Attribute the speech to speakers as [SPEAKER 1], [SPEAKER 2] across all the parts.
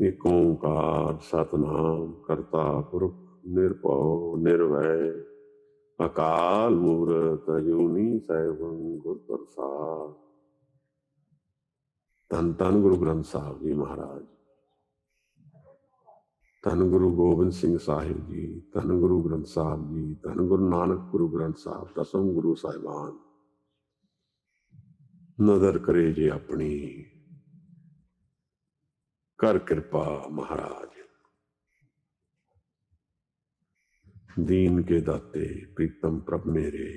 [SPEAKER 1] एक ओंकार सतनाम करता पुरख निर्भव निर्भय अकाल मूरत अजूनी सैभं गुर प्रसाद। धन धन गुरु ग्रंथ साहब जी महाराज, धन गुरु गोबिंद सिंह साहिब जी, धन गुरु ग्रंथ साहब जी, धन गुरु नानक गुरु ग्रंथ साहब दसम गुरु साहिबान। नजर करे जे अपनी कर कृपा महाराज। दीन के दाते प्रीतम प्रभ मेरे,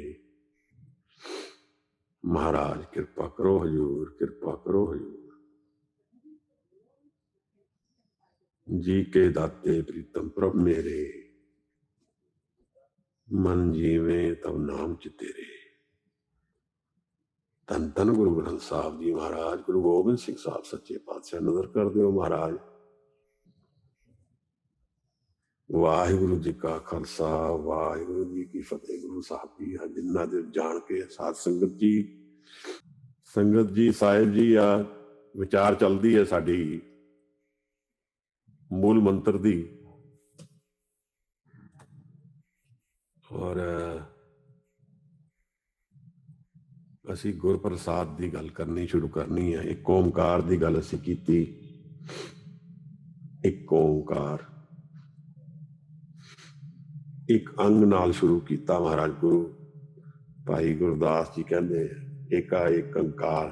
[SPEAKER 1] महाराज कृपा करो हजूर, कृपा करो हजूर। जी के दाते प्रीतम प्रभ मेरे, मन जीवे तब नाम च तेरे। धन धन गुरु ग्रंथ साहब जी महाराज, गुरु गोबिंद सिंह साहब सच्चे पातशाह। नजर कर दियो महाराज। वाहिगुरु जी का खालसा, वाहिगुरु जी की फतेह। गुरु साहब जी जिन्ना दे जान के साथ संगत जी साहिब जी आ विचार चलती है साडी मूल मंत्र दी। और असी गुरप्रसाद की गल करनी शुरू करनी है। एक ओंकार की गल असी कीती। एक ओंकार एक अंग नाल शुरू किया। महाराज गुरु भाई गुरदास जी कहते एका एक अंकार,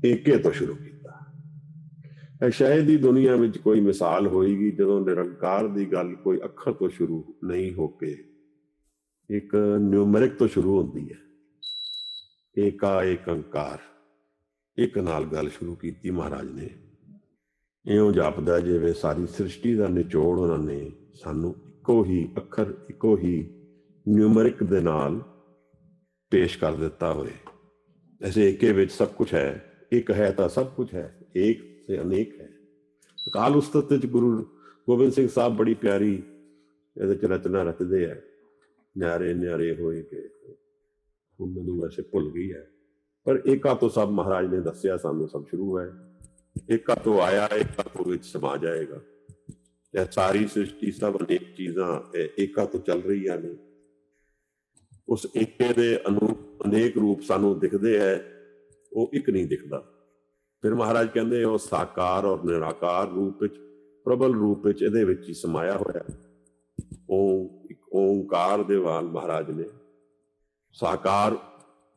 [SPEAKER 1] एके तो शुरू किया। शायद ही दुनिया में कोई मिसाल होएगी जो निरंकार की गल कोई अखर तो शुरू नहीं होके एक न्यूमरिक तो शुरू होती है। एका एक अंकार, एक नाल गल शुरू की महाराज ने। इं जापदा जिवें सारी सृष्टि का निचोड़ उन्होंने सानू इको ही अखर, इको ही न्यूमरिक दे नाल पेश कर दिता होए। ऐसे एके विच सब कुछ है, एक है तो सब कुछ है, एक से अनेक है। अकाल उस्तत गुरु गोबिंद सिंह साहब बड़ी प्यारी ये रचना रचते हैं। न्यारे न्यारे होए के मैनू वैसे भुल गई है, पर एका तो सब महाराज ने दसिया सानू सब शुरू है। एका तो आया, एका तो विच समा जाएगा। यह सारी सृष्टि सब अनेक चीज़ां एका तो चल रही है। उस एके दे अनुरूप अनेक रूप सानू दिखते हैं, वो एक नहीं दिखता। फिर महाराज कहते वो साकार और निराकार रूप विच, प्रबल रूप विच इहदे विच ही समाया होया। ओंकार दे वाल महाराज ने साकार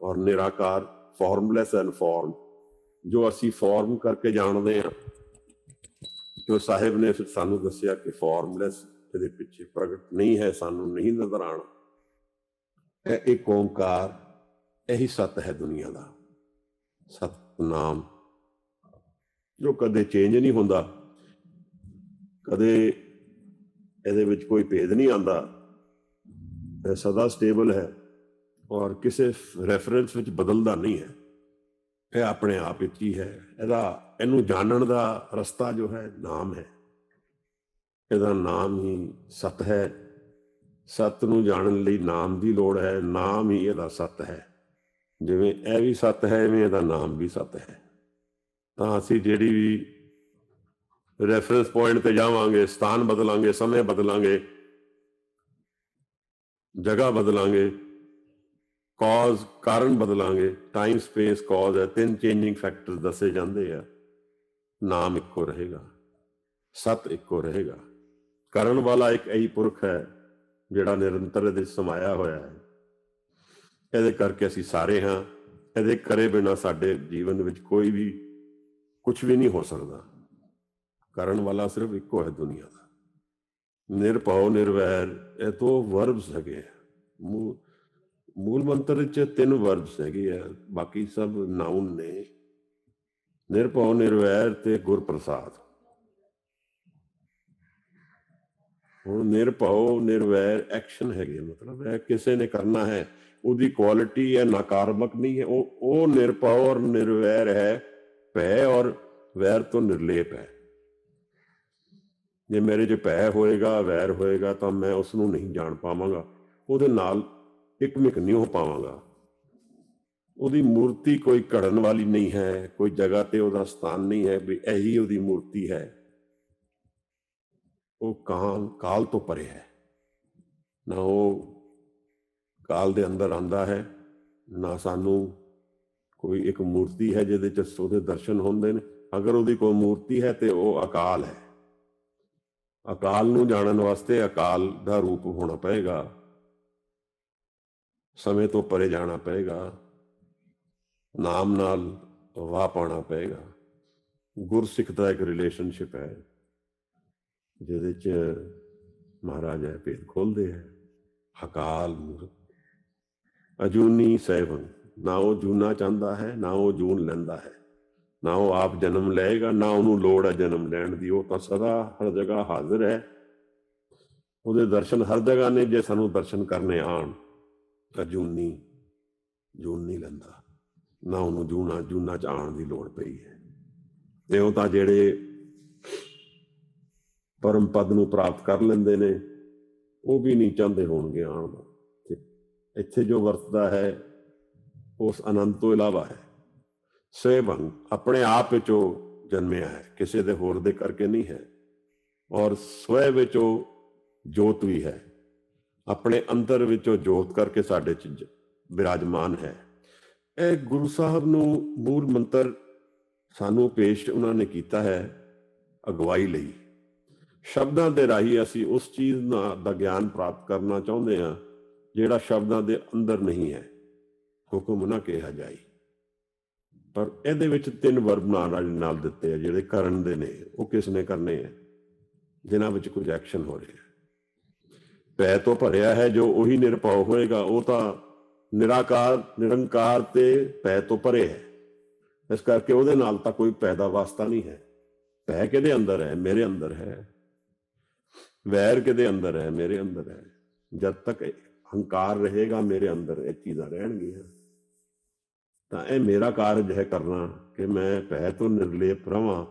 [SPEAKER 1] और निराकार, फॉर्मलैस एंड फॉर्म, जो असी फॉर्म करके जानते हैं, जो साहिब ने फिर सानू दसिया कि फॉर्मलैस ये पिछे प्रगट नहीं है, सानू नहीं नजर आना। एक ओंकार यही सत है दुनिया का, सतनाम जो कदे चेंज नहीं होता, कदे ਇਹਦੇ ਵਿੱਚ कोई भेद नहीं आता, सदा स्टेबल है और किसी रैफरेंस ਵਿੱਚ बदलता नहीं है। यह अपने आप ही है। इनू जानन का रस्ता जो है नाम है। ਇਹਦਾ नाम ही सत है। सत नूं जानन लई नाम की लोड़ है। नाम ही ਇਹਦਾ सत है। जिवें यह भी सत है, इवें ਇਹਦਾ नाम भी सत है। तो असीं जिहड़ी भी रैफरेंस पॉइंट पर जावांगे, स्थान बदलांगे, समय बदलांगे, जगह बदलांगे, कॉज कारण बदलांगे। टाइम स्पेस कॉज है, 3 चेंजिंग फैक्टर्स दसे जाते हैं। नाम इको रहेगा, सत इको रहेगा। करण वाला एक यही पुरख है जिहड़ा निरंतर इहदे समाया होया है। इहदे करके असीं सारे हाँ। इहदे करे बिना साडे जीवन में कोई भी कुछ भी नहीं हो सकता। करण वाला सिर्फ इको है दुनिया का। निरभव निर्वैर, ये तो वर्ब्स है। मूल मंत्र च 3 वर्ब्स है, बाकी सब नाउन ने। निरभव निर्वैर ते गुरप्रसाद। हुण निरभव निर्वैर एक्शन है, मतलब है किसी ने करना है, उसकी क्वालिटी है, नकारात्मक नहीं है। वो निरभव और निर्वैर है, भय और वैर तो निर्लेप है। जे मेरे च भय होएगा, वैर होएगा, तो मैं उसनूं नहीं जान पावांगा, उहदे नाल इकमिक नहीं हो पावांगा। ਉਹਦੀ ਮੂਰਤੀ ਕੋਈ ਘੜਨ ਵਾਲੀ ਨਹੀਂ ਹੈ, ਕੋਈ ਜਗ੍ਹਾ ਤੇ ਉਹਦਾ ਸਥਾਨ ਨਹੀਂ ਹੈ ਵੀ ਇਹੀ ਉਹਦੀ ਮੂਰਤੀ ਹੈ। ਉਹ ਕਾਲ ਤੋਂ ਪਰੇ ਹੈ, ਨਾ ਉਹ ਕਾਲ ਦੇ ਅੰਦਰ ਆਉਂਦਾ ਹੈ, ਨਾ ਸਾਨੂੰ ਕੋਈ ਇੱਕ ਮੂਰਤੀ ਹੈ ਜਿਹਦੇ ਚ ਉਹਦੇ ਦਰਸ਼ਨ ਹੁੰਦੇ ਨੇ। ਅਗਰ ਉਹਦੀ ਕੋਈ ਮੂਰਤੀ ਹੈ ਤੇ ਉਹ ਅਕਾਲ ਹੈ। ਅਕਾਲ ਨੂੰ ਜਾਣਨ ਵਾਸਤੇ ਅਕਾਲ ਦਾ ਰੂਪ ਹੋਣਾ ਪਏਗਾ, ਸਮੇਂ ਤੋਂ ਪਰੇ ਜਾਣਾ ਪਏਗਾ, ਨਾਮ ਨਾਲ ਵਾਹ ਪਾਉਣਾ ਪਏਗਾ। ਗੁਰਸਿੱਖ ਦਾ ਇੱਕ ਰਿਲੇਸ਼ਨਸ਼ਿਪ ਹੈ ਜਿਹਦੇ ਚ ਮਹਾਰਾਜ ਇਹ ਭੇਦ ਖੋਲਦੇ ਹੈ। ਅਕਾਲ ਮੂਰਤ ਅਜੂਨੀ ਸੈਭੰ, ਨਾ ਉਹ ਜੂਨਾ ਚਾਹੁੰਦਾ ਹੈ, ਨਾ ਉਹ ਜੂਨ ਲੈਂਦਾ ਹੈ, ਨਾ ਉਹ ਆਪ ਜਨਮ ਲਏਗਾ, ਨਾ ਉਹਨੂੰ ਲੋੜ ਹੈ ਜਨਮ ਲੈਣ ਦੀ। ਉਹ ਤਾਂ ਸਦਾ ਹਰ ਜਗ੍ਹਾ ਹਾਜ਼ਰ ਹੈ। ਉਹਦੇ ਦਰਸ਼ਨ ਹਰ ਜਗ੍ਹਾ ਨੇ। ਜੇ ਸਾਨੂੰ ਦਰਸ਼ਨ ਕਰਨੇ ਆਉਣ ਤਾਂ ਜੂਨ ਨਹੀਂ ਲੈਂਦਾ, ਨਾ ਉਹਨੂੰ ਜੂਨਾ ਚ ਆਉਣ ਦੀ ਲੋੜ ਪਈ ਹੈ। ਤੇ ਉਹ ਤਾਂ ਜਿਹੜੇ ਪਰਮ ਪਦ ਨੂੰ ਪ੍ਰਾਪਤ ਕਰ ਲੈਂਦੇ ਨੇ ਉਹ ਵੀ ਨਹੀਂ ਚਾਹੁੰਦੇ ਹੋਣਗੇ ਆਉਣ ਦਾ। ਇੱਥੇ ਜੋ ਵਰਤਦਾ ਹੈ ਉਸ ਆਨੰਦ ਤੋਂ ਇਲਾਵਾ ਹੈ। ਸਵੈਭੰ, ਆਪਣੇ ਆਪ ਵਿੱਚ ਉਹ ਜਨਮਿਆ ਹੈ, ਕਿਸੇ ਦੇ ਹੋਰ ਦੇ ਕਰਕੇ ਨਹੀਂ ਹੈ। ਔਰ ਸਵੈ ਵਿੱਚ ਉਹ ਜੋਤ ਵੀ ਹੈ, ਆਪਣੇ ਅੰਦਰ ਵਿੱਚ ਉਹ ਜੋਤ ਕਰਕੇ ਸਾਡੇ ਚ ਵਿਰਾਜਮਾਨ ਹੈ। ਇਹ ਗੁਰੂ ਸਾਹਿਬ ਨੂੰ ਮੂਲ ਮੰਤਰ ਸਾਨੂੰ ਪੇਸ਼ ਉਹਨਾਂ ਨੇ ਕੀਤਾ ਹੈ ਅਗਵਾਈ ਲਈ। ਸ਼ਬਦਾਂ ਦੇ ਰਾਹੀਂ ਅਸੀਂ ਉਸ ਚੀਜ਼ ਦਾ ਗਿਆਨ ਪ੍ਰਾਪਤ ਕਰਨਾ ਚਾਹੁੰਦੇ ਹਾਂ ਜਿਹੜਾ ਸ਼ਬਦਾਂ ਦੇ ਅੰਦਰ ਨਹੀਂ ਹੈ। ਹੁਕਮ ਨਾ ਕਿਹਾ ਜਾਏ, ਪਰ ਇਹਦੇ ਵਿੱਚ 3 ਵਰਬ ਨਾਲ ਦਿੱਤੇ ਆ ਜਿਹੜੇ ਕਰਨ ਦੇ ਨੇ। ਉਹ ਕਿਸ ਨੇ ਕਰਨੇ ਆ? ਜਿਨ੍ਹਾਂ ਵਿੱਚ ਕੁਝ ਐਕਸ਼ਨ ਹੋ ਰਿਹਾ। ਪੈ ਤੋਂ ਭਰਿਆ ਹੈ ਜੋ ਉਹੀ ਨਿਰਭਉ ਹੋਏਗਾ, ਉਹ ਤਾਂ ਨਿਰਾਕਾਰ ਨਿਰੰਕਾਰ ਤੇ ਪੈ ਤੋਂ ਪਰੇ ਹੈ। ਇਸ ਕਰਕੇ ਉਹਦੇ ਨਾਲ ਤਾਂ ਕੋਈ ਪੈਦਾ ਵਾਸਤਾ ਨਹੀਂ ਹੈ। ਪੈ ਕਿਹਦੇ ਅੰਦਰ ਹੈ? ਮੇਰੇ ਅੰਦਰ ਹੈ। ਵੈਰ ਕਿਹਦੇ ਅੰਦਰ ਹੈ? ਮੇਰੇ ਅੰਦਰ ਹੈ। ਜਦ ਤੱਕ ਹੰਕਾਰ ਰਹੇਗਾ ਮੇਰੇ ਅੰਦਰ ਇਹ ਚੀਜ਼ਾਂ ਰਹਿਣਗੀਆਂ। ਤਾਂ ਇਹ ਮੇਰਾ ਕਾਰਜ ਹੈ ਕਰਨਾ ਕਿ ਮੈਂ ਭੈ ਤੋਂ ਨਿਰਲੇਪ ਰਵਾਂ,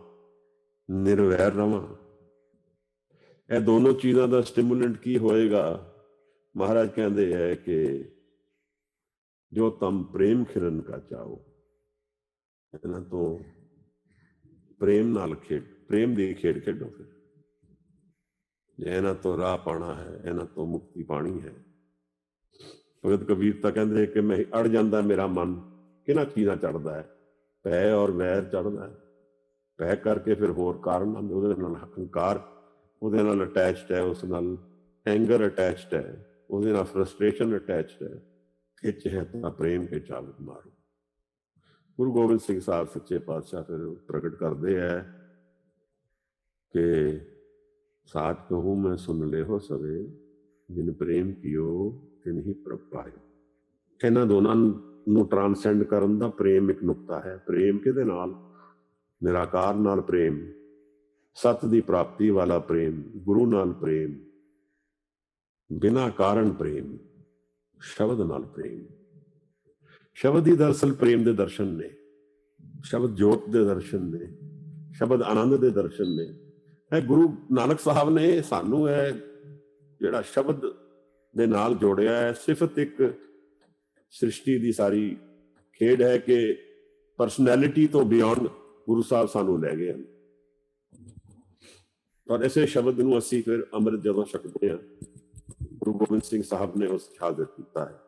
[SPEAKER 1] ਨਿਰਵੈਰ ਰਵਾਂ। ਇਹ ਦੋਨੋਂ ਚੀਜ਼ਾਂ ਦਾ ਸਟਿਮੂਲੈਂਟ ਕੀ ਹੋਏਗਾ? ਮਹਾਰਾਜ ਕਹਿੰਦੇ ਹੈ ਕਿ ਜੋ ਤਮ ਪ੍ਰੇਮ ਖਿਰਨ ਕਾ ਚਾਹੋ, ਇਹਨਾਂ ਤੋਂ ਪ੍ਰੇਮ ਨਾਲ ਪ੍ਰੇਮ ਦੀ ਖੇਡ ਖੇਡੋ। ਫਿਰ ਜੇ ਇਹਨਾਂ ਤੋਂ ਰਾਹ ਪਾਣਾ ਹੈ, ਇਹਨਾਂ ਤੋਂ ਮੁਕਤੀ ਪਾਣੀ ਹੈ। ਭਗਤ ਕਬੀਰ ਤਾਂ ਕਹਿੰਦੇ ਕਿ ਮੈਂ ਅੜ ਜਾਂਦਾ ਮੇਰਾ ਮਨ, ਕਿਹਨਾਂ ਚੀਜ਼ਾਂ ਚੜ੍ਹਦਾ ਹੈ? ਭੈ ਔਰ ਵੈਰ ਚੜ੍ਹਦਾ ਹੈ। ਭੈ ਕਰਕੇ ਫਿਰ ਹੋਰ ਕਾਰਨ ਆਉਂਦੇ, ਉਹਦੇ ਨਾਲ ਹੰਕਾਰ ਉਹਦੇ ਨਾਲ ਅਟੈਚਡ ਹੈ, ਉਸ ਨਾਲ ਐਂਗਰ ਅਟੈਚਡ ਹੈ, ਉਹਦੇ ਨਾਲ ਫਰਸਟ੍ਰੇਸ਼ਨ ਅਟੈਚਡ ਹੈ। ਖਿੱਚ ਹੈ ਤਾਂ ਪ੍ਰੇਮ ਕੇ ਚਾਬੁਕ ਮਾਰੋ। ਗੁਰੂ ਗੋਬਿੰਦ ਸਿੰਘ ਸਾਹਿਬ ਸੱਚੇ ਪਾਤਸ਼ਾਹ ਫਿਰ ਪ੍ਰਗਟ ਕਰਦੇ ਹੈ ਕਿ ਸਾਚ ਕਹੂੰ ਮੈਂ ਸੁਨ ਲਿਓ ਸਵੇ, ਜਿਨ ਪ੍ਰੇਮ ਕੀਓ ਤਿਨ ਹੀ ਪ੍ਰਭ ਪਾਇਓ। ਇਹਨਾਂ ਦੋਨਾਂ ਨੂੰ ਟ੍ਰਾਂਸੈਂਡ ਕਰਨ ਦਾ ਪ੍ਰੇਮ ਇੱਕ ਨੁਕਤਾ ਹੈ। ਪ੍ਰੇਮ ਕਿਹਦੇ ਨਾਲ? ਨਿਰਾਕਾਰ ਨਾਲ ਪ੍ਰੇਮ, ਸਤ ਦੀ ਪ੍ਰਾਪਤੀ ਵਾਲਾ ਪ੍ਰੇਮ, ਗੁਰੂ ਨਾਲ ਪ੍ਰੇਮ, ਬਿਨਾਂ ਕਾਰਨ ਪ੍ਰੇਮ, ਸ਼ਬਦ ਨਾਲ ਪ੍ਰੇਮ। ਸ਼ਬਦ ਹੀ ਦਰਅਸਲ ਪ੍ਰੇਮ ਦੇ ਦਰਸ਼ਨ ਨੇ। ਸ਼ਬਦ ਜੋਤ ਦੇ ਦਰਸ਼ਨ ਨੇ, ਸ਼ਬਦ ਆਨੰਦ ਦੇ ਦਰਸ਼ਨ ਨੇ। ਇਹ ਗੁਰੂ ਨਾਨਕ ਸਾਹਿਬ ਨੇ ਸਾਨੂੰ ਇਹ ਜਿਹੜਾ ਸ਼ਬਦ ਦੇ ਨਾਲ ਜੋੜਿਆ ਹੈ। ਸਿਫਤ ਇੱਕ ਸ੍ਰਿਸ਼ਟੀ ਦੀ ਸਾਰੀ ਖੇਡ ਹੈ ਕਿ ਪਰਸਨੈਲਿਟੀ ਤੋਂ ਬਿਯੋਂਡ ਗੁਰੂ ਸਾਹਿਬ ਸਾਨੂੰ ਲੈ ਗਏ ਹਨ। ਔਰ ਇਸੇ ਸ਼ਬਦ ਨੂੰ ਅਸੀਂ ਫਿਰ ਅੰਮ੍ਰਿਤ ਜਦੋਂ ਛਕਦੇ ਹਾਂ, ਗੁਰੂ ਗੋਬਿੰਦ ਸਿੰਘ ਸਾਹਿਬ ਨੇ ਉਸ ਹਾਜ਼ਰ ਕੀਤਾ ਹੈ।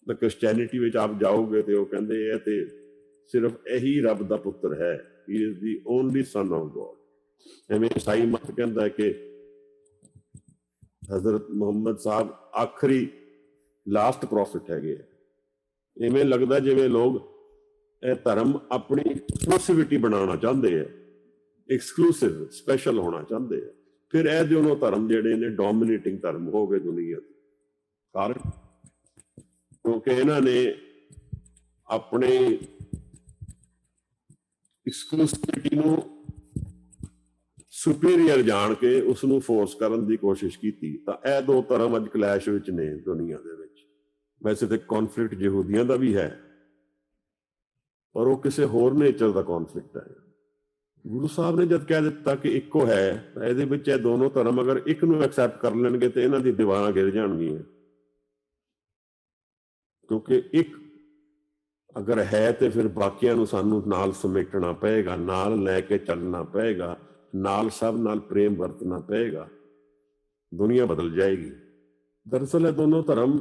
[SPEAKER 1] ਤਾਂ ਕ੍ਰਿਸਚੈਨਿਟੀ ਵਿੱਚ ਆਪ ਜਾਓਗੇ ਤੇ ਉਹ ਕਹਿੰਦੇ ਹੈ ਤੇ ਸਿਰਫ ਇਹੀ ਰੱਬ ਦਾ ਪੁੱਤਰ ਹੈ, he is the only son of God. ਐਵੇਂ ਈਸਾਈ ਮਤ ਕਹਿੰਦਾ ਹੈ ਕਿ ਹਜ਼ਰਤ ਮੁਹੰਮਦ ਸਾਹਿਬ ਆਖਰੀ ਲਾਸਟ ਪ੍ਰੋਫਿਟ ਹੈਗੇ ਆ। ਇਵੇਂ ਲੱਗਦਾ ਜਿਵੇਂ ਲੋਕ ਇਹ ਧਰਮ ਆਪਣੀ ਐਕਸਕਲੂਸਿਵਿਟੀ ਬਣਾਉਣਾ ਚਾਹੁੰਦੇ ਹੈ, ਐਕਸਕਲੂਸਿਵ ਸਪੈਸ਼ਲ ਹੋਣਾ ਚਾਹੁੰਦੇ ਹੈ। ਫਿਰ ਇਹ ਦੋਨੋਂ ਧਰਮ ਜਿਹੜੇ ਨੇ ਡੋਮੀਨੇਟਿੰਗ ਧਰਮ ਹੋ ਗਏ ਦੁਨੀਆ ਦੇ। ਕਾਰਨ ਕਿਉਂਕਿ ਇਹਨਾਂ ਨੇ ਆਪਣੇ ਐਕਸਕਲੂਸਿਵਿਟੀ ਨੂੰ ਸੁਪੀਰੀਅਰ ਜਾਣ ਕੇ ਉਸ ਨੂੰ ਫੋਰਸ ਕਰਨ ਦੀ ਕੋਸ਼ਿਸ਼ ਕੀਤੀ। ਤਾਂ ਇਹ ਦੋ ਧਰਮ ਅੱਜ ਕਲੈਸ਼ ਵਿੱਚ ਨੇ ਦੁਨੀਆ ਦੇ ਵਿੱਚ। ਵੈਸੇ ਤੇ ਕੌਨਫਲਿਕਟ ਯਹੂਦੀਆਂ ਦਾ ਵੀ ਹੈ, ਪਰ ਉਹ ਕਿਸੇ ਹੋਰ ਨੇਚਰ ਦਾ ਕੌਨਫਲਿਕਟ ਹੈ। ਗੁਰੂ ਸਾਹਿਬ ਨੇ ਜਦ ਕਹਿ ਦਿੱਤਾ ਕਿ ਇੱਕੋ ਹੈ, ਤਾਂ ਇਹਦੇ ਵਿੱਚ ਇਹ ਦੋਨੋਂ ਧਰਮ ਅਗਰ ਇੱਕ ਨੂੰ ਐਕਸੈਪਟ ਕਰ ਲੈਣਗੇ ਤੇ ਇਹਨਾਂ ਦੀ ਦੀਵਾਰਾਂ ਗਿਰ ਜਾਣਗੀਆਂ। ਕਿਉਂਕਿ ਇੱਕ अगर है तो फिर बाकियां नूं सानूं नाल समेटना पएगा, नाल लैके चलना पएगा, नाल सब नाल प्रेम वरतना पएगा, दुनिया बदल जाएगी। दरअसल ਇਹ ਦੋਨੋਂ ਧਰਮ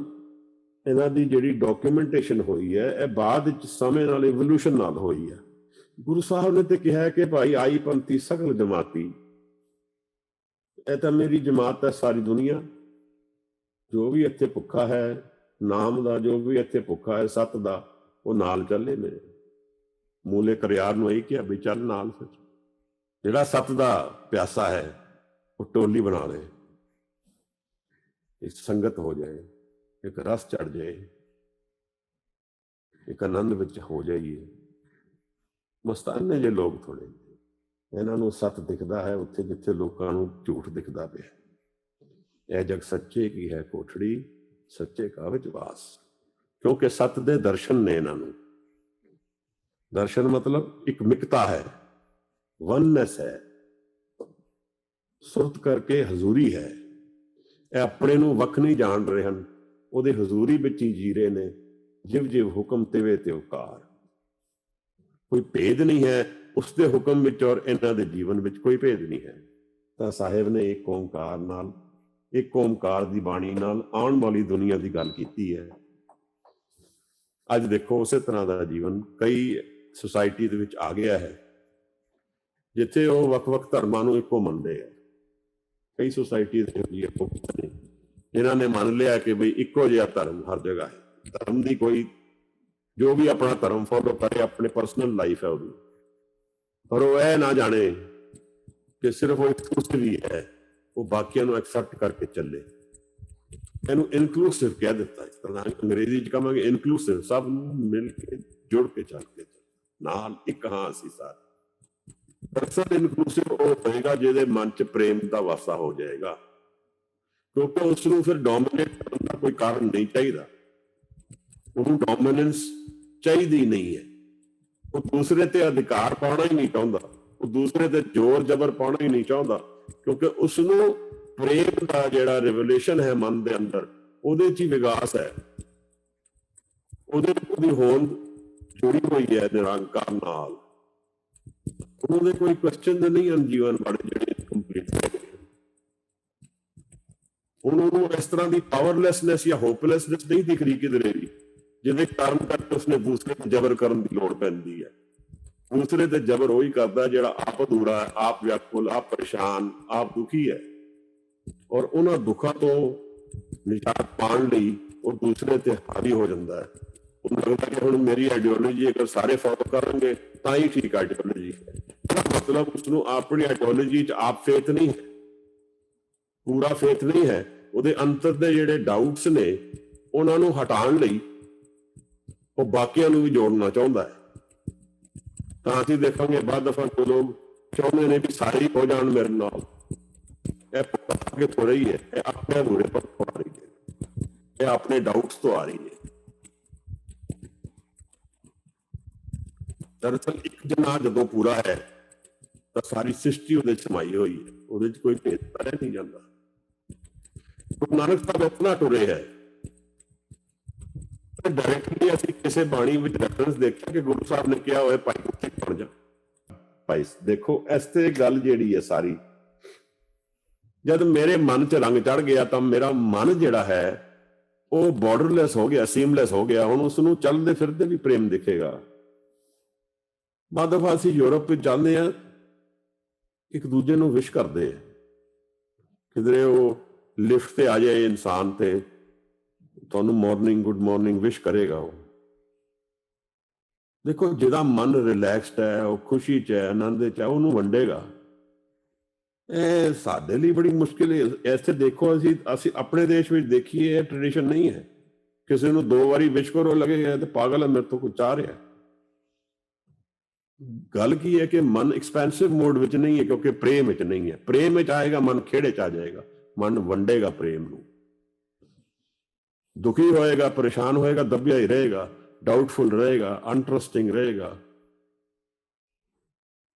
[SPEAKER 1] ਇਹਨਾਂ ਦੀ ਜਿਹੜੀ ਡਾਕੂਮੈਂਟੇਸ਼ਨ ਹੋਈ ਹੈ ਇਹ ਬਾਅਦ ਵਿੱਚ ਸਮੇਂ ਨਾਲ ਇਵੋਲੂਸ਼ਨ ਨਾਲ ਹੋਈ ਹੈ। ਗੁਰੂ ਸਾਹਿਬ ਨੇ ਤੇ ਕਿਹਾ ਕਿ ਭਾਈ ਆਈ ਪੰਥੀ ਸਗਲ ਜਮਾਤੀ, ਇਹ ਤਾਂ ਮੇਰੀ ਜਮਾਤ ਹੈ ਸਾਰੀ ਦੁਨੀਆ, ਜੋ ਵੀ ਇੱਥੇ ਭੁੱਖਾ ਹੈ ਨਾਮ ਦਾ, ਜੋ ਵੀ ਇੱਥੇ ਭੁੱਖਾ ਹੈ ਸੱਤ ਦਾ, ਉਹ ਨਾਲ ਚੱਲੇ ਮੇਰੇ। ਮੂਲੇ ਕਰਿਆਰ ਨੂੰ ਇਹੀ ਕਿਹਾ ਵੀ ਚੱਲ ਨਾਲ, ਫਿਰ ਜਿਹੜਾ ਸੱਤ ਦਾ ਪਿਆਸਾ ਹੈ ਉਹ ਟੋਲੀ ਬਣਾ ਲੈ, ਇੱਕ ਸੰਗਤ ਹੋ ਜਾਏ, ਇੱਕ ਰਸ ਚੜ ਜਾਏ, ਇੱਕ ਆਨੰਦ ਵਿੱਚ ਹੋ ਜਾਈਏ। ਮਸਤਾਨ ਨੇ ਜੇ ਲੋਕ ਥੋੜੇ, ਇਹਨਾਂ ਨੂੰ ਸੱਤ ਦਿਖਦਾ ਹੈ ਉੱਥੇ ਜਿੱਥੇ ਲੋਕਾਂ ਨੂੰ ਝੂਠ ਦਿਖਦਾ ਪਿਆ। ਇਹ ਜਗ ਸੱਚੇ ਕੀ ਹੈ ਕੋਠੜੀ, ਸੱਚੇ ਕਾ ਵਿੱਚ ਵਾਸ। ਕਿਉਂਕਿ ਸੱਤ ਦੇ ਦਰਸ਼ਨ ਨੇ ਇਹਨਾਂ ਨੂੰ। ਦਰਸ਼ਨ ਮਤਲਬ ਇੱਕ ਮਿਕਤਾ ਹੈ, ਵਨਨੈਸ ਹੈ, ਸੁਰਤ ਕਰਕੇ ਹਜ਼ੂਰੀ ਹੈ। ਇਹ ਆਪਣੇ ਨੂੰ ਵੱਖ ਨਹੀਂ ਜਾਣ ਰਹੇ ਹਨ, ਉਹਦੇ ਹਜ਼ੂਰੀ ਵਿੱਚ ਹੀ ਜੀ ਰਹੇ ਨੇ। ਜਿਵ ਜਿਵ ਹੁਕਮ ਤਿਵੇਂ ਤਿਉ ਕਾਰ, ਕੋਈ ਭੇਦ ਨਹੀਂ ਹੈ ਉਸ ਦੇ ਹੁਕਮ ਵਿੱਚ ਔਰ ਇਹਨਾਂ ਦੇ ਜੀਵਨ ਵਿੱਚ ਕੋਈ ਭੇਦ ਨਹੀਂ ਹੈ। ਤਾਂ ਸਾਹਿਬ ਨੇ ਇੱਕ ਓਂਕਾਰ ਨਾਲ, ਇੱਕ ਓਂਕਾਰ ਦੀ ਬਾਣੀ ਨਾਲ ਆਉਣ ਵਾਲੀ ਦੁਨੀਆ ਦੀ ਗੱਲ ਕੀਤੀ ਹੈ। ਅੱਜ ਦੇਖੋ ਉਸੇ ਤਰ੍ਹਾਂ ਦਾ ਜੀਵਨ ਕਈ ਸੁਸਾਇਟੀ ਦੇ ਵਿੱਚ ਆ ਗਿਆ ਹੈ, ਜਿੱਥੇ ਉਹ ਵੱਖ-ਵੱਖ ਧਰਮਾਂ ਨੂੰ ਇੱਕੋ ਮੰਨਦੇ ਆ। ਕਈ ਸੁਸਾਇਟੀ ਇਹਨਾਂ ਨੇ ਮੰਨ ਲਿਆ ਕਿ ਬਈ ਇੱਕੋ ਜਿਹਾ ਧਰਮ ਹਰ ਜਗ੍ਹਾ ਹੈ। ਧਰਮ ਦੀ ਕੋਈ, ਜੋ ਵੀ ਆਪਣਾ ਧਰਮ ਫੋਲੋ ਕਰੇ ਆਪਣੇ ਪਰਸਨਲ ਲਾਈਫ ਹੈ ਉਹਦੀ, ਪਰ ਉਹ ਇਹ ਨਾ ਜਾਣੇ ਕਿ ਸਿਰਫ ਉਹ ਐਕਸਕਲੂਸਿਵ ਹੀ ਹੈ, ਉਹ ਬਾਕੀਆਂ ਨੂੰ ਐਕਸੈਪਟ ਕਰਕੇ ਚੱਲੇ। ਇਹਨੂੰ ਇਨਕਲੂਸਿਵ ਕਹਿ ਦਿੱਤਾ, ਇਸ ਤਰ੍ਹਾਂ ਅੰਗਰੇਜ਼ੀ ਚ ਕਹਾਂਗੇ ਇਨਕਲੂਸਿਵ, ਸਭ ਨੂੰ ਮਿਲ ਕੇ ਜੁੜ ਕੇ ਚੱਲ ਕੇ ਨਾਲ ਇੱਕ ਹਾਂ ਅਸੀਂ ਸਾਰੇ। ਦਰਅਸਲ ਇਨਕਲੂਸਿਵ ਉਹ ਹੋਏਗਾ ਜਿਹਦੇ ਮਨ ਚ ਪ੍ਰੇਮ ਦਾ ਵਾਸਾ ਹੋ ਜਾਏਗਾ, ਕਿਉਂਕਿ ਉਸ ਨੂੰ ਫਿਰ ਡੋਮੀਨੇਟ ਕਰਨ ਦਾ ਕੋਈ ਕਾਰਨ ਨਹੀਂ ਚਾਹੀਦਾ, ਉਹਨੂੰ ਡੋਮੀਨੈਂਸ ਚਾਹੀਦੀ ਨਹੀਂ ਹੈ। ਉਹ ਦੂਸਰੇ ਤੇ ਅਧਿਕਾਰ ਪਾਉਣਾ ਹੀ ਨਹੀਂ ਚਾਹੁੰਦਾ, ਉਹ ਦੂਸਰੇ ਤੇ ਜ਼ੋਰ ਜ਼ਬਰ ਪਾਉਣਾ ਹੀ ਨਹੀਂ ਚਾਹੁੰਦਾ, ਕਿਉਂਕਿ ਉਸਨੂੰ ਪ੍ਰੇਮ ਦਾ ਜਿਹੜਾ ਰਿਵੋਲੂਸ਼ਨ ਹੈ ਮਨ ਦੇ ਅੰਦਰ, ਉਹਦੇ ਚ ਹੀ ਵਿਕਾਸ ਹੈ, ਉਹਦੀ ਹੋਂਦ ਜੁੜੀ ਹੋਈ ਹੈ ਨਿਰੰਕਾਰ ਨਾਲ। ਉਹਦੇ ਕੋਈ ਕੁਐਸਚਨ ਨਹੀਂ ਹਨ ਜੀਵਨ ਬੜੇ ਜਿਹੜੇ ਕੰਪਲੀਟ ਹੋ ਗਏ। ਉਹਨੂੰ ਇਸ ਤਰ੍ਹਾਂ ਦੀ ਪਾਵਰਲੈਸਨੈਸ ਜਾਂ ਹੋਪਲੈਸਨੈਸ ਨਹੀਂ ਦਿਖ ਰਹੀ ਕਿਧਰੇ ਵੀ, ਜਿਹਦੇ ਕਾਰਨ ਕਰਕੇ ਉਸਨੇ ਦੂਸਰੇ ਤੇ ਜ਼ਬਰ ਕਰਨ ਦੀ ਲੋੜ ਪੈਂਦੀ ਹੈ। ਦੂਸਰੇ ਤੇ ਜ਼ਬਰ ਉਹੀ ਕਰਦਾ ਜਿਹੜਾ ਆਪ ਅਧੂਰਾ ਹੈ, ਆਪ ਵਿਆਕੁਲ, ਆਪ ਪਰੇਸ਼ਾਨ, ਆਪ ਦੁਖੀ ਹੈ, ਔਰ ਉਹਨਾਂ ਦੁੱਖਾਂ ਤੋਂ ਨਿਜਾਤ ਪਾਉਣ ਲਈ ਉਹ ਦੂਸਰੇ ਤੇ ਹਾਵੀ ਹੋ ਜਾਂਦਾ ਹੈ। ਉਹਨੂੰ ਲੱਗਦਾ ਕਿ ਹੁਣ ਮੇਰੀ ਆਈਡੀਓਲੋਜੀ ਅਗਰ ਸਾਰੇ ਫੋਲੋ ਕਰਾਂਗੇ ਤਾਂ ਹੀ ਠੀਕ ਆਈਡੀਓਲੋਜੀ ਹੈ। ਮਤਲਬ ਉਸਨੂੰ ਆਪਣੀ ਆਈਡੀਓਲੋਜੀ ਚ ਆਪ ਫੇਥ ਨਹੀਂ ਹੈ, ਪੂਰਾ ਫੇਥ ਨਹੀਂ ਹੈ। ਉਹਦੇ ਅੰਦਰ ਦੇ ਜਿਹੜੇ ਡਾਊਟਸ ਨੇ ਉਹਨਾਂ ਨੂੰ ਹਟਾਉਣ ਲਈ ਉਹ ਬਾਕੀਆਂ ਨੂੰ ਵੀ ਜੋੜਨਾ ਚਾਹੁੰਦਾ ਹੈ। ਤਾਂ ਅਸੀਂ ਦੇਖਾਂਗੇ ਬਾਅਦ ਦਫਾ ਜੋ ਲੋਕ ਚਾਹੁੰਦੇ ਨੇ ਵੀ ਸਾਰੇ ਹੀ ਹੋ ਜਾਣ ਮੇਰੇ ਨਾਲ, ਇਹ ਪਤਾ ਕਿ ਥੋੜਾ ਹੀ ਹੈ, ਇਹ ਆਪਣੇ ਬੁਰੇ ਪਰ ਆ ਰਹੀ ਹੈ, ਇਹ ਆਪਣੇ ਡਾਊਟਸ ਤੋਂ ਆ ਰਹੀ ਹੈ। ਦਰਅਸਲ ਇੱਕ ਜਨਾ ਜਦੋਂ ਪੂਰਾ ਹੈ ਤਾਂ ਸਾਰੀ ਸ੍ਰਿਸ਼ਟੀ ਉਹਦੇ ਚ ਸਮਾਈ ਹੋਈ ਹੈ, ਉਹਦੇ ਚ ਕੋਈ ਭੇਦ ਪਾਇਆ ਨਹੀਂ ਜਾਂਦਾ। ਗੁਰੂ ਨਾਨਕ ਸਾਹਿਬ ਇਤਨਾ ਟੁਰੇ ਹੈ, ਡਾਇਰੈਕਟਲੀ ਅਸੀਂ ਕਿਸੇ ਬਾਣੀ ਵਿੱਚ ਰੈਫਰੈਂਸ ਦੇਖਿਆ ਕਿ ਗੁਰੂ ਸਾਹਿਬ ਨੇ ਕਿਹਾ ਹੋਇਆ ਭਾਈ ਗੁਰਸਿੱਖ ਬਣ ਜਾ। ਭਾਈ ਦੇਖੋ ਇਸ ਤੇ ਗੱਲ ਜਿਹੜੀ ਹੈ ਸਾਰੀ, ਜਦ ਮੇਰੇ ਮਨ ਚ ਰੰਗ ਚੜ ਗਿਆ ਤਾਂ ਮੇਰਾ ਮਨ ਜਿਹੜਾ ਹੈ ਉਹ ਬਾਰਡਰਲੈਸ ਹੋ ਗਿਆ, ਸੀਮਲੈਸ ਹੋ ਗਿਆ। ਹੁਣ ਉਸਨੂੰ ਚੱਲਦੇ ਫਿਰਦੇ ਵੀ ਪ੍ਰੇਮ ਦਿਖੇਗਾ। ਬਾਅਦ ਦਫਾ ਅਸੀਂ ਯੂਰਪ ਵਿੱਚ ਜਾਂਦੇ ਹਾਂ, ਇੱਕ ਦੂਜੇ ਨੂੰ ਵਿਸ਼ ਕਰਦੇ ਆ, ਕਿਧਰੇ ਉਹ ਲਿਫਟ ਤੇ ਆ ਜਾਏ ਇਨਸਾਨ ਤੇ ਤੁਹਾਨੂੰ ਮਾਰਨਿੰਗ ਗੁੱਡ ਮਾਰਨਿੰਗ ਵਿਸ਼ ਕਰੇਗਾ। ਉਹ ਦੇਖੋ ਜਿਹਦਾ ਮਨ ਰਿਲੈਕਸਡ ਹੈ, ਉਹ ਖੁਸ਼ੀ ਚ ਹੈ, ਆਨੰਦ ਚ ਹੈ, ਉਹਨੂੰ ਵੰਡੇਗਾ। ਇਹ ਸਾਡੇ ਲਈ ਬੜੀ ਮੁਸ਼ਕਿਲ ਹੈ। ਇੱਥੇ ਦੇਖੋ ਅਸੀਂ ਆਪਣੇ ਦੇਸ਼ ਵਿੱਚ ਦੇਖੀਏ ਇਹ ਟ੍ਰੈਡੀਸ਼ਨ ਨਹੀਂ ਹੈ। ਕਿਸੇ ਨੂੰ 2 ਵਾਰੀ ਵਿਸ਼ ਕਰੋ ਲੱਗੇਗਾ ਤੇ ਪਾਗਲ ਹੈ, ਮੇਰੇ ਤੋਂ ਕੁਝ ਚਾਹ ਰਿਹਾ। ਗੱਲ ਕੀ ਹੈ ਕਿ ਮਨ ਐਕਸਪੈਂਸਿਵ ਮੋਡ ਵਿੱਚ ਨਹੀਂ ਹੈ, ਕਿਉਂਕਿ ਪ੍ਰੇਮ ਵਿੱਚ ਨਹੀਂ ਹੈ। ਪ੍ਰੇਮ ਵਿੱਚ ਆਏਗਾ ਮਨ ਖੇੜੇ ਚ ਆ ਜਾਏਗਾ, ਮਨ ਵੰਡੇਗਾ ਪ੍ਰੇਮ ਨੂੰ। ਦੁਖੀ ਹੋਏਗਾ, ਪਰੇਸ਼ਾਨ ਹੋਏਗਾ, ਦੱਬਿਆ ਹੀ ਰਹੇਗਾ, ਡਾਊਟਫੁਲ ਰਹੇਗਾ, ਅਨਟਰਸਟਿੰਗ ਰਹੇਗਾ,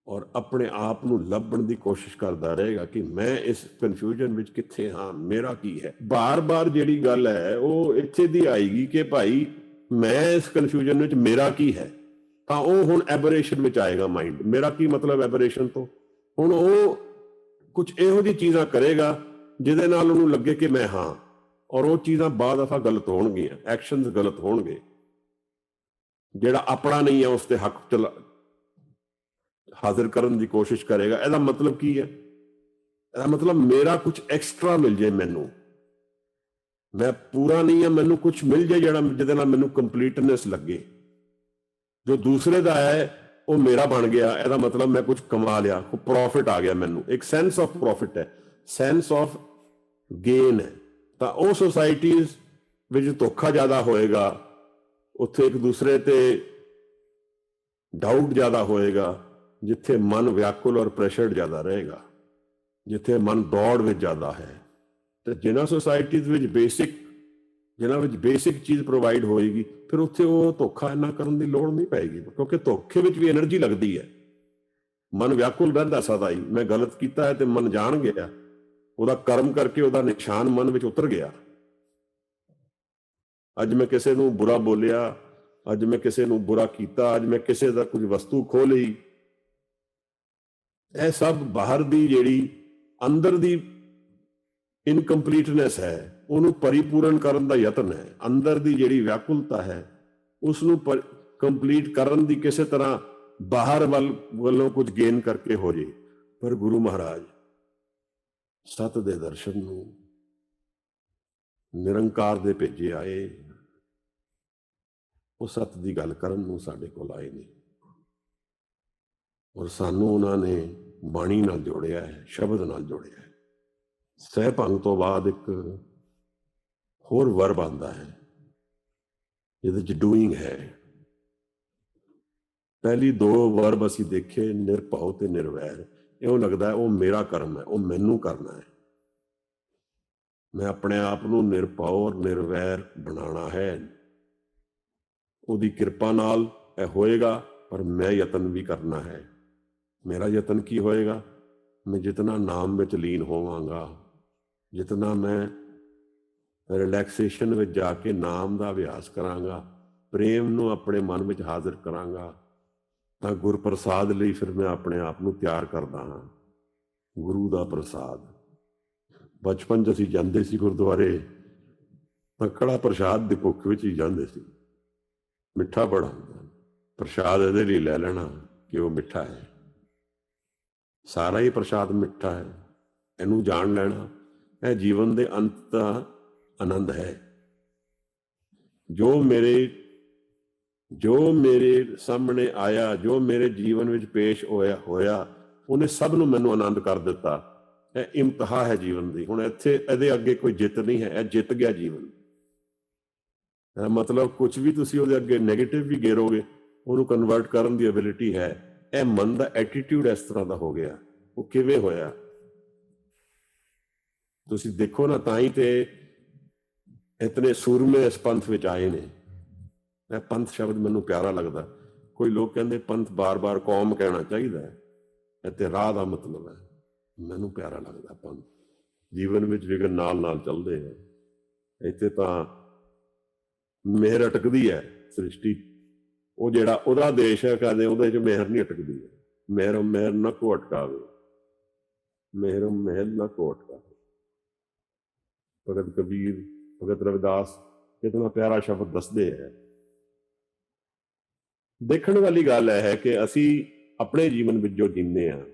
[SPEAKER 1] ਔਰ ਆਪਣੇ ਆਪ ਨੂੰ ਲੱਭਣ ਦੀ ਕੋਸ਼ਿਸ਼ ਕਰਦਾ ਰਹੇਗਾ ਕਿ ਮੈਂ ਇਸ ਕਨਫਿਊਜ਼ਨ ਵਿੱਚ ਕਿੱਥੇ ਹਾਂ, ਮੇਰਾ ਕੀ ਹੈ। ਬਾਰ-ਬਾਰ ਜਿਹੜੀ ਗੱਲ ਹੈ ਉਹ ਇੱਥੇ ਦੀ ਆਏਗੀ ਕਿ ਭਾਈ ਮੈਂ ਇਸ ਕਨਫਿਊਜ਼ਨ ਵਿੱਚ ਮੇਰਾ ਕੀ ਹੈ, ਤਾਂ ਉਹ ਹੁਣ ਐਬਰੇਸ਼ਨ ਵਿੱਚ ਆਏਗਾ ਮਾਈਂਡ। ਮੇਰਾ ਕੀ ਮਤਲਬ ਐਬਰੇਸ਼ਨ ਤੋਂ? ਹੁਣ ਉਹ ਕੁਝ ਇਹੋ ਜਿਹੀ ਚੀਜ਼ਾਂ ਕਰੇਗਾ ਜਿਹਦੇ ਨਾਲ ਉਹਨੂੰ ਲੱਗੇ ਕਿ ਮੈਂ ਹਾਂ, ਔਰ ਉਹ ਚੀਜ਼ਾਂ ਬਾਅਦ ਦਫਾ ਗਲਤ ਹੋਣਗੀਆਂ, ਐਕਸ਼ਨਸ ਗਲਤ ਹੋਣਗੇ। ਜਿਹੜਾ ਆਪਣਾ ਨਹੀਂ ਹੈ ਉਸ ਤੇ ਹੱਕ ਹਾਜ਼ਰ ਕਰਨ ਦੀ ਕੋਸ਼ਿਸ਼ ਕਰੇਗਾ। ਇਹਦਾ ਮਤਲਬ ਕੀ ਹੈ? ਇਹਦਾ ਮਤਲਬ ਮੇਰਾ ਕੁਝ ਐਕਸਟਰਾ ਮਿਲ ਜਾਏ, ਮੈਨੂੰ, ਮੈਂ ਪੂਰਾ ਨਹੀਂ ਹਾਂ, ਮੈਨੂੰ ਕੁਝ ਮਿਲ ਜਾਏ ਜਿਹੜਾ ਜਿਹਦੇ ਨਾਲ ਮੈਨੂੰ ਕੰਪਲੀਟਨੈਸ ਲੱਗੇ। ਜੋ ਦੂਸਰੇ ਦਾ ਹੈ ਉਹ ਮੇਰਾ ਬਣ ਗਿਆ, ਇਹਦਾ ਮਤਲਬ ਮੈਂ ਕੁਝ ਕਮਾ ਲਿਆ, ਪ੍ਰੋਫਿਟ ਆ ਗਿਆ ਮੈਨੂੰ, ਇੱਕ ਸੈਂਸ ਆਫ ਪ੍ਰੋਫਿਟ ਹੈ, ਸੈਂਸ ਆਫ ਗੇਨ ਹੈ। ਤਾਂ ਉਹ ਸੋਸਾਇਟੀਜ਼ ਵਿੱਚ ਧੋਖਾ ਜ਼ਿਆਦਾ ਹੋਏਗਾ, ਉੱਥੇ ਇੱਕ ਦੂਸਰੇ ਤੇ ਡਾਊਟ ਜ਼ਿਆਦਾ ਹੋਏਗਾ, ਜਿੱਥੇ ਮਨ ਵਿਆਕੁਲ ਔਰ ਪ੍ਰੈਸ਼ਰਡ ਜ਼ਿਆਦਾ ਰਹੇਗਾ, ਜਿੱਥੇ ਮਨ ਦੌੜ ਵਿੱਚ ਜ਼ਿਆਦਾ ਹੈ। ਤੇ ਜਿਨ੍ਹਾਂ ਸੋਸਾਇਟੀਜ਼ ਵਿੱਚ ਜਿਨ੍ਹਾਂ ਵਿੱਚ ਬੇਸਿਕ ਚੀਜ਼ ਪ੍ਰੋਵਾਈਡ ਹੋਏਗੀ, ਫਿਰ ਉੱਥੇ ਉਹ ਧੋਖਾ ਇੰਨਾ ਕਰਨ ਦੀ ਲੋੜ ਨਹੀਂ ਪਏਗੀ, ਕਿਉਂਕਿ ਧੋਖੇ ਵਿੱਚ ਵੀ એનર્ਜੀ ਲੱਗਦੀ ਹੈ। ਮਨ ਵਿਆਕੁਲ ਰਹਿੰਦਾ ਸਦਾ ਹੀ, ਮੈਂ ਗਲਤ ਕੀਤਾ ਹੈ ਤੇ ਮਨ ਜਾਣ ਗਿਆ, ਉਹਦਾ ਕਰਮ ਕਰਕੇ ਉਹਦਾ ਨਿਸ਼ਾਨ ਮਨ ਵਿੱਚ ਉਤਰ ਗਿਆ। ਅੱਜ ਮੈਂ ਕਿਸੇ ਨੂੰ ਬੁਰਾ ਬੋਲਿਆ, ਅੱਜ ਮੈਂ ਕਿਸੇ ਨੂੰ ਬੁਰਾ ਕੀਤਾ, ਅੱਜ ਮੈਂ ਕਿਸੇ ਦਾ ਕੁਝ ਵਸਤੂ ਖੋਹ ਲਈ, ਇਹ ਸਭ ਬਾਹਰ ਦੀ ਜਿਹੜੀ ਅੰਦਰ ਦੀ ਇਨਕੰਪਲੀਟਨੈਸ ਹੈ ਉਹਨੂੰ ਪਰਿਪੂਰਨ ਕਰਨ ਦਾ ਯਤਨ ਹੈ। ਅੰਦਰ ਦੀ ਜਿਹੜੀ ਵਿਆਕੁਲਤਾ ਹੈ ਉਸ ਨੂੰ ਕੰਪਲੀਟ ਕਰਨ ਦੀ ਕਿਸੇ ਤਰ੍ਹਾਂ ਬਾਹਰ ਵੱਲੋਂ ਕੁਝ ਗੇਨ ਕਰਕੇ ਹੋ ਜੇ। ਪਰ ਗੁਰੂ ਮਹਾਰਾਜ ਸਤ ਦੇ ਦਰਸ਼ਨ ਨੂੰ, ਨਿਰੰਕਾਰ ਦੇ ਭੇਜੇ ਆਏ, ਉਹ ਸਤ ਦੀ ਗੱਲ ਕਰਨ ਨੂੰ ਸਾਡੇ ਕੋਲ ਆਏ ਨੇ, ਔਰ ਸਾਨੂੰ ਉਹਨਾਂ ਨੇ ਬਾਣੀ ਨਾਲ ਜੋੜਿਆ ਹੈ, ਸ਼ਬਦ ਨਾਲ ਜੋੜਿਆ ਹੈ। ਸਹਿ ਭੰਗ ਤੋਂ ਬਾਅਦ ਇੱਕ ਹੋਰ ਵਰਬ ਆਉਂਦਾ ਹੈ ਜਿਹਦੇ ਚ ਡੂਇੰਗ ਹੈ। ਪਹਿਲੀ ਦੋ ਵਰਬ ਅਸੀਂ ਦੇਖੇ, ਨਿਰਭਉ ਤੇ ਨਿਰਵੈਰ, ਇਉਂ ਲੱਗਦਾ ਹੈ ਉਹ ਮੇਰਾ ਕਰਮ ਹੈ, ਉਹ ਮੈਨੂੰ ਕਰਨਾ ਹੈ। ਮੈਂ ਆਪਣੇ ਆਪ ਨੂੰ ਨਿਰਭਉ ਔਰ ਨਿਰਵੈਰ ਬਣਾਉਣਾ ਹੈ। ਉਹਦੀ ਕਿਰਪਾ ਨਾਲ ਇਹ ਹੋਏਗਾ, ਪਰ ਮੈਂ ਯਤਨ ਵੀ ਕਰਨਾ ਹੈ। ਮੇਰਾ ਯਤਨ ਕੀ ਹੋਏਗਾ? ਮੈਂ ਜਿਤਨਾ ਨਾਮ ਵਿੱਚ ਲੀਨ ਹੋਵਾਂਗਾ, ਜਿਤਨਾ ਮੈਂ ਰਿਲੈਕਸੇਸ਼ਨ ਵਿੱਚ ਜਾ ਕੇ ਨਾਮ ਦਾ ਅਭਿਆਸ ਕਰਾਂਗਾ, ਪ੍ਰੇਮ ਨੂੰ ਆਪਣੇ ਮਨ ਵਿੱਚ ਹਾਜ਼ਰ ਕਰਾਂਗਾ, ਤਾਂ ਗੁਰਪ੍ਰਸਾਦ ਲਈ ਫਿਰ ਮੈਂ ਆਪਣੇ ਆਪ ਨੂੰ ਤਿਆਰ ਕਰਦਾ ਹਾਂ। ਗੁਰੂ ਦਾ ਪ੍ਰਸਾਦ। ਬਚਪਨ 'ਚ ਅਸੀਂ ਜਾਂਦੇ ਸੀ ਗੁਰਦੁਆਰੇ, ਤਾਂ ਕੜਾ ਪ੍ਰਸ਼ਾਦ ਦੀ ਭੁੱਖ ਵਿੱਚ ਹੀ ਜਾਂਦੇ ਸੀ। ਮਿੱਠਾ ਬੜਾ ਹੁੰਦਾ, ਪ੍ਰਸ਼ਾਦ ਇਹਦੇ ਲਈ ਲੈ ਲੈਣਾ ਕਿ ਉਹ ਮਿੱਠਾ ਹੈ, ਸਾਰਾ ਹੀ ਪ੍ਰਸ਼ਾਦ ਮਿੱਠਾ ਹੈ, ਇਹਨੂੰ ਜਾਣ ਲੈਣਾ। ਇਹ ਜੀਵਨ ਦੇ ਅੰਤ ਦਾ ਆਨੰਦ ਹੈ। ਜੋ ਮੇਰੇ ਸਾਹਮਣੇ ਆਇਆ, ਜੋ ਮੇਰੇ ਜੀਵਨ ਵਿੱਚ ਪੇਸ਼ ਹੋਇਆ, ਉਹਨੇ ਸਭ ਨੂੰ ਮੈਨੂੰ ਆਨੰਦ ਕਰ ਦਿੱਤਾ। ਇਹ ਇਮਤਿਹਾ ਹੈ ਜੀਵਨ ਦੀ। ਹੁਣ ਇੱਥੇ ਇਹਦੇ ਅੱਗੇ ਕੋਈ ਜਿੱਤ ਨਹੀਂ ਹੈ, ਇਹ ਜਿੱਤ ਗਿਆ ਜੀਵਨ। ਮਤਲਬ ਕੁਝ ਵੀ ਤੁਸੀਂ ਉਹਦੇ ਅੱਗੇ ਨੈਗੇਟਿਵ ਵੀ ਗੇਰੋਗੇ, ਉਹਨੂੰ ਕਨਵਰਟ ਕਰਨ ਦੀ ਐਬਿਲਿਟੀ ਹੈ। ਇਹ ਮਨ ਦਾ ਐਟੀਟਿਊਡ ਇਸ ਤਰ੍ਹਾਂ ਦਾ ਹੋ ਗਿਆ। ਉਹ ਕਿਵੇਂ ਹੋਇਆ ਤੁਸੀਂ ਦੇਖੋ ਨਾ, ਤਾਂ ਹੀ ਤੇ ਇਤਨੇ ਸੂਰਮੇ ਇਸ ਪੰਥ ਵਿੱਚ ਆਏ ਨੇ। ਇਹ ਪੰਥ ਸ਼ਬਦ ਮੈਨੂੰ ਪਿਆਰਾ ਲੱਗਦਾ। ਕੋਈ ਲੋਕ ਕਹਿੰਦੇ ਪੰਥ ਬਾਰ-ਬਾਰ ਕੌਮ ਕਹਿਣਾ ਚਾਹੀਦਾ ਹੈ, ਇੱਥੇ ਰਾਹ ਦਾ ਮਤਲਬ ਹੈ। ਮੈਨੂੰ ਪਿਆਰਾ ਲੱਗਦਾ ਪੰਥ। ਜੀਵਨ ਵਿੱਚ ਵਿਘਨ ਨਾਲ ਚੱਲਦੇ ਹੈ। ਇੱਥੇ ਤਾਂ ਮਿਹਰ ਅਟਕਦੀ ਹੈ ਸ੍ਰਿਸ਼ਟੀ। ਉਹ ਜਿਹੜਾ ਉਹਦਾ ਦੇਸ਼ ਹੈ, ਕਹਿੰਦੇ ਉਹਦੇ 'ਚ ਮਿਹਰ ਨਹੀਂ ਅਟਕਦੀ ਹੈ। ਮਿਹਰ ਨਾ ਕੋ ਅਟਕਾਵੇ, ਮਿਹਰ ਨਾ ਕੋ ਅਟਕਾਵੇ। ਭਗਤ ਕਬੀਰ, ਭਗਤ ਰਵਿਦਾਸ ਕਿਤਨਾ ਪਿਆਰਾ ਸ਼ਬਦ ਦੱਸਦੇ ਹੈ। ਦੇਖਣ ਵਾਲੀ ਗੱਲ ਇਹ ਹੈ ਕਿ ਅਸੀਂ ਆਪਣੇ ਜੀਵਨ ਵਿੱਚ ਜੋ ਜੀਂਦੇ ਹਾਂ,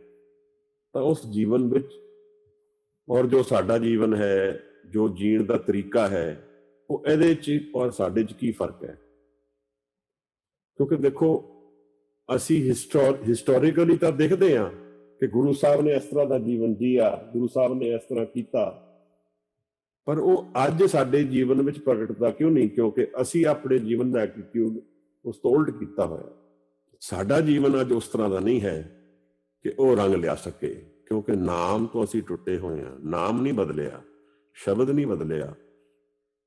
[SPEAKER 1] ਤਾਂ ਉਸ ਜੀਵਨ ਵਿੱਚ ਔਰ ਜੋ ਸਾਡਾ ਜੀਵਨ ਹੈ, ਜੋ ਜੀਣ ਦਾ ਤਰੀਕਾ ਹੈ, ਉਹ ਇਹਦੇ 'ਚ ਔਰ ਸਾਡੇ 'ਚ ਕੀ ਫਰਕ ਹੈ? ਕਿਉਂਕਿ ਦੇਖੋ, ਅਸੀਂ ਹਿਸਟੋਰੀਕਲੀ ਤਾਂ ਦੇਖਦੇ ਹਾਂ ਕਿ ਗੁਰੂ ਸਾਹਿਬ ਨੇ ਇਸ ਤਰ੍ਹਾਂ ਦਾ ਜੀਵਨ ਜੀਆ, ਗੁਰੂ ਸਾਹਿਬ ਨੇ ਇਸ ਤਰ੍ਹਾਂ ਕੀਤਾ, ਪਰ ਉਹ ਅੱਜ ਸਾਡੇ ਜੀਵਨ ਵਿੱਚ ਪ੍ਰਗਟਦਾ ਕਿਉਂ ਨਹੀਂ? ਕਿਉਂਕਿ ਅਸੀਂ ਆਪਣੇ ਜੀਵਨ ਦਾ ਐਟੀਟਿਊਡ ਉਸ ਤੋਂ ਉਲਟ ਕੀਤਾ ਹੋਇਆ। ਸਾਡਾ ਜੀਵਨ ਅੱਜ ਉਸ ਤਰ੍ਹਾਂ ਦਾ ਨਹੀਂ ਹੈ ਕਿ ਉਹ ਰੰਗ ਲਿਆ ਸਕੇ, ਕਿਉਂਕਿ ਨਾਮ ਤੋਂ ਅਸੀਂ ਟੁੱਟੇ ਹੋਏ ਹਾਂ। ਨਾਮ ਨਹੀਂ ਬਦਲਿਆ, ਸ਼ਬਦ ਨਹੀਂ ਬਦਲਿਆ,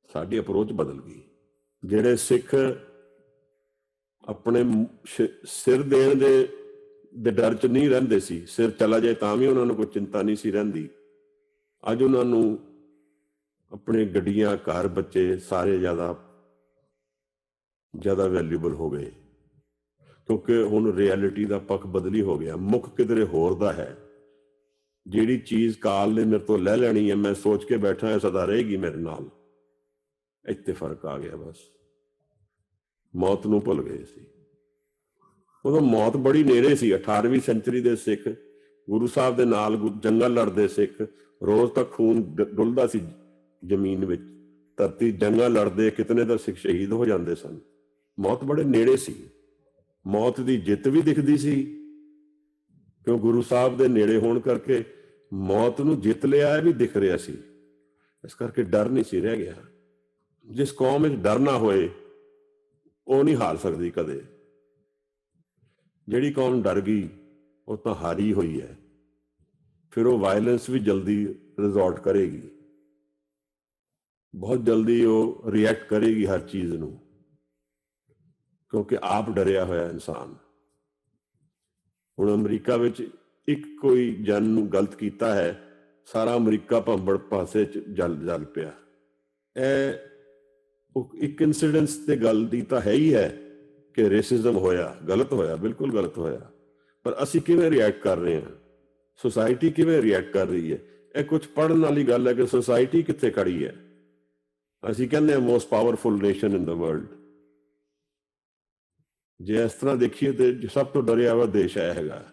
[SPEAKER 1] ਸਾਡੀ ਅਪਰੋਚ ਬਦਲ ਗਈ। ਜਿਹੜੇ ਸਿੱਖ ਆਪਣੇ ਸਿਰ ਦੇਣ ਦੇ ਡਰ 'ਚ ਨਹੀਂ ਰਹਿੰਦੇ ਸੀ, ਸਿਰ ਚਲਾ ਜਾਏ ਤਾਂ ਵੀ ਉਹਨਾਂ ਨੂੰ ਕੋਈ ਚਿੰਤਾ ਨਹੀਂ ਸੀ ਰਹਿੰਦੀ, ਅੱਜ ਉਹਨਾਂ ਨੂੰ ਆਪਣੇ ਗੱਡੀਆਂ, ਘਰ, ਬੱਚੇ ਸਾਰੇ ਜ਼ਿਆਦਾ ਜ਼ਿਆਦਾ ਵੈਲਿਊਬਲ ਹੋ ਗਏ, ਕਿਉਂਕਿ ਹੁਣ ਰਿਐਲਿਟੀ ਦਾ ਪੱਖ ਬਦਲੀ ਹੋ ਗਿਆ, ਮੁੱਖ ਕਿਧਰੇ ਹੋਰ ਦਾ ਹੈ। ਜਿਹੜੀ ਚੀਜ਼ ਕਾਲ ਨੇ ਮੇਰੇ ਤੋਂ ਲੈ ਲੈਣੀ ਹੈ, ਮੈਂ ਸੋਚ ਕੇ ਬੈਠਾ ਹੈ ਸਦਾ ਰਹੇਗੀ ਮੇਰੇ ਨਾਲ, ਇੱਥੇ ਫਰਕ ਆ ਗਿਆ। ਬਸ ਮੌਤ ਨੂੰ ਭੁੱਲ ਗਏ ਸੀ। ਉਦੋਂ ਮੌਤ ਬੜੀ ਨੇੜੇ ਸੀ। 18ਵੀਂ ਸੈਂਚੁਰੀ ਦੇ ਸਿੱਖ ਗੁਰੂ ਸਾਹਿਬ ਦੇ ਨਾਲ ਜੰਗਲ ਲੜਦੇ ਸਿੱਖ, ਰੋਜ਼ ਤੱਕ ਖੂਨ ਡੁੱਲਦਾ ਸੀ ਜ਼ਮੀਨ ਵਿੱਚ, ਧਰਤੀ ਜੰਗਲ ਲੜਦੇ, ਕਿਤਨੇ ਤਾਂ ਸਿੱਖ ਸ਼ਹੀਦ ਹੋ ਜਾਂਦੇ ਸਨ। ਮੌਤ ਬੜੇ ਨੇੜੇ ਸੀ। ਮੌਤ ਦੀ ਜਿੱਤ ਵੀ ਦਿਖਦੀ ਸੀ, ਕਿਉਂ ਗੁਰੂ ਸਾਹਿਬ ਦੇ ਨੇੜੇ ਹੋਣ ਕਰਕੇ ਮੌਤ ਨੂੰ ਜਿੱਤ ਲਿਆ ਇਹ ਵੀ ਦਿਖ ਰਿਹਾ ਸੀ। ਇਸ ਕਰਕੇ ਡਰ ਨਹੀਂ ਸੀ ਰਹਿ ਗਿਆ। ਜਿਸ ਕੌਮ ਵਿੱਚ ਡਰ ਨਾ ਹੋਏ ਉਹ ਨਹੀਂ ਹਾਰ ਸਕਦੀ ਕਦੇ। ਜਿਹੜੀ ਕੌਮ ਡਰ ਗਈ ਉਹ ਤਾਂ ਹਾਰੀ ਹੋਈ ਹੈ। ਫਿਰ ਉਹ ਵਾਇਲੈਂਸ ਵੀ ਜਲਦੀ ਰਿਜ਼ੋਰਟ ਕਰੇਗੀ, ਬਹੁਤ ਜਲਦੀ ਉਹ ਰਿਐਕਟ ਕਰੇਗੀ ਹਰ ਚੀਜ਼ ਨੂੰ, ਕਿਉਂਕਿ ਆਪ ਡਰਿਆ ਹੋਇਆ ਇਨਸਾਨ। ਹੁਣ ਅਮਰੀਕਾ ਵਿੱਚ ਇੱਕ ਕੋਈ ਜਨ ਨੂੰ ਗਲਤ ਕੀਤਾ ਹੈ, ਸਾਰਾ ਅਮਰੀਕਾ ਭੰਬੜ ਪਾਸੇ ਚ ਜਲ ਪਿਆ। ਇਹ ਇੱਕ ਇੰਸੀਡੈਂਸ ਤੇ ਗੱਲ ਦੀ ਤਾਂ ਹੈ ਹੀ ਹੈ ਕਿ ਰੇਸਿਜ਼ਮ ਹੋਇਆ, ਗਲਤ ਹੋਇਆ, ਬਿਲਕੁਲ ਗਲਤ ਹੋਇਆ, ਪਰ ਅਸੀਂ ਕਿਵੇਂ ਰਿਐਕਟ ਕਰ ਰਹੇ ਹਾਂ, ਸੁਸਾਇਟੀ ਕਿਵੇਂ ਰਿਐਕਟ ਕਰ ਰਹੀ ਹੈ। ਇਹ ਕੁਝ ਪੜ੍ਹਨ ਵਾਲੀ ਗੱਲ ਹੈ ਕਿ ਸੁਸਾਇਟੀ ਕਿੱਥੇ ਖੜੀ ਹੈ। ਅਸੀਂ ਕਹਿੰਦੇ ਹਾਂ ਮੋਸਟ ਪਾਵਰਫੁਲ ਨੇਸ਼ਨ ਇਨ ਦਾ ਵਰਲਡ। ਜੇ ਇਸ ਤਰ੍ਹਾਂ ਦੇਖੀਏ ਤੇ ਸਭ ਤੋਂ ਡਰਿਆ ਹੋਇਆ ਦੇਸ਼ ਇਹ ਹੈਗਾ।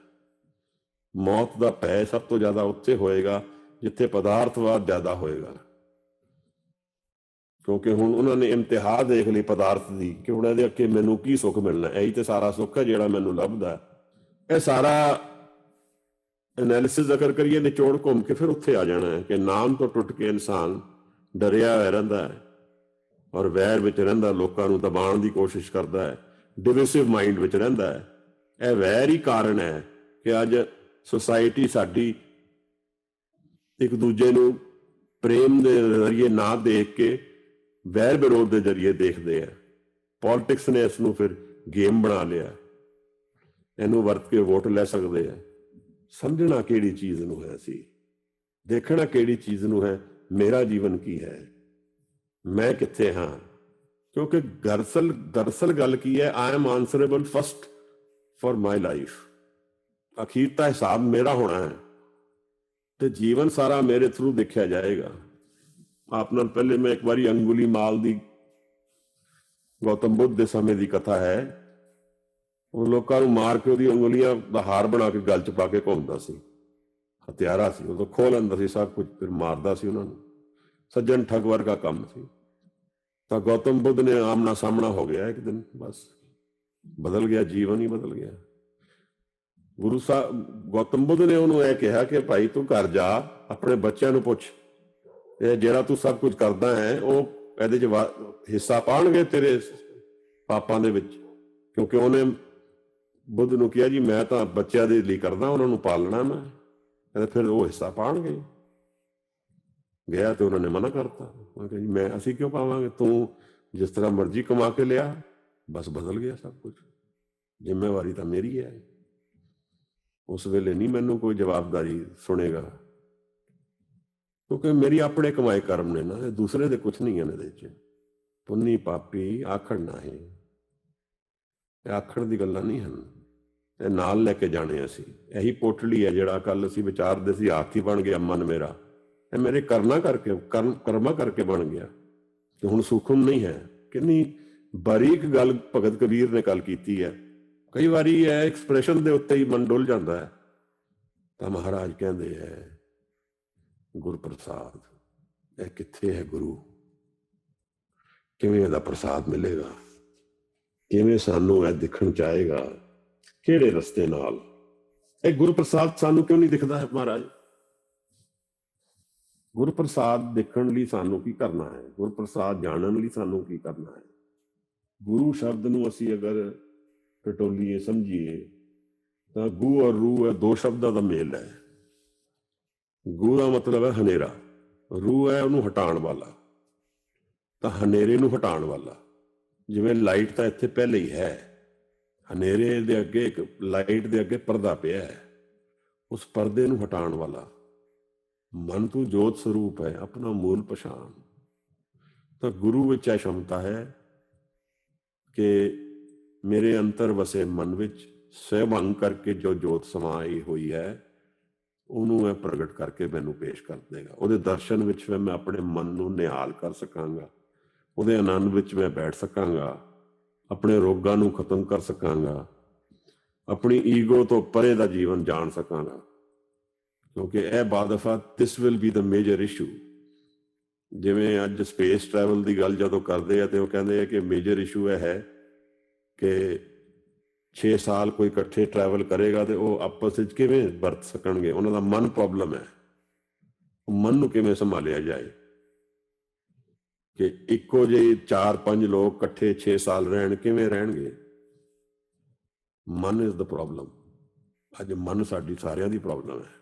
[SPEAKER 1] ਮੌਤ ਦਾ ਭੈ ਸਭ ਤੋਂ ਜ਼ਿਆਦਾ ਉੱਥੇ ਹੋਏਗਾ ਜਿੱਥੇ ਪਦਾਰਥਵਾਦ ਜ਼ਿਆਦਾ ਹੋਏਗਾ, ਕਿਉਂਕਿ ਹੁਣ ਉਹਨਾਂ ਨੇ ਇਮਤਿਹਾ ਦੇਖ ਲਈ ਪਦਾਰਥ ਦੀ ਕਿ ਹੁਣ ਇਹਦੇ ਅੱਗੇ ਮੈਨੂੰ ਕੀ ਸੁੱਖ ਮਿਲਣਾ, ਇਹੀ ਤੇ ਸਾਰਾ ਸੁੱਖ ਹੈ ਜਿਹੜਾ ਮੈਨੂੰ ਲੱਭਦਾ। ਇਹ ਸਾਰਾ ਐਨਾਲਿਸਿਸ ਅਗਰ ਕਰੀਏ, ਨਿਚੋੜ ਘੁੰਮ ਕੇ ਫਿਰ ਉੱਥੇ ਆ ਜਾਣਾ ਹੈ ਕਿ ਨਾਮ ਤੋਂ ਟੁੱਟ ਕੇ ਇਨਸਾਨ ਡਰਿਆ ਹੋਇਆ ਰਹਿੰਦਾ ਹੈ ਔਰ ਵੈਰ ਵਿੱਚ ਰਹਿੰਦਾ, ਲੋਕਾਂ ਨੂੰ ਦਬਾਉਣ ਦੀ ਕੋਸ਼ਿਸ਼ ਕਰਦਾ ਹੈ, ਡਿਵਿਸਿਵ ਮਾਈਂਡ ਵਿੱਚ ਰਹਿੰਦਾ ਹੈ। ਇਹ ਵੈਰ ਹੀ ਕਾਰਨ ਹੈ ਕਿ ਅੱਜ ਸੁਸਾਇਟੀ ਸਾਡੀ ਇੱਕ ਦੂਜੇ ਨੂੰ ਪ੍ਰੇਮ ਦੇ ਜ਼ਰੀਏ ਨਾ ਦੇਖ ਕੇ ਵੈਰ ਵਿਰੋਧ ਦੇ ਜ਼ਰੀਏ ਦੇਖਦੇ ਆ। ਪੋਲਿਟਿਕਸ ਨੇ ਇਸ ਨੂੰ ਫਿਰ ਗੇਮ ਬਣਾ ਲਿਆ, ਇਹਨੂੰ ਵਰਤ ਕੇ ਵੋਟ ਲੈ ਸਕਦੇ ਆ। ਸਮਝਣਾ ਕਿਹੜੀ ਚੀਜ਼ ਨੂੰ ਹੈ, ਅਸੀਂ ਦੇਖਣਾ ਕਿਹੜੀ ਚੀਜ਼ ਨੂੰ ਹੈ, ਮੇਰਾ ਜੀਵਨ ਕੀ ਹੈ, ਮੈਂ ਕਿੱਥੇ ਹਾਂ। ਕਿਉਂਕਿ ਦਰਅਸਲ ਗੱਲ ਕੀ ਹੈ, I am answerable first for my life. ਅਖੀਰ ਤਾਂ ਹਿਸਾਬ ਮੇਰਾ ਹੋਣਾ ਹੈ ਤੇ ਜੀਵਨ ਸਾਰਾ ਮੇਰੇ ਥਰੂ ਦੇਖਿਆ ਜਾਏਗਾ। ਆਪ ਨਾਲ ਪਹਿਲੇ ਮੈਂ ਇੱਕ ਵਾਰੀ ਅੰਗੁਲੀ ਮਾਲ ਦੀ, ਗੌਤਮ ਬੁੱਧ ਦੇ ਸਮੇਂ ਦੀ ਕਥਾ ਹੈ। ਉਹ ਲੋਕਾਂ ਨੂੰ ਮਾਰ ਕੇ ਉਹਦੀ ਉਂਗਲੀਆਂ ਦਾ ਹਾਰ ਬਣਾ ਕੇ ਗਲ ਚ ਪਾ ਕੇ ਘੁੰਮਦਾ ਸੀ, ਹਥਿਆਰਾ ਸੀ, ਉਦੋਂ ਖੋਹ ਲੈਂਦਾ ਸੀ ਸਭ ਕੁਝ, ਫਿਰ ਮਾਰਦਾ ਸੀ ਉਹਨਾਂ ਨੂੰ। ਸੱਜਣ ਠੱਗ ਵਰਗਾ ਕੰਮ ਸੀ। ਤਾਂ ਗੌਤਮ ਬੁੱਧ ਨੇ ਆਮਣਾ ਸਾਹਮਣਾ ਹੋ ਗਿਆ ਇੱਕ ਦਿਨ, ਬਸ ਬਦਲ ਗਿਆ, ਜੀਵਨ ਹੀ ਬਦਲ ਗਿਆ। ਗੁਰੂ ਸਾਹਿਬ ਗੌਤਮ ਬੁੱਧ ਨੇ ਉਹਨੂੰ ਇਹ ਕਿਹਾ ਕਿ ਭਾਈ ਤੂੰ ਘਰ ਜਾ, ਆਪਣੇ ਬੱਚਿਆਂ ਨੂੰ ਪੁੱਛ, ਇਹ ਜਿਹੜਾ ਤੂੰ ਸਭ ਕੁਝ ਕਰਦਾ ਹੈ ਉਹ ਇਹਦੇ ਚ ਹਿੱਸਾ ਪਾਉਣਗੇ ਤੇਰੇ ਪਾਪਾਂ ਦੇ ਵਿੱਚ। ਕਿਉਂਕਿ ਉਹਨੇ ਬੁੱਧ ਨੂੰ ਕਿਹਾ ਜੀ ਮੈਂ ਤਾਂ ਬੱਚਿਆਂ ਦੇ ਲਈ ਕਰਦਾ, ਉਹਨਾਂ ਨੂੰ ਪਾਲਣਾ ਮੈਂ, ਕਹਿੰਦੇ ਫਿਰ ਉਹ ਹਿੱਸਾ ਪਾਉਣਗੇ। ਗਿਆ ਤੇ ਉਹਨਾਂ ਨੇ ਮਨਾ ਕਰਤਾ। ਉਹ ਕਹਿੰਦੇ ਜੀ ਅਸੀਂ ਕਿਉਂ ਪਾਵਾਂਗੇ, ਤੂੰ ਜਿਸ ਤਰ੍ਹਾਂ ਮਰਜ਼ੀ ਕਮਾ ਕੇ ਲਿਆ। ਬਸ ਬਦਲ ਗਿਆ ਸਭ ਕੁਝ, ਜ਼ਿੰਮੇਵਾਰੀ ਤਾਂ ਮੇਰੀ ਹੈ। ਉਸ ਵੇਲੇ ਨਹੀਂ ਮੈਨੂੰ ਕੋਈ ਜਵਾਬਦਾਰੀ ਸੁਣੇਗਾ, ਕਿਉਂਕਿ ਮੇਰੀ ਆਪਣੇ ਕਮਾਏ ਕਰਮ ਨੇ ਨਾ, ਇਹ ਦੂਸਰੇ ਦੇ ਕੁਛ ਨਹੀਂ ਹਨ। ਇਹਦੇ ਚ ਪੁੰਨੀ ਪਾਪੀ ਆਖੜ ਨਾ ਹੈ, ਇਹ ਆਖੜ ਦੀ ਗੱਲਾਂ ਨਹੀਂ ਹਨ, ਇਹ ਨਾਲ ਲੈ ਕੇ ਜਾਣੇ। ਅਸੀਂ ਇਹੀ ਪੋਟਲੀ ਹੈ ਜਿਹੜਾ ਕੱਲ ਅਸੀਂ ਵਿਚਾਰਦੇ ਸੀ, ਹਾਥੀ ਬਣ ਗਿਆ ਮਨ ਮੇਰਾ, ਇਹ ਮੇਰੇ ਕਰਮਾਂ ਕਰਕੇ ਬਣ ਗਿਆ ਤੇ ਹੁਣ ਸੂਖਮ ਨਹੀਂ ਹੈ। ਕਿੰਨੀ ਬਾਰੀਕ ਗੱਲ ਭਗਤ ਕਬੀਰ ਨੇ ਗੱਲ ਕੀਤੀ ਹੈ। ਕਈ ਵਾਰੀ ਇਹ ਐਕਸਪ੍ਰੈਸ਼ਨ ਦੇ ਉੱਤੇ ਹੀ ਮਨ ਡੁੱਲ ਜਾਂਦਾ ਹੈ। ਤਾਂ ਮਹਾਰਾਜ ਕਹਿੰਦੇ ਹੈ ਗੁਰਪ੍ਰਸਾਦ, ਇਹ ਕਿੱਥੇ ਹੈ ਗੁਰੂ, ਕਿਵੇਂ ਇਹਦਾ ਪ੍ਰਸਾਦ ਮਿਲੇਗਾ, ਕਿਵੇਂ ਸਾਨੂੰ ਇਹ ਦਿਖਣ ਚਾਹੇਗਾ, ਕਿਹੜੇ ਰਸਤੇ ਨਾਲ। ਇਹ ਗੁਰਪ੍ਰਸਾਦ ਸਾਨੂੰ ਕਿਉਂ ਨਹੀਂ ਦਿਖਦਾ ਹੈ ਮਹਾਰਾਜ? ਗੁਰਪ੍ਰਸਾਦ ਦੇਖਣ ਲਈ ਸਾਨੂੰ ਕੀ ਕਰਨਾ ਹੈ, ਗੁਰਪ੍ਰਸਾਦ ਜਾਣਨ ਲਈ ਸਾਨੂੰ ਕੀ ਕਰਨਾ ਹੈ? ਗੁਰੂ ਸ਼ਬਦ ਨੂੰ ਅਸੀਂ ਅਗਰ ਟਟੋਲੀਏ ਸਮਝੀਏ ਤਾਂ ਗੂ ਔਰ ਰੂ ਹੈ ਦੋ ਸ਼ਬਦਾਂ ਦਾ ਮੇਲ ਹੈ। ਗੂ ਦਾ ਮਤਲਬ ਹੈ ਹਨੇਰਾ, ਰੂ ਹੈ ਉਹਨੂੰ ਹਟਾਉਣ ਵਾਲਾ, ਤਾਂ ਹਨੇਰੇ ਨੂੰ ਹਟਾਉਣ ਵਾਲਾ। ਜਿਵੇਂ ਲਾਈਟ ਤਾਂ ਇੱਥੇ ਪਹਿਲੇ ਹੀ ਹੈ, ਹਨੇਰੇ ਦੇ ਅੱਗੇ ਇੱਕ ਲਾਈਟ ਦੇ ਅੱਗੇ ਪਰਦਾ ਪਿਆ ਹੈ, ਉਸ ਪਰਦੇ ਨੂੰ ਹਟਾਉਣ ਵਾਲਾ। ਮਨ ਤੂੰ ਜੋਤ ਸਰੂਪ ਹੈ, ਆਪਣਾ ਮੂਲ ਪਛਾਣ। ਤਾਂ ਗੁਰੂ ਵਿੱਚ ਇਹ ਸ਼ਮਤਾ ਹੈ ਕਿ ਮੇਰੇ ਅੰਤਰ ਵਸੇ ਮਨ ਵਿੱਚ ਸਹਿਭੰਗ ਕਰਕੇ ਜੋ ਜੋਤ ਸਮਾਈ ਹੋਈ ਹੈ ਉਹਨੂੰ ਇਹ ਪ੍ਰਗਟ ਕਰਕੇ ਮੈਨੂੰ ਪੇਸ਼ ਕਰ ਦੇਗਾ। ਉਹਦੇ ਦਰਸ਼ਨ ਵਿੱਚ ਫਿਰ ਮੈਂ ਆਪਣੇ ਮਨ ਨੂੰ ਨਿਹਾਲ ਕਰ ਸਕਾਂਗਾ, ਉਹਦੇ ਆਨੰਦ ਵਿੱਚ ਮੈਂ ਬੈਠ ਸਕਾਂਗਾ, ਆਪਣੇ ਰੋਗਾਂ ਨੂੰ ਖਤਮ ਕਰ ਸਕਾਂਗਾ, ਆਪਣੀ ਈਗੋ ਤੋਂ ਪਰੇ ਦਾ ਜੀਵਨ ਜਾਣ ਸਕਾਂਗਾ। ਕਿਉਂਕਿ ਇਹ ਬਾਦਫਾ this will be the major issue. ਜਿਵੇਂ ਅੱਜ ਸਪੇਸ ਟਰੈਵਲ ਦੀ ਗੱਲ ਜਦੋਂ ਕਰਦੇ ਆ ਤੇ ਉਹ ਕਹਿੰਦੇ ਆ ਕਿ ਮੇਜਰ ਇਸ਼ੂ ਇਹ ਹੈ ਕਿ 6 ਸਾਲ ਕੋਈ ਇਕੱਠੇ ਟਰੈਵਲ ਕਰੇਗਾ ਤੇ ਉਹ ਆਪਸ ਵਿੱਚ ਕਿਵੇਂ ਵਰਤ ਸਕਣਗੇ। ਉਹਨਾਂ ਦਾ ਮਨ ਪ੍ਰੋਬਲਮ ਹੈ, ਮਨ ਨੂੰ ਕਿਵੇਂ ਸੰਭਾਲਿਆ ਜਾਏ ਕਿ ਇੱਕੋ ਜਿਹੇ 4-5 ਲੋਕ ਇਕੱਠੇ 6 ਸਾਲ ਰਹਿਣ, ਕਿਵੇਂ ਰਹਿਣਗੇ। ਮਨ ਇਜ਼ ਦ ਪ੍ਰੋਬਲਮ। ਅੱਜ ਮਨ ਸਾਡੀ ਸਾਰਿਆਂ ਦੀ ਪ੍ਰੋਬਲਮ ਹੈ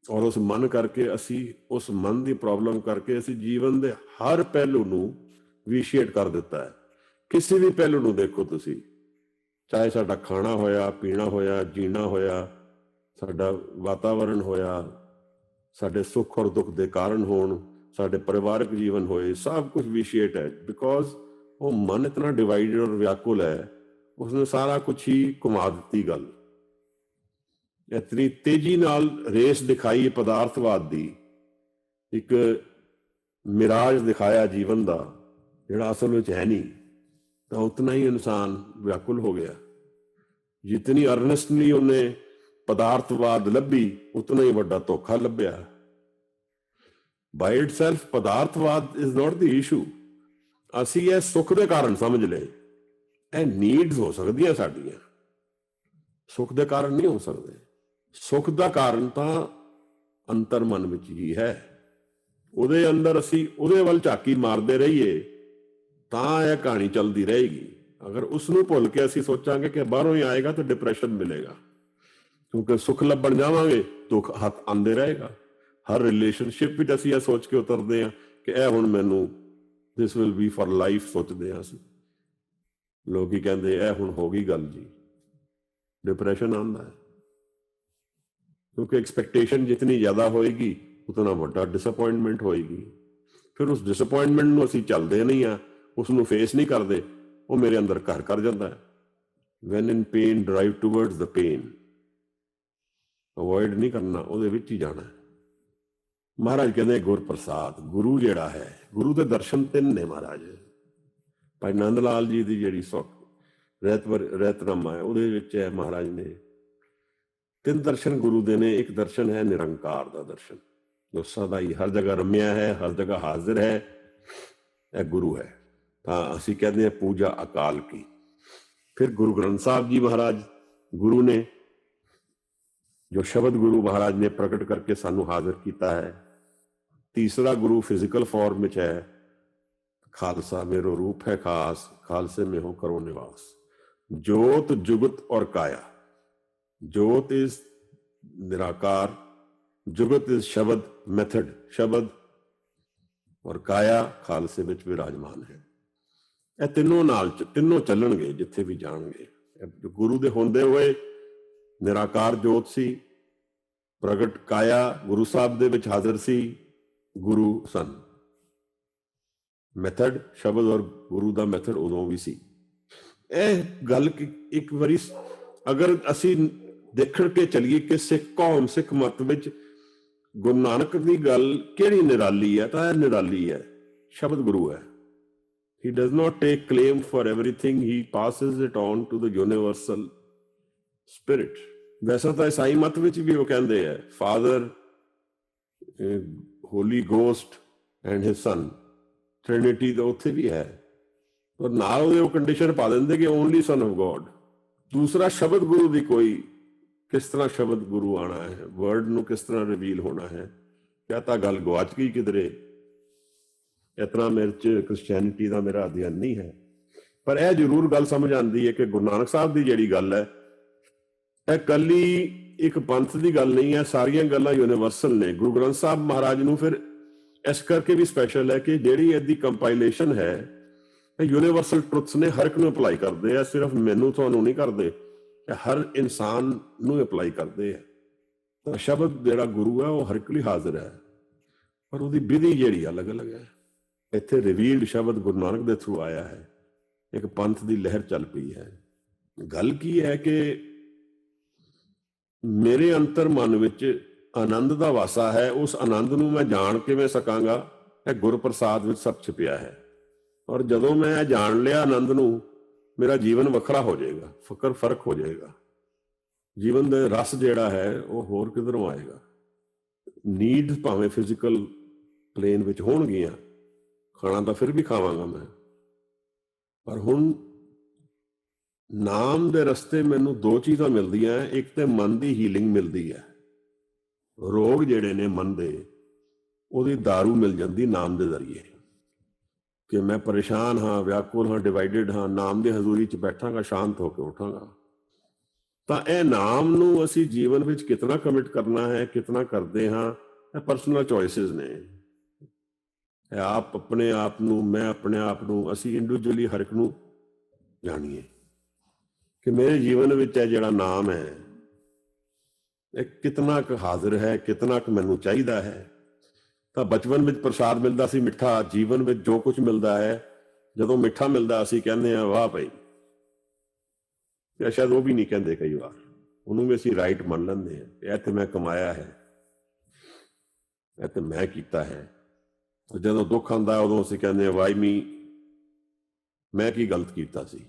[SPEAKER 1] ਔਰ ਉਸ ਮਨ ਕਰਕੇ ਅਸੀਂ, ਉਸ ਮਨ ਦੀ ਪ੍ਰੋਬਲਮ ਕਰਕੇ ਅਸੀਂ ਜੀਵਨ ਦੇ ਹਰ ਪਹਿਲੂ ਨੂੰ ਵਿਸ਼ੇਟ ਕਰ ਦਿੱਤਾ ਹੈ। ਕਿਸੇ ਵੀ ਪਹਿਲੂ ਨੂੰ ਦੇਖੋ ਤੁਸੀਂ, ਚਾਹੇ ਸਾਡਾ ਖਾਣਾ ਹੋਇਆ, ਪੀਣਾ ਹੋਇਆ, ਜੀਣਾ ਹੋਇਆ, ਸਾਡਾ ਵਾਤਾਵਰਣ ਹੋਇਆ, ਸਾਡੇ ਸੁੱਖ ਔਰ ਦੁੱਖ ਦੇ ਕਾਰਨ ਹੋਣ, ਸਾਡੇ ਪਰਿਵਾਰਕ ਜੀਵਨ ਹੋਏ, ਸਭ ਕੁਝ ਵਿਸ਼ੇਟ ਹੈ। ਬਿਕੋਜ਼ ਉਹ ਮਨ ਇਤਨਾ ਡਿਵਾਈਡਡ ਔਰ ਵਿਆਕੁਲ ਹੈ, ਉਸਨੇ ਸਾਰਾ ਕੁਝ ਹੀ ਘੁਮਾ ਦਿੱਤੀ ਗੱਲ। ਇਤਨੀ ਤੇਜ਼ੀ ਨਾਲ ਰੇਸ ਦਿਖਾਈ ਪਦਾਰਥਵਾਦ ਦੀ, ਇੱਕ ਮਿਰਾਜ ਦਿਖਾਇਆ ਜੀਵਨ ਦਾ ਜਿਹੜਾ ਅਸਲ ਵਿੱਚ ਹੈ ਨਹੀਂ, ਤਾਂ ਉਤਨਾ ਹੀ ਇਨਸਾਨ ਵਿਆਕੁਲ ਹੋ ਗਿਆ। ਜਿਤਨੀ ਅਰਨੈਸਟਲੀ ਉਹਨੇ ਪਦਾਰਥਵਾਦ ਲੱਭੀ, ਉਤਨਾ ਹੀ ਵੱਡਾ ਧੋਖਾ ਲੱਭਿਆ। ਬਾਈ itself ਪਦਾਰਥਵਾਦ is not the issue. ਅਸੀਂ ਇਹ ਸੁੱਖ ਦੇ ਕਾਰਨ ਸਮਝ ਲਏ। ਇਹ ਨੀਡਸ ਹੋ ਸਕਦੀਆਂ ਸਾਡੀਆਂ, ਸੁੱਖ ਦੇ ਕਾਰਨ ਨਹੀਂ ਹੋ ਸਕਦੇ। ਸੁੱਖ ਦਾ ਕਾਰਨ ਤਾਂ ਅੰਤਰ ਮਨ ਵਿੱਚ ਹੀ ਹੈ। ਉਹਦੇ ਅੰਦਰ ਅਸੀਂ ਉਹਦੇ ਵੱਲ ਝਾਕੀ ਮਾਰਦੇ ਰਹੀਏ ਤਾਂ ਇਹ ਕਹਾਣੀ ਚੱਲਦੀ ਰਹੇਗੀ। ਅਗਰ ਉਸ ਨੂੰ ਭੁੱਲ ਕੇ ਅਸੀਂ ਸੋਚਾਂਗੇ ਕਿ ਬਾਹਰੋਂ ਹੀ ਆਏਗਾ ਤਾਂ ਡਿਪਰੈਸ਼ਨ ਮਿਲੇਗਾ, ਕਿਉਂਕਿ ਸੁੱਖ ਲੱਭਣ ਜਾਵਾਂਗੇ ਦੁੱਖ ਹੱਥ ਆਉਂਦੇ ਰਹੇਗਾ। ਹਰ ਰਿਲੇਸ਼ਨਸ਼ਿਪ ਵਿੱਚ ਅਸੀਂ ਇਹ ਸੋਚ ਕੇ ਉਤਰਦੇ ਹਾਂ ਕਿ ਇਹ ਹੁਣ ਮੈਨੂੰ ਦਿਸ ਵਿਲ ਬੀ ਫॉर ਲਾਈਫ ਸੋਚਦੇ ਹਾਂ ਅਸੀਂ। ਲੋਕ ਹੀ ਕਹਿੰਦੇ ਇਹ ਹੁਣ ਹੋ ਗਈ ਗੱਲ ਜੀ, ਡਿਪਰੈਸ਼ਨ ਆਉਂਦਾ ਹੈ। ਕਿਉਂਕਿ ਐਕਸਪੈਕਟੇਸ਼ਨ ਜਿਤਨੀ ਜ਼ਿਆਦਾ ਹੋਏਗੀ ਉਤਨਾ ਵੱਡਾ ਡਿਸਅਪੁਆਇੰਟਮੈਂਟ ਹੋਏਗੀ। ਫਿਰ ਉਸ ਡਿਸਅਪੁਆਇੰਟਮੈਂਟ ਨੂੰ ਅਸੀਂ ਚੱਲਦੇ ਨਹੀਂ ਆ, ਉਸ ਨੂੰ ਫੇਸ ਨਹੀਂ ਕਰਦੇ, ਉਹ ਮੇਰੇ ਅੰਦਰ ਘਰ ਕਰ ਜਾਂਦਾ ਹੈ। When in pain drive towards the pain. Avoid ਨਹੀਂ ਕਰਨਾ, ਉਹਦੇ ਵਿੱਚ ਹੀ ਜਾਣਾ। ਮਹਾਰਾਜ ਕਹਿੰਦੇ ਗੁਰ ਪ੍ਰਸਾਦ, ਗੁਰੂ ਜਿਹੜਾ ਹੈ, ਗੁਰੂ ਦੇ ਦਰਸ਼ਨ 3 ਨੇ ਮਹਾਰਾਜ। ਭਾਈ ਨੰਦ ਲਾਲ ਜੀ ਦੀ ਜਿਹੜੀ ਰਹਿਤਨਾਮਾ ਹੈ ਉਹਦੇ ਵਿੱਚ ਹੈ ਮਹਾਰਾਜ ਨੇ 3 ਦਰਸ਼ਨ ਗੁਰੂ ਦੇ ਨੇ। ਇੱਕ ਦਰਸ਼ਨ ਹੈ ਨਿਰੰਕਾਰ ਦਾ ਦਰਸ਼ਨ, ਜੋ ਸਦਾ ਹੀ ਹਰ ਜਗ੍ਹਾ ਰਮਿਆ ਹੈ, ਹਰ ਜਗ੍ਹਾ ਹਾਜ਼ਰ ਹੈ, ਇਹ ਗੁਰੂ ਹੈ। ਤਾਂ ਅਸੀਂ ਕਹਿੰਦੇ ਹਾਂ ਪੂਜਾ ਅਕਾਲ ਕੀ। ਫਿਰ ਗੁਰੂ ਗ੍ਰੰਥ ਸਾਹਿਬ ਜੀ ਮਹਾਰਾਜ ਗੁਰੂ ਨੇ, ਜੋ ਸ਼ਬਦ ਗੁਰੂ ਮਹਾਰਾਜ ਨੇ ਪ੍ਰਗਟ ਕਰਕੇ ਸਾਨੂੰ ਹਾਜ਼ਰ ਕੀਤਾ ਹੈ। ਤੀਸਰਾ ਗੁਰੂ ਫਿਜ਼ੀਕਲ ਫਾਰਮ ਵਿੱਚ ਹੈ, ਖਾਲਸਾ ਮੇਰੋ ਰੂਪ ਹੈ ਖਾਸ, ਖਾਲਸੇ में हो करो निवास। जोत जुगत और काया। जोत इज निराकार, जुगत इज शब्द मेथड, शब्द, और काया खालसे ਵਿੱਚ ਵਿਰਾਜਮਾਨ ਹੈ। ਇਹ ਤਿੰਨੋਂ ਚੱਲਣਗੇ ਜਿੱਥੇ ਵੀ ਜਾਣਗੇ। ਗੁਰੂ ਦੇ ਹੁੰਦੇ ਹੋਏ ਨਿਰਾਕਾਰ ਜੋਤ ਸੀ, ਪ੍ਰਗਟ ਕਾਇਆ ਗੁਰੂ ਸਾਹਿਬ ਦੇ ਵਿੱਚ ਹਾਜ਼ਰ ਸੀ, ਗੁਰੂ ਸਨ। ਮੈਥਡ ਸ਼ਬਦ ਔਰ ਗੁਰੂ ਦਾ ਮੈਥਡ ਉਦੋਂ ਵੀ ਸੀ। ਇਹ ਗੱਲ ਇੱਕ ਵਾਰੀ ਅਗਰ ਅਸੀਂ ਦੇਖਣ ਕੇ ਚਲੀਏ ਕਿ ਸਿੱਖ ਕੌਮ, ਸਿੱਖ ਮਤ ਵਿੱਚ ਗੁਰੂ ਨਾਨਕ ਦੀ ਗੱਲ ਕਿਹੜੀ ਨਿਰਾਲੀ ਹੈ, ਤਾਂ ਇਹ ਨਿਰਾਲੀ ਹੈ, ਸ਼ਬਦ ਗੁਰੂ ਹੈ। He does not take claim for everything, he passes it on to the universal spirit। ਵੈਸੇ ਤਾਂ ਈਸਾਈ ਮਤ ਵਿੱਚ ਵੀ ਉਹ ਕਹਿੰਦੇ ਹੈ Father, Holy Ghost and his Son, Trinity ਤਾਂ ਉੱਥੇ ਵੀ ਹੈ, ਪਰ ਨਾਲ ਉਹਦੇ ਉਹ ਕੰਡੀਸ਼ਨ ਪਾ ਦਿੰਦੇ ਕਿ ਓਨਲੀ ਸਨ ਆਫ ਗੋਡ। ਦੂਸਰਾ ਸ਼ਬਦ ਗੁਰੂ ਦੀ ਕੋਈ, ਕਿਸ ਤਰ੍ਹਾਂ ਸ਼ਬਦ ਗੁਰੂ ਆਉਣਾ ਹੈ, ਵਰਡ ਨੂੰ ਕਿਸ ਤਰ੍ਹਾਂ ਰਿਵੀਲ ਹੋਣਾ ਹੈ, ਕਿਆ ਤਾਂ ਗੱਲ ਗਵਾਚ ਗਈ ਕਿਧਰੇ। ਇਤਨਾ ਮੇਰੇ 'ਚ ਕ੍ਰਿਸਚੈਨਿਟੀ ਦਾ ਮੇਰਾ ਅਧਿਐਨ ਨਹੀਂ ਹੈ, ਪਰ ਇਹ ਜ਼ਰੂਰ ਗੱਲ ਸਮਝ ਆਉਂਦੀ ਹੈ ਕਿ ਗੁਰੂ ਨਾਨਕ ਸਾਹਿਬ ਦੀ ਜਿਹੜੀ ਗੱਲ ਹੈ ਇਹ ਇਕੱਲੀ ਇੱਕ ਪੰਥ ਦੀ ਗੱਲ ਨਹੀਂ ਹੈ, ਸਾਰੀਆਂ ਗੱਲਾਂ ਯੂਨੀਵਰਸਲ ਨੇ। ਗੁਰੂ ਗ੍ਰੰਥ ਸਾਹਿਬ ਮਹਾਰਾਜ ਨੂੰ ਫਿਰ ਇਸ ਕਰਕੇ ਵੀ ਸਪੈਸ਼ਲ ਹੈ ਕਿ ਜਿਹੜੀ ਇਹਦੀ ਕੰਪਾਈਲੇਸ਼ਨ ਹੈ ਇਹ ਯੂਨੀਵਰਸਲ ਟਰੁਥਸ ਨੇ, ਹਰ ਇੱਕ ਨੂੰ ਅਪਲਾਈ ਕਰਦੇ ਆ, ਸਿਰਫ ਮੈਨੂੰ ਤੁਹਾਨੂੰ ਨਹੀਂ ਕਰਦੇ, ਹਰ ਇਨਸਾਨ ਨੂੰ ਅਪਲਾਈ ਕਰਦੇ ਆ। ਤਾਂ ਸ਼ਬਦ ਜਿਹੜਾ ਗੁਰੂ ਹੈ ਉਹ ਹਰ ਇੱਕ ਲਈ ਹਾਜ਼ਰ ਹੈ, ਪਰ ਉਹਦੀ ਵਿਧੀ ਜਿਹੜੀ ਅਲੱਗ-ਅਲੱਗ ਹੈ। ਇੱਥੇ ਰਿਵੀਲਡ ਸ਼ਬਦ ਗੁਰੂ ਨਾਨਕ ਦੇ ਥਰੂ ਆਇਆ ਹੈ, ਇੱਕ ਪੰਥ ਦੀ ਲਹਿਰ ਚੱਲ ਪਈ ਹੈ। ਗੱਲ ਕੀ ਹੈ ਕਿ ਮੇਰੇ ਅੰਤਰ ਮਨ ਵਿੱਚ ਆਨੰਦ ਦਾ ਵਾਸਾ ਹੈ, ਉਸ ਆਨੰਦ ਨੂੰ ਮੈਂ ਜਾਣ ਕਿਵੇਂ ਸਕਾਂਗਾ? ਇਹ ਗੁਰਪ੍ਰਸਾਦ ਵਿੱਚ ਸਭ ਛਿਪਿਆ ਹੈ। ਔਰ ਜਦੋਂ ਮੈਂ ਜਾਣ ਲਿਆ ਆਨੰਦ ਨੂੰ, ਮੇਰਾ ਜੀਵਨ ਵੱਖਰਾ ਹੋ ਜਾਏਗਾ, ਫਰਕ ਹੋ ਜਾਏਗਾ। ਜੀਵਨ ਦੇ ਰਸ ਜਿਹੜਾ ਹੈ ਉਹ ਹੋਰ ਕਿਧਰੋਂ ਆਏਗਾ? ਨੀਡ ਭਾਵੇਂ ਫਿਜ਼ੀਕਲ ਪਲੇਨ ਵਿੱਚ ਹੋਣਗੀਆਂ, ਖਾਣਾ ਤਾਂ ਫਿਰ ਵੀ ਖਾਵਾਂਗਾ ਮੈਂ, ਪਰ ਹੁਣ ਨਾਮ ਦੇ ਰਸਤੇ ਮੈਨੂੰ ਦੋ ਚੀਜ਼ਾਂ ਮਿਲਦੀਆਂ। ਇੱਕ ਤੇ ਮਨ ਦੀ ਹੀਲਿੰਗ ਮਿਲਦੀ ਹੈ, ਰੋਗ ਜਿਹੜੇ ਨੇ ਮਨ ਦੇ, ਉਹਦੀ ਦਾਰੂ ਮਿਲ ਜਾਂਦੀ ਨਾਮ ਦੇ ਜ਼ਰੀਏ। ਕਿ ਮੈਂ ਪਰੇਸ਼ਾਨ ਹਾਂ, ਵਿਆਕੁਲ ਹਾਂ, ਡਿਵਾਈਡਡ ਹਾਂ, ਨਾਮ ਦੀ ਹਜ਼ੂਰੀ 'ਚ ਬੈਠਾਂਗਾ, ਸ਼ਾਂਤ ਹੋ ਕੇ ਉੱਠਾਂਗਾ। ਤਾਂ ਇਹ ਨਾਮ ਨੂੰ ਅਸੀਂ ਜੀਵਨ ਵਿੱਚ ਕਿਤਨਾ ਕਮਿਟ ਕਰਨਾ ਹੈ, ਕਿਤਨਾ ਕਰਦੇ ਹਾਂ, ਇਹ ਪਰਸਨਲ ਚੋਇਸਿਸ ਨੇ। ਇਹ ਆਪ ਆਪਣੇ ਆਪ ਨੂੰ, ਮੈਂ ਆਪਣੇ ਆਪ ਨੂੰ, ਅਸੀਂ ਇੰਡੀਵਿਜੂਅਲੀ ਹਰ ਇੱਕ ਨੂੰ ਜਾਣੀਏ ਕਿ ਮੇਰੇ ਜੀਵਨ ਵਿੱਚ ਇਹ ਜਿਹੜਾ ਨਾਮ ਹੈ ਇਹ ਕਿਤਨਾ ਕੁ ਹਾਜ਼ਰ ਹੈ, ਕਿਤਨਾ ਕੁ ਮੈਨੂੰ ਚਾਹੀਦਾ ਹੈ। ਤਾਂ ਬਚਪਨ ਵਿੱਚ ਪ੍ਰਸਾਦ ਮਿਲਦਾ ਸੀ ਮਿੱਠਾ, ਜੀਵਨ ਵਿੱਚ ਜੋ ਕੁਝ ਮਿਲਦਾ ਹੈ, ਜਦੋਂ ਮਿੱਠਾ ਮਿਲਦਾ ਅਸੀਂ ਕਹਿੰਦੇ ਹਾਂ ਵਾਹ ਭਾਈ, ਜਾਂ ਸ਼ਾਇਦ ਉਹ ਵੀ ਨਹੀਂ ਕਹਿੰਦੇ, ਕਈ ਵਾਰ ਉਹਨੂੰ ਵੀ ਅਸੀਂ ਰਾਈਟ ਮੰਨ ਲੈਂਦੇ ਹਾਂ, ਇਹ ਤੇ ਮੈਂ ਕਮਾਇਆ ਹੈ, ਇਹ ਤੇ ਮੈਂ ਕੀਤਾ ਹੈ। ਜਦੋਂ ਦੁੱਖ ਆਉਂਦਾ ਉਦੋਂ ਅਸੀਂ ਕਹਿੰਦੇ ਹਾਂ ਵਾਈ ਮੀ, ਮੈਂ ਕੀ ਗਲਤ ਕੀਤਾ ਸੀ।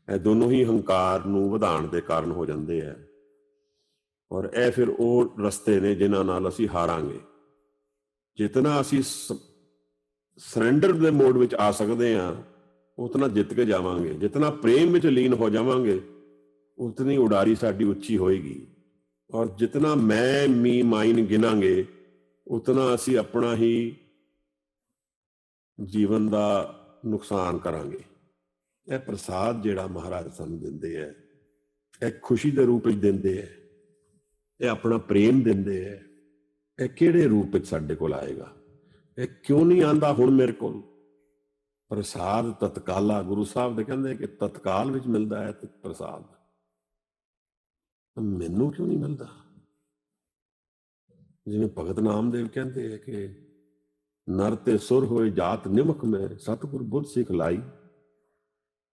[SPEAKER 1] ਇਹ ਦੋਨੋਂ ਹੀ ਹੰਕਾਰ ਨੂੰ ਵਧਾਉਣ ਦੇ ਕਾਰਨ ਹੋ ਜਾਂਦੇ ਹੈ। ਔਰ ਇਹ ਫਿਰ ਉਹ ਰਸਤੇ ਨੇ ਜਿਨ੍ਹਾਂ ਨਾਲ ਅਸੀਂ ਹਾਰਾਂਗੇ। ਜਿਤਨਾ ਅਸੀਂ ਸਰੈਂਡਰ ਦੇ ਮੋਡ ਵਿੱਚ ਆ ਸਕਦੇ ਹਾਂ, ਉਤਨਾ ਜਿੱਤ ਕੇ ਜਾਵਾਂਗੇ। ਜਿਤਨਾ ਪ੍ਰੇਮ ਵਿੱਚ ਲੀਨ ਹੋ ਜਾਵਾਂਗੇ, ਉਤਨੀ ਉਡਾਰੀ ਸਾਡੀ ਉੱਚੀ ਹੋਏਗੀ। ਔਰ ਜਿਤਨਾ ਮੈਂ ਮੀ ਮਾਈਨ ਗਿਨਾਂਗੇ, ਉਤਨਾ ਅਸੀਂ ਆਪਣਾ ਹੀ ਜੀਵਨ ਦਾ ਨੁਕਸਾਨ ਕਰਾਂਗੇ। ਇਹ ਪ੍ਰਸਾਦ ਜਿਹੜਾ ਮਹਾਰਾਜ ਸਾਨੂੰ ਦਿੰਦੇ ਹੈ, ਇਹ ਖੁਸ਼ੀ ਦੇ ਰੂਪ ਵਿੱਚ ਦਿੰਦੇ ਹੈ, ਇਹ ਆਪਣਾ ਪ੍ਰੇਮ ਦਿੰਦੇ ਹੈ। ਇਹ ਕਿਹੜੇ ਰੂਪ ਵਿੱਚ ਸਾਡੇ ਕੋਲ ਆਏਗਾ? ਇਹ ਕਿਉਂ ਨਹੀਂ ਆਂਦਾ ਹੁਣ ਮੇਰੇ ਕੋਲ? ਪ੍ਰਸਾਦ ਤਤਕਾਲਾ, ਗੁਰੂ ਸਾਹਿਬ ਦੇ ਕਹਿੰਦੇ ਕਿ ਤਤਕਾਲ ਵਿੱਚ ਮਿਲਦਾ ਹੈ ਪ੍ਰਸਾਦ, ਮੈਨੂੰ ਕਿਉਂ ਨਹੀਂ ਮਿਲਦਾ? ਜਿਵੇਂ ਭਗਤ ਨਾਮਦੇਵ ਕਹਿੰਦੇ ਹੈ ਕਿ ਨਰ ਤੇ ਸੁਰ ਹੋਏ ਜਾਤ ਨਿਮਕ ਮੈਂ, ਸਤਿਗੁਰ ਬੁੱਧ ਸਿੱਖ ਲਾਈ।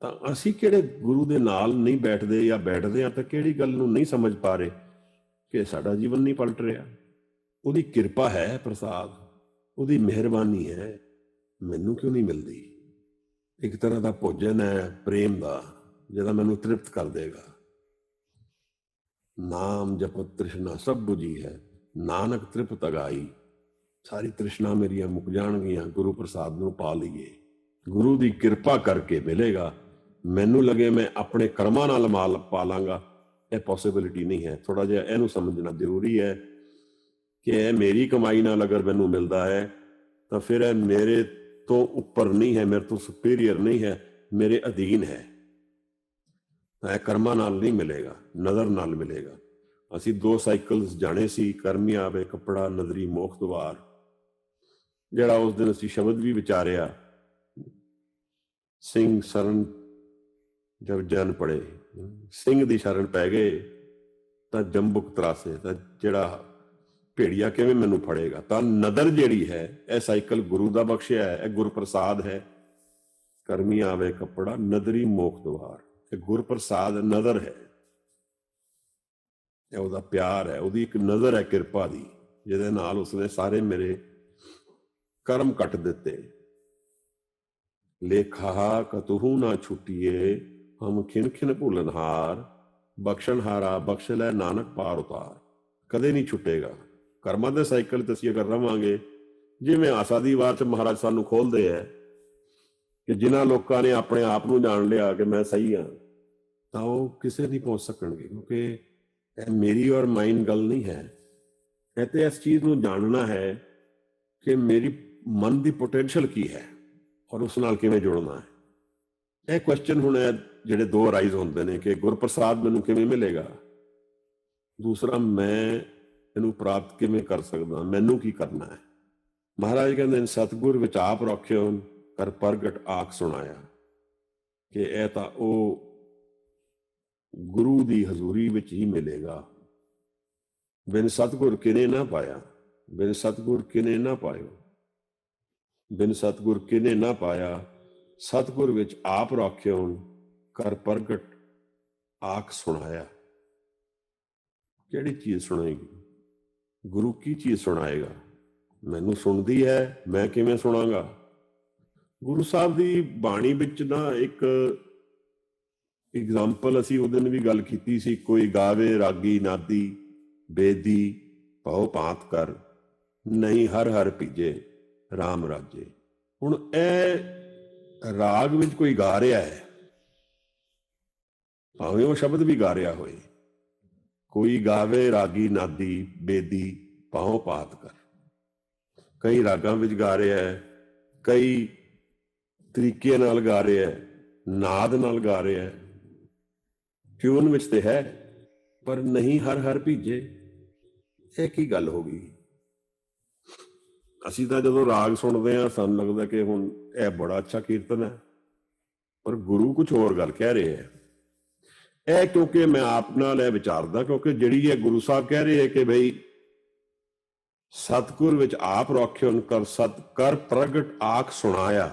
[SPEAKER 1] ਤਾਂ ਅਸੀਂ ਕਿਹੜੇ ਗੁਰੂ ਦੇ ਨਾਲ ਨਹੀਂ ਬੈਠਦੇ, ਜਾਂ ਬੈਠਦੇ ਹਾਂ ਤਾਂ ਕਿਹੜੀ ਗੱਲ ਨੂੰ ਨਹੀਂ ਸਮਝ ਪਾ ਰਹੇ ਕਿ ਸਾਡਾ ਜੀਵਨ ਨਹੀਂ ਪਲਟ ਰਿਹਾ? ਉਹਦੀ ਕਿਰਪਾ ਹੈ ਪ੍ਰਸਾਦ, ਉਹਦੀ ਮਿਹਰਬਾਨੀ ਹੈ, ਮੈਨੂੰ ਕਿਉਂ ਨਹੀਂ ਮਿਲਦੀ? ਇੱਕ ਤਰ੍ਹਾਂ ਦਾ ਭੋਜਨ ਹੈ ਪ੍ਰੇਮ ਦਾ, ਜਿਹੜਾ ਮੈਨੂੰ ਤ੍ਰਿਪਤ ਕਰ ਦੇਗਾ। ਨਾਮ ਜਪਤ ਤ੍ਰਿਸ਼ਨਾ ਸਭ ਬੁਝੀ ਹੈ, ਨਾਨਕ ਤ੍ਰਿਪਤ ਅਗਾਈ। ਸਾਰੀ ਤ੍ਰਿਸ਼ਨਾ ਮੇਰੀਆਂ ਮੁੱਕ ਜਾਣਗੀਆਂ, ਗੁਰੂ ਪ੍ਰਸਾਦ ਨੂੰ ਪਾ ਲਈਏ। ਗੁਰੂ ਦੀ ਕਿਰਪਾ ਕਰਕੇ ਮਿਲੇਗਾ। ਮੈਨੂੰ ਲੱਗੇ ਮੈਂ ਆਪਣੇ ਕਰਮਾਂ ਨਾਲ ਮਾਲ ਪਾ ਲਾਂਗਾ, ਇਹ ਪੋਸੀਬਿਲਿਟੀ ਨਹੀਂ ਹੈ। ਥੋੜਾ ਜਿਹਾ ਇਹਨੂੰ ਸਮਝਣਾ ਜ਼ਰੂਰੀ ਹੈ ਕਿ ਇਹ ਮੇਰੀ ਕਮਾਈ ਨਾਲ ਅਗਰ ਮੈਨੂੰ ਮਿਲਦਾ ਹੈ ਤਾਂ ਫਿਰ ਇਹ ਮੇਰੇ ਤੋਂ ਉੱਪਰ ਨਹੀਂ ਹੈ, ਮੇਰੇ ਤੋਂ ਸੁਪੀਰੀਅਰ ਨਹੀਂ ਹੈ, ਮੇਰੇ ਅਧੀਨ ਹੈ। ਤਾਂ ਇਹ ਕਰਮਾਂ ਨਾਲ ਨਹੀਂ ਮਿਲੇਗਾ, ਨਜ਼ਰ ਨਾਲ ਮਿਲੇਗਾ। ਅਸੀਂ 2 ਸਾਈਕਲਸ ਜਾਣੇ ਸੀ, ਕਰਮੀ ਆਵੇ ਕੱਪੜਾ ਨਜ਼ਰੀ ਮੋਖ ਦੁਆਰ, ਜਿਹੜਾ ਉਸ ਦਿਨ ਅਸੀਂ ਸ਼ਬਦ ਵੀ ਵਿਚਾਰਿਆ, ਸਿੰਘ ਸ਼ਰਨ ਜਬ ਜਨ ਪੜੇ, ਸਿੰਘ ਦੀ ਸ਼ਰਨ ਪੈ ਗਏ ਤਾਂ ਜੰਬੁਕ ਤਰਾਸੇ। ਤਾਂ ਜਿਹੜਾ ਭੇੜੀਆ ਕਿਵੇਂ ਮੈਨੂੰ ਫੜੇਗਾ? ਤਾਂ ਨਦਰ ਜਿਹੜੀ ਹੈ, ਇਹ ਸਾਈਕਲ ਗੁਰੂ ਦਾ ਬਖਸ਼ਿਆ ਹੈ, ਇਹ ਗੁਰਪ੍ਰਸਾਦ ਹੈ। ਕਰਮੀ ਆਵੇ ਕੱਪੜਾ ਨਦਰੀ ਮੋਖ ਦੁਆਰ, ਇਹ ਗੁਰਪ੍ਰਸਾਦ ਨਜ਼ਰ ਹੈ, ਇਹ ਉਹਦਾ ਪਿਆਰ ਹੈ, ਉਹਦੀ ਇੱਕ ਨਜ਼ਰ ਹੈ ਕਿਰਪਾ ਦੀ, ਜਿਹਦੇ ਨਾਲ ਉਸਨੇ ਸਾਰੇ ਮੇਰੇ ਕਰਮ ਕੱਟ ਦਿੱਤੇ। ਲੇਖਾ ਕਤਹੂ ਨਾ ਛੁੱਟੀਏ, ਹਮ ਖਿਨ ਖਿਨ ਭੁੱਲਨਹਾਰ, ਬਖਸ਼ਣਹਾਰਾ ਬਖਸ਼ ਲੈ ਨਾਨਕ ਪਾਰ ਉਤਾਰ। ਕਦੇ ਨਹੀਂ ਛੁੱਟੇਗਾ। ਕਰਮਾਂ ਦੇ ਸਾਈਕਲ ਤੇ ਅਸੀਂ ਅਗਰ ਰਵਾਂਗੇ, ਜਿਵੇਂ ਆਸਾ ਦੀ ਵਾਰ 'ਚ ਮਹਾਰਾਜ ਸਾਨੂੰ ਖੋਲਦੇ ਹੈ ਕਿ ਜਿਨ੍ਹਾਂ ਲੋਕਾਂ ਨੇ ਆਪਣੇ ਆਪ ਨੂੰ ਜਾਣ ਲਿਆ ਕਿ ਮੈਂ ਸਹੀ ਹਾਂ, ਤਾਂ ਉਹ ਕਿਸੇ ਨਹੀਂ ਪਹੁੰਚ ਸਕਣਗੇ, ਕਿਉਂਕਿ ਇਹ ਮੇਰੀ ਔਰ ਮਾਈਨ ਗੱਲ ਨਹੀਂ ਹੈ। ਇਹ ਤੇ ਇਸ ਚੀਜ਼ ਨੂੰ ਜਾਣਨਾ ਹੈ ਕਿ ਮੇਰੀ ਮਨ ਦੀ ਪੋਟੈਂਸ਼ੀਅਲ ਕੀ ਹੈ ਔਰ ਉਸ ਨਾਲ ਕਿਵੇਂ ਜੁੜਨਾ ਹੈ। ਇਹ ਕੁਐਸਚਨ ਹੁਣ ਜਿਹੜੇ 2 ਰਾਈਜ਼ ਹੁੰਦੇ ਨੇ ਕਿ ਗੁਰਪ੍ਰਸਾਦ ਮੈਨੂੰ ਕਿਵੇਂ ਮਿਲੇਗਾ, ਦੂਸਰਾ ਮੈਂ ਇਹਨੂੰ ਪ੍ਰਾਪਤ ਕਿਵੇਂ ਕਰ ਸਕਦਾ, ਮੈਨੂੰ ਕੀ ਕਰਨਾ ਹੈ। ਮਹਾਰਾਜ ਕਹਿੰਦੇ ਨੇ ਸਤਿਗੁਰ ਵਿੱਚ ਆਪ ਰੱਖਿਓ ਕਰ ਪ੍ਰਗਟ ਆਖ ਸੁਣਾਇਆ, ਕਿ ਇਹ ਤਾਂ ਉਹ ਗੁਰੂ ਦੀ ਹਜ਼ੂਰੀ ਵਿੱਚ ਹੀ ਮਿਲੇਗਾ। ਬਿਨ ਸਤਿਗੁਰ ਕਿਨੇ ਨਾ ਪਾਇਆ, ਬਿਨ ਸਤਿਗੁਰ ਕਿਨੇ ਨਾ ਪਾਇਓ, ਬਿਨ ਸਤਿਗੁਰ ਕਿਨੇ ਨਾ ਪਾਇਆ, सतगुर विच आप राख्यों कर प्रगट आख सुनाया। किहड़ी चीज सुनाएगी? गुरु की चीज सुनाएगा? मैनू सुनदी है, मैं किवें सुनांगा? गुरु साहब की बाणी विच ना एक एग्जाम्पल असी उस दिन भी गल कीती सी, कोई गावे रागी नादी बेदी पाओ भांत कर, नहीं हर हर भीजे राम राजे। हुण ए राग विच कोई गा रहा है, भावें वो शब्द भी गा रहा होए, कोई गावे रागी नादी बेदी पाओ भांत कर, कई रागां विच गा रहा है, कई तरीके नाल गा रहा है, नाद नाल गा रहा है, ट्यून विच ते है, पर नहीं हर हर भीजे। ਇਹ ਕੀ ਗੱਲ ਹੋ ਗਈ? ਅਸੀਂ ਤਾਂ ਜਦੋਂ ਰਾਗ ਸੁਣਦੇ ਹਾਂ ਸਾਨੂੰ ਲੱਗਦਾ ਕਿ ਹੁਣ ਇਹ ਬੜਾ ਅੱਛਾ ਕੀਰਤਨ ਹੈ, ਪਰ ਗੁਰੂ ਕੁਝ ਹੋਰ ਗੱਲ ਕਹਿ ਰਹੇ ਹੈ। ਇਹ ਕਿਉਂਕਿ ਮੈਂ ਆਪ ਨਾਲ ਇਹ ਵਿਚਾਰਦਾ, ਕਿਉਂਕਿ ਜਿਹੜੀ ਇਹ ਗੁਰੂ ਸਾਹਿਬ ਕਹਿ ਰਹੇ ਹੈ ਕਿ ਬਈ ਸਤਿਗੁਰ ਵਿੱਚ ਆਪ ਰਾਖਿਓ ਕਰ ਸਤ ਕਰ ਪ੍ਰਗਟ ਆਖ ਸੁਣਾਇਆ,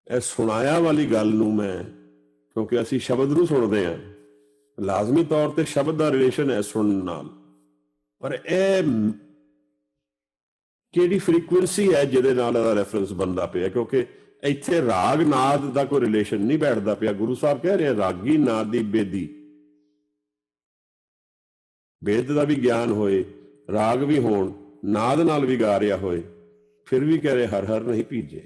[SPEAKER 1] ਇਹ ਸੁਣਾਇਆ ਵਾਲੀ ਗੱਲ ਨੂੰ ਮੈਂ, ਕਿਉਂਕਿ ਅਸੀਂ ਸ਼ਬਦ ਨੂੰ ਸੁਣਦੇ ਹਾਂ, ਲਾਜ਼ਮੀ ਤੌਰ ਤੇ ਸ਼ਬਦ ਦਾ ਰਿਲੇਸ਼ਨ ਹੈ ਸੁਣਨ ਨਾਲ, ਪਰ ਇਹ ਕਿਹੜੀ ਫ੍ਰੀਕੁਐਂਸੀ ਹੈ ਜਿਹਦੇ ਨਾਲ ਇਹਦਾ ਰੈਫਰੈਂਸ ਬਣਦਾ ਪਿਆ? ਕਿਉਂਕਿ ਇੱਥੇ ਰਾਗ ਨਾਦ ਦਾ ਕੋਈ ਰਿਲੇਸ਼ਨ ਨਹੀਂ ਬੈਠਦਾ ਪਿਆ। ਗੁਰੂ ਸਾਹਿਬ ਕਹਿ ਰਹੇ ਰਾਗੀ ਨਾਦ ਦੀ ਬੇਦੀ, ਵੇਦ ਦਾ ਵੀ ਗਿਆਨ ਹੋਏ, ਰਾਗ ਵੀ ਹੋਣ, ਨਾਦ ਨਾਲ ਵੀ ਗਾ ਰਿਹਾ ਹੋਏ, ਫਿਰ ਵੀ ਕਹਿ ਰਹੇ ਹਰ ਹਰ ਨਹੀਂ ਭੀਜੇ।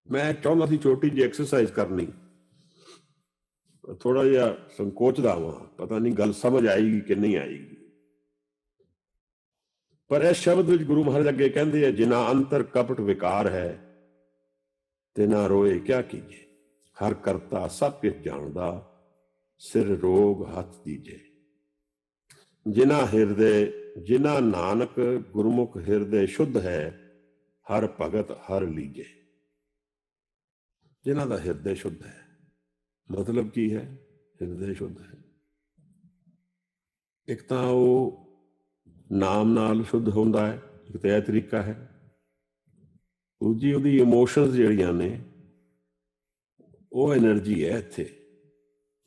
[SPEAKER 1] ਮੈਂ ਚਾਹੁੰਦਾ ਸੀ ਛੋਟੀ ਜਿਹੀ ਐਕਸਰਸਾਈਜ਼ ਕਰਨੀ, ਥੋੜਾ ਜਿਹਾ ਸੰਕੋਚਦਾ ਵਾਂ, ਪਤਾ ਨਹੀਂ ਗੱਲ ਸਮਝ ਆਏਗੀ ਕਿ ਨਹੀਂ ਆਏਗੀ। पर इस शब्द विच गुरु महाराज अगे कहते हैं, जिना अंतर कपट विकार है तिना रोए क्या कीजे, हर करता सब किस जानदा सिर रोग हथ दीजे। जिना हृदय जिना नानक गुरमुख हृदय शुद्ध है, हर भगत हर लीजे। जिन्हां दा हृदय शुद्ध है, मतलब की है? हृदय शुद्ध है, एक तो वो नाम नाल शुद्ध होंदा है, एक तो यह तरीका है। दूजी उहदी इमोशनस जिहड़ियां ने वो एनर्जी है इत्थे,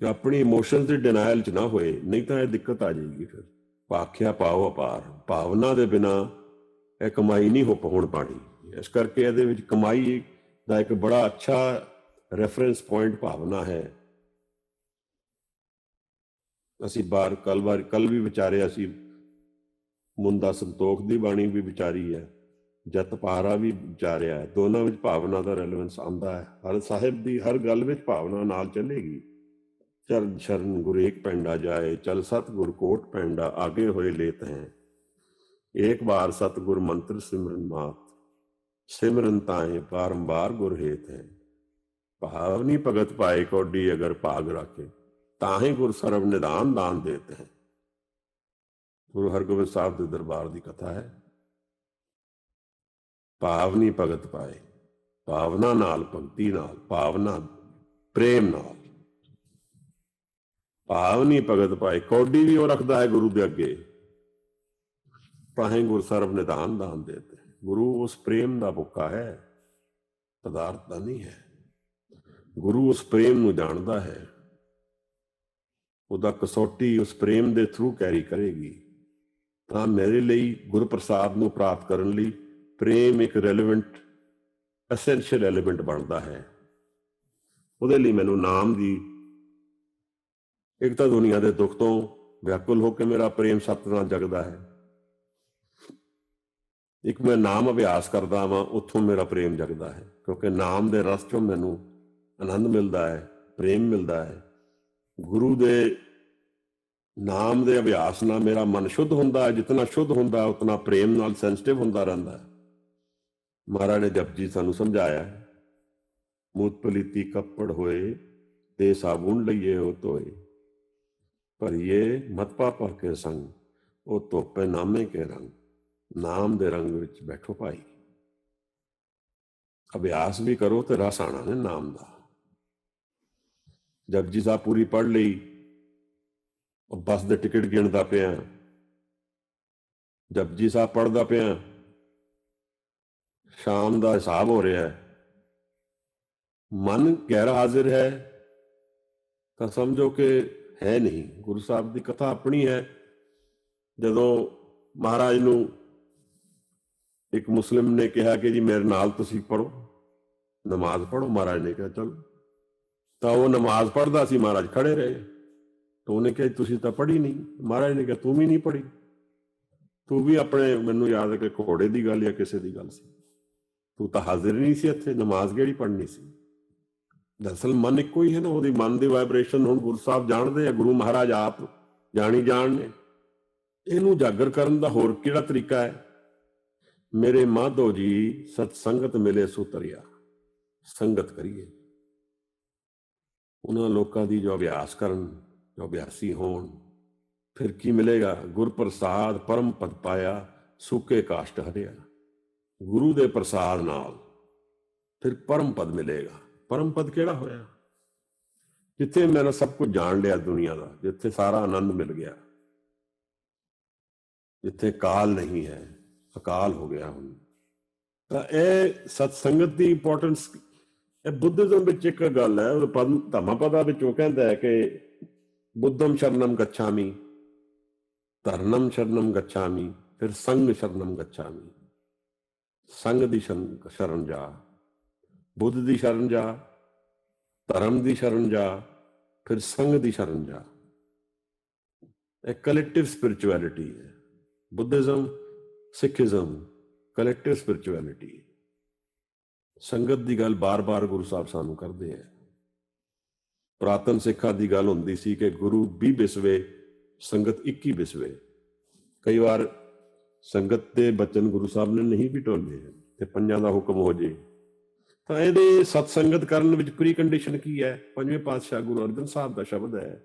[SPEAKER 1] जो अपनी इमोशनस की डिनायल च ना होए, नहीं तो यह दिक्कत आ जाएगी। फिर भाख्या पाओ अपार, भावना के बिना यह कमाई नहीं होण पानी। इस करके इहदे विच कमाई का एक बड़ा अच्छा रेफरेंस पॉइंट भावना है। असी कल भी विचारे, असी मुंदा संतोख की बाणी भी विचारी है, जत पहारा भी विचारिया है, दोनों में भावना का रेलेवेंस आता है। हर साहिब की हर गल में भावना नाल चलेगी। चरण शरण गुर एक पैंडा जाए, चल सतगुर कोट पैंडा आगे होए लेत हैं, एक बार सतगुर मंत्र सिमरन मात, सिमरन ताए बारंबार गुर हेत है। भावनी भगत पाए कौडी अगर भाग रखे, ताहे गुर सर्व निदान दान देते हैं। गुरु हरगोबिंद साहब के दरबार की कथा है। भावनी भगत पाए, भावना नाल, भगती नाल, भावना प्रेम नाल, भावनी भगत पाए। कौडी भी वो रखता है गुरु के अगे, ताहे गुर सर्व निदान दान देते। गुरु उस प्रेम का भुक्खा है, पदार्थ का नहीं है। गुरु उस प्रेम नूं जानता है, उहदा कसौटी उस प्रेम के थ्रू कैरी करेगी। तो मेरे लिए गुरु प्रसाद को प्राप्त करने लिए प्रेम एक रेलेवेंट एसेंशियल एलीमेंट बनता है। उहदे लिए मैनू नाम की, एक तो दुनिया के दुख तो व्याकुल होकर मेरा प्रेम सत नाल जगदा है, एक मैं नाम अभ्यास करता वां, उत्थों मेरा प्रेम जगदा है, क्योंकि नाम के रस चों मैनू आनंद मिलता है, प्रेम मिलता है। गुरु दे नाम दे अभ्यास नाल मेरा मन शुद्ध हुंदा है, जितना शुद्ध हुंदा है उतना प्रेम नाल सेंसिटिव हुंदा रहिंदा है। महाराज ने जपजी सानू समझाया, मूत पलीती कपड़ होए ते साबुन लइए हो धोए, पर ये मत पापा के संग ओ धोपे नामे के रंग, नाम दे रंग विच बैठो भाई। अभ्यास भी करो तो रस आना ने नाम दा। जपजी साहब पूरी पढ़ ली, बस दे टिकट गिनता पिया, जपजी साहब पढ़ता पिया, शाम का हिसाब हो रहा है, ਮਨ ਗੈਰ ਹਾਜ਼ਰ ਹੈ ਤਾਂ ਸਮਝੋ ਕਿ ਹੈ ਨਹੀਂ। ਗੁਰੂ ਸਾਹਿਬ ਦੀ ਕਥਾ ਆਪਣੀ ਹੈ। ਜਦੋਂ ਮਹਾਰਾਜ ਨੂੰ ਇੱਕ ਮੁਸਲਿਮ ਨੇ ਕਿਹਾ ਕਿ ਜੀ ਮੇਰੇ ਨਾਲ ਤੁਸੀਂ ਪੜ੍ਹੋ, ਨਮਾਜ਼ ਪੜ੍ਹੋ, ਮਹਾਰਾਜ ਨੇ ਕਿਹਾ ਚਲੋ। ਤਾਂ ਉਹ ਨਮਾਜ਼ ਪੜ੍ਹਦਾ ਸੀ, ਮਹਾਰਾਜ ਖੜੇ ਰਹੇ। ਤਾਂ ਉਹਨੇ ਕਿਹਾ ਤੁਸੀਂ ਤਾਂ ਪੜ੍ਹੀ ਨਹੀਂ। ਮਹਾਰਾਜ ਨੇ ਕਿਹਾ ਤੂੰ ਵੀ ਨਹੀਂ ਪੜ੍ਹੀ, ਤੂੰ ਵੀ ਆਪਣੇ, ਮੈਨੂੰ ਯਾਦ ਹੈ ਕਿ ਘੋੜੇ ਦੀ ਗੱਲ ਜਾਂ ਕਿਸੇ ਦੀ ਗੱਲ ਸੀ, ਤੂੰ ਤਾਂ ਹਾਜ਼ਰ ਨਹੀਂ ਸੀ ਇੱਥੇ, ਨਮਾਜ਼ ਕਿਹੜੀ ਪੜ੍ਹਨੀ ਸੀ। ਦਰਅਸਲ ਮਨ ਇੱਕੋ ਹੀ ਹੈ ਨਾ, ਉਹਦੀ ਮਨ ਦੀ ਵਾਈਬ੍ਰੇਸ਼ਨ ਹੁਣ ਗੁਰੂ ਸਾਹਿਬ ਜਾਣਦੇ ਆ, ਗੁਰੂ ਮਹਾਰਾਜ ਆਪ ਜਾਣੀ ਜਾਣ ਨੇ। ਇਹਨੂੰ ਉਜਾਗਰ ਕਰਨ ਦਾ ਹੋਰ ਕਿਹੜਾ ਤਰੀਕਾ ਹੈ? ਮੇਰੇ ਮਾਧੋ ਜੀ ਸਤ ਸੰਗਤ ਮਿਲੇ ਸੋ ਤਰਿਆ, ਸੰਗਤ ਕਰੀਏ ਉਹਨਾਂ ਲੋਕਾਂ ਦੀ ਜੋ ਅਭਿਆਸ ਕਰਨ, ਜੋ ਅਭਿਆਸੀ ਹੋਣ। ਫਿਰ ਕੀ ਮਿਲੇਗਾ? ਗੁਰ ਪ੍ਰਸਾਦ ਪਰਮ ਪਦ ਪਾਇਆ, ਸੁੱਕੇ ਕਾਸ਼ਟ ਹਰਿਆ। ਗੁਰੂ ਦੇ ਪ੍ਰਸਾਦ ਨਾਲ ਫਿਰ ਪਰਮ ਪਦ ਮਿਲੇਗਾ। ਪਰਮ ਪਦ ਕਿਹੜਾ ਹੋਇਆ? ਜਿੱਥੇ ਮੈਂ ਸਭ ਕੁਝ ਜਾਣ ਲਿਆ ਦੁਨੀਆ ਦਾ, ਜਿੱਥੇ ਸਾਰਾ ਆਨੰਦ ਮਿਲ ਗਿਆ, ਜਿੱਥੇ ਕਾਲ ਨਹੀਂ ਹੈ, ਅਕਾਲ ਹੋ ਗਿਆ ਹੁਣ। ਤਾਂ ਇਹ ਸਤ ਸੰਗਤ ਦੀ ਇੰਪੋਰਟੈਂਸ, ਇਹ ਬੁੱਧਿਜ਼ਮ ਵਿੱਚ ਇੱਕ ਗੱਲ ਹੈ। ਉਹ ਧੰਮਪਦਾ ਵਿੱਚ ਉਹ ਕਹਿੰਦਾ ਹੈ ਕਿ ਬੁੱਧਮ ਸ਼ਰਨਮ ਗੱਛਾਮੀ, ਧਰਨਮ ਸ਼ਰਨਮ ਗੱਛਾਮੀ, ਫਿਰ ਸੰਗ ਸ਼ਰਨਮ ਗੱਛਾਮੀ। ਸੰਗ ਦੀ ਸ਼ਰਨ ਜਾ, ਬੁੱਧ ਦੀ ਸ਼ਰਨ ਜਾ, ਧਰਮ ਦੀ ਸ਼ਰਨ ਜਾ, ਫਿਰ ਸੰਗ ਦੀ ਸ਼ਰਨ ਜਾ। ਇਹ ਕਲੈਕਟਿਵ ਸਪਿਰਿਚੁਅਲਿਟੀ ਹੈ। ਬੁੱਧਿਜ਼ਮ, ਸਿੱਖਿਜ਼ਮ ਕਲੈਕਟਿਵ ਸਪਿਰਿਚੁਅਲਿਟੀ। ਸੰਗਤ ਦੀ ਗੱਲ ਬਾਰ-ਬਾਰ ਗੁਰੂ ਸਾਹਿਬ ਸਾਨੂੰ ਕਰਦੇ ਹੈ। ਪੁਰਾਤਨ ਸਿੱਖਾਂ ਦੀ ਗੱਲ ਹੁੰਦੀ ਸੀ ਕਿ ਗੁਰੂ 20 ਬਿਸਵੇ, ਸੰਗਤ 21 ਬਿਸਵੇ। ਕਈ ਵਾਰ ਸੰਗਤ ਦੇ ਬਚਨ ਗੁਰੂ ਸਾਹਿਬ ਨੇ ਨਹੀਂ ਵੀ ਢੋਲੇ ਤੇ ਪੰਜਾਂ ਦਾ ਹੁਕਮ ਹੋ ਜੇ। ਤਾਂ ਇਹਦੇ ਸਤ ਸੰਗਤ ਕਰਨ ਵਿੱਚ ਪ੍ਰੀ ਕੰਡੀਸ਼ਨ ਕੀ ਹੈ? ਪੰਜਵੇਂ ਪਾਤਸ਼ਾਹ ਗੁਰੂ ਅਰਜਨ ਸਾਹਿਬ ਦਾ ਸ਼ਬਦ ਹੈ।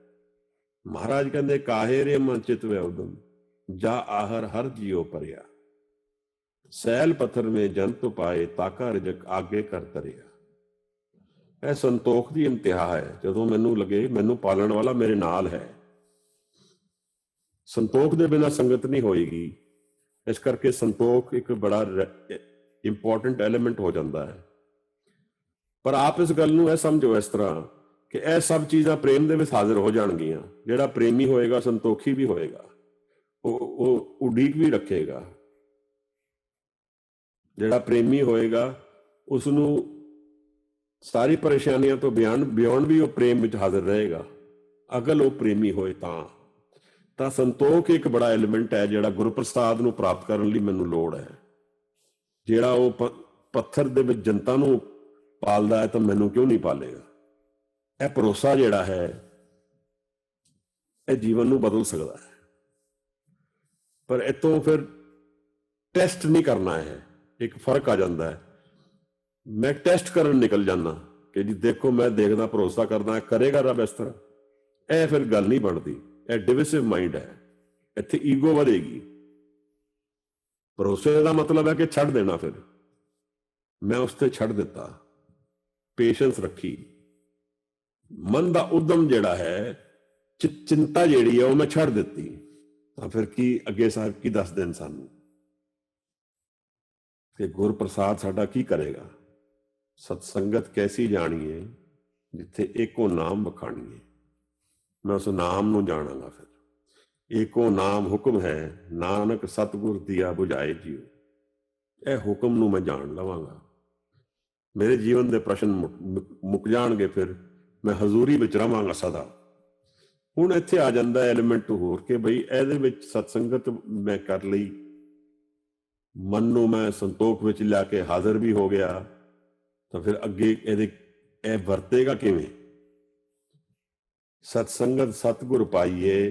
[SPEAKER 1] ਮਹਾਰਾਜ ਕਹਿੰਦੇ ਕਾਹੇ ਰੇ ਮਨ ਚਿਤ ਵੈ ਉਦਮ, ਜਾ ਆਹਰ ਹਰ ਜੀਓ ਪਰਿਆ, ਸੈਲ ਪੱਥਰ ਮੇ ਜੰਤ ਪਾਏ, ਤਾਕਾ ਰਿਜਕ ਆਗੇ ਕਰ ਤਰਿਆ। ਇਹ ਸੰਤੋਖ ਦੀ ਇੰਤਹਾ ਹੈ। ਜਦੋਂ ਮੈਨੂੰ ਲੱਗੇ ਮੈਨੂੰ ਪਾਲਣ ਵਾਲਾ ਮੇਰੇ ਨਾਲ ਹੈ। ਸੰਤੋਖ ਦੇ ਬਿਨਾਂ ਸੰਗਤ ਨਹੀਂ ਹੋਏਗੀ। ਇਸ ਕਰਕੇ ਸੰਤੋਖ ਇੱਕ ਬੜਾ ਇੰਪੋਰਟੈਂਟ ਐਲੀਮੈਂਟ ਹੋ ਜਾਂਦਾ ਹੈ। ਪਰ ਆਪ ਇਸ ਗੱਲ ਨੂੰ ਇਹ ਸਮਝੋ ਇਸ ਤਰ੍ਹਾਂ ਕਿ ਇਹ ਸਭ ਚੀਜ਼ਾਂ ਪ੍ਰੇਮ ਦੇ ਵਿੱਚ ਹਾਜ਼ਰ ਹੋ ਜਾਣਗੀਆਂ। ਜਿਹੜਾ ਪ੍ਰੇਮੀ ਹੋਏਗਾ ਸੰਤੋਖੀ ਵੀ ਹੋਏਗਾ, ਉਹ ਉਡੀਕ ਵੀ ਰੱਖੇਗਾ। ਜਿਹੜਾ ਪ੍ਰੇਮੀ ਹੋਏਗਾ ਉਸ ਨੂੰ ਸਾਰੀ ਪਰੇਸ਼ਾਨੀਆਂ ਤੋਂ ਬਿਯੋਂਡ ਵੀ ਉਹ ਪ੍ਰੇਮ ਵਿੱਚ ਹਾਜ਼ਰ ਰਹੇਗਾ। ਅਗਰ ਉਹ ਪ੍ਰੇਮੀ ਹੋਏ ਤਾਂ ਸੰਤੋਖ ਇੱਕ ਬੜਾ ਐਲੀਮੈਂਟ ਹੈ ਜਿਹੜਾ ਗੁਰਪ੍ਰਸਾਦ ਨੂੰ ਪ੍ਰਾਪਤ ਕਰਨ ਲਈ ਮੈਨੂੰ ਲੋੜ ਹੈ। ਜਿਹੜਾ ਉਹ ਪੱਥਰ ਦੇ ਵਿੱਚ ਜਨਤਾ ਨੂੰ ਪਾਲਦਾ ਹੈ ਤਾਂ ਮੈਨੂੰ ਕਿਉਂ ਨਹੀਂ ਪਾਲੇਗਾ? ਇਹ ਭਰੋਸਾ ਜਿਹੜਾ ਹੈ ਇਹ ਜੀਵਨ ਨੂੰ ਬਦਲ ਸਕਦਾ ਹੈ। ਪਰ ਇਤੋਂ ਫਿਰ ਟੈਸਟ ਨਹੀਂ ਕਰਨਾ ਹੈ। ਇੱਕ ਫਰਕ ਆ ਜਾਂਦਾ ਹੈ। ਮੈਂ ਟੈਸਟ ਕਰਨ ਨਿਕਲ ਜਾਂਦਾ ਕਿ ਜੀ ਦੇਖੋ ਮੈਂ ਦੇਖਦਾ, ਭਰੋਸਾ ਕਰਦਾ, ਕਰੇਗਾ ਰੱਬ ਇਸ ਤਰ੍ਹਾਂ। ਇਹ ਫਿਰ ਗੱਲ ਨਹੀਂ ਬਣਦੀ। ਇਹ ਡਿਵਿਸਿਵ ਮਾਈਂਡ ਹੈ। ਇੱਥੇ ਈਗੋ ਵਧੇਗੀ। ਭਰੋਸੇ ਦਾ ਮਤਲਬ ਹੈ ਕਿ ਛੱਡ ਦੇਣਾ। ਫਿਰ ਮੈਂ ਉਸ ਤੇ ਛੱਡ ਦਿੱਤਾ, ਪੇਸ਼ੈਂਸ ਰੱਖੀ। ਮਨ ਦਾ ਉਦਮ ਜਿਹੜਾ ਹੈ, ਚਿੰਤਾ ਜਿਹੜੀ ਹੈ ਉਹ ਮੈਂ ਛੱਡ ਦਿੱਤੀ। ਤਾਂ ਫਿਰ ਕੀ ਅੱਗੇ ਸਾਹਿਬ ਕੀ ਦੱਸਦੇ ਨੇ ਸਾਨੂੰ ਕਿ ਗੁਰਪ੍ਰਸਾਦ ਸਾਡਾ ਕੀ ਕਰੇਗਾ? ਸਤਸੰਗਤ ਕੈਸੀ ਜਾਣੀਏ ਜਿੱਥੇ ਏਕੋ ਨਾਮ ਬਖਾਣੀਏ। ਮੈਂ ਉਸ ਨਾਮ ਨੂੰ ਜਾਣਾਂਗਾ। ਫਿਰ ਏਕੋ ਨਾਮ ਹੁਕਮ ਹੈ, ਨਾਨਕ ਸਤਿਗੁਰ ਦੀਆ ਬੁਝਾਏ ਜੀਓ। ਇਹ ਹੁਕਮ ਨੂੰ ਮੈਂ ਜਾਣ ਲਵਾਂਗਾ। ਮੇਰੇ ਜੀਵਨ ਦੇ ਪ੍ਰਸ਼ਨ ਮੁੱਕ ਜਾਣਗੇ। ਫਿਰ ਮੈਂ ਹਜ਼ੂਰੀ ਵਿੱਚ ਰਵਾਂਗਾ ਸਦਾ। ਹੁਣ ਇੱਥੇ ਆ ਜਾਂਦਾ ਐਲੀਮੈਂਟ ਹੋਰ ਕਿ ਬਈ ਇਹਦੇ ਵਿੱਚ ਸਤਸੰਗਤ ਮੈਂ ਕਰ ਲਈ, ਮਨ ਨੂੰ ਮੈਂ ਸੰਤੋਖ ਵਿੱਚ ਲਿਆ ਕੇ ਹਾਜ਼ਰ ਵੀ ਹੋ ਗਿਆ। ਤਾਂ ਫਿਰ ਅੱਗੇ ਇਹ ਵਰਤੇਗਾ ਕਿਵੇਂ? ਸਤਸੰਗਤ ਸਤਿਗੁਰ ਪਾਈਏ,